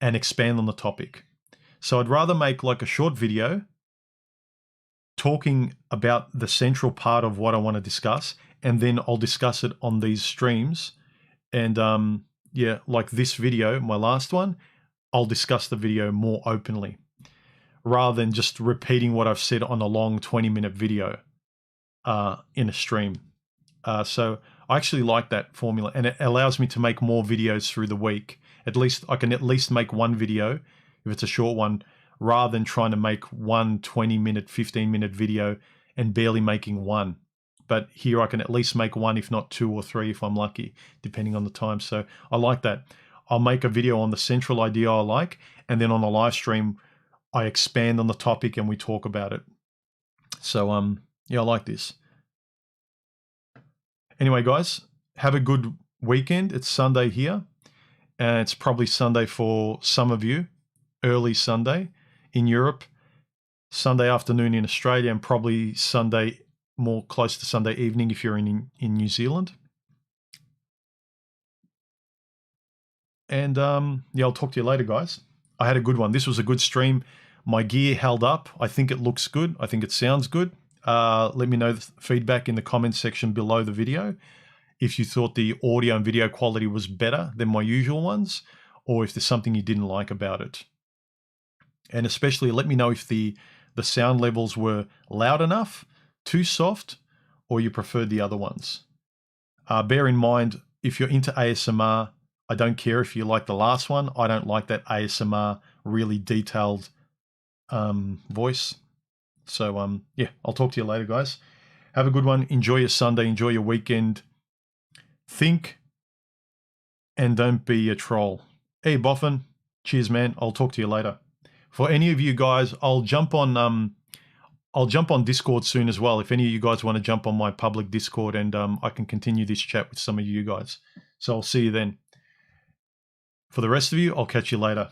Speaker 1: and expand on the topic. So I'd rather make like a short video talking about the central part of what I want to discuss, and then I'll discuss it on these streams. And yeah, like this video, my last one, I'll discuss the video more openly rather than just repeating what I've said on a long 20-minute video in a stream. So I actually like that formula, and it allows me to make more videos through the week. At least I can make one video if it's a short one, rather than trying to make one 20-minute, 15-minute video and barely making one. But here I can at least make one, if not two or three, if I'm lucky, depending on the time. So I like that. I'll make a video on the central idea I like, and then on a live stream, I expand on the topic and we talk about it. So, yeah, I like this. Anyway, guys, have a good weekend. It's Sunday here, and it's probably Sunday for some of you, early Sunday in Europe, Sunday afternoon in Australia, and probably Sunday, more close to Sunday evening if you're in New Zealand. And yeah, I'll talk to you later, guys. I had a good one. This was a good stream. My gear held up. I think it looks good. I think it sounds good. Let me know the feedback in the comments section below the video. If you thought the audio and video quality was better than my usual ones, or if there's something you didn't like about it. And especially let me know if the sound levels were loud enough, too soft, or you preferred the other ones. Bear in mind, if you're into ASMR, I don't care if you like the last one. I don't like that ASMR really detailed voice. So yeah, I'll talk to you later, guys. Have a good one. Enjoy your Sunday. Enjoy your weekend. Think and don't be a troll. Hey, Boffin. Cheers, man. I'll talk to you later. For any of you guys, I'll jump on Discord soon as well. If any of you guys want to jump on my public Discord, and I can continue this chat with some of you guys. So I'll see you then. For the rest of you, I'll catch you later.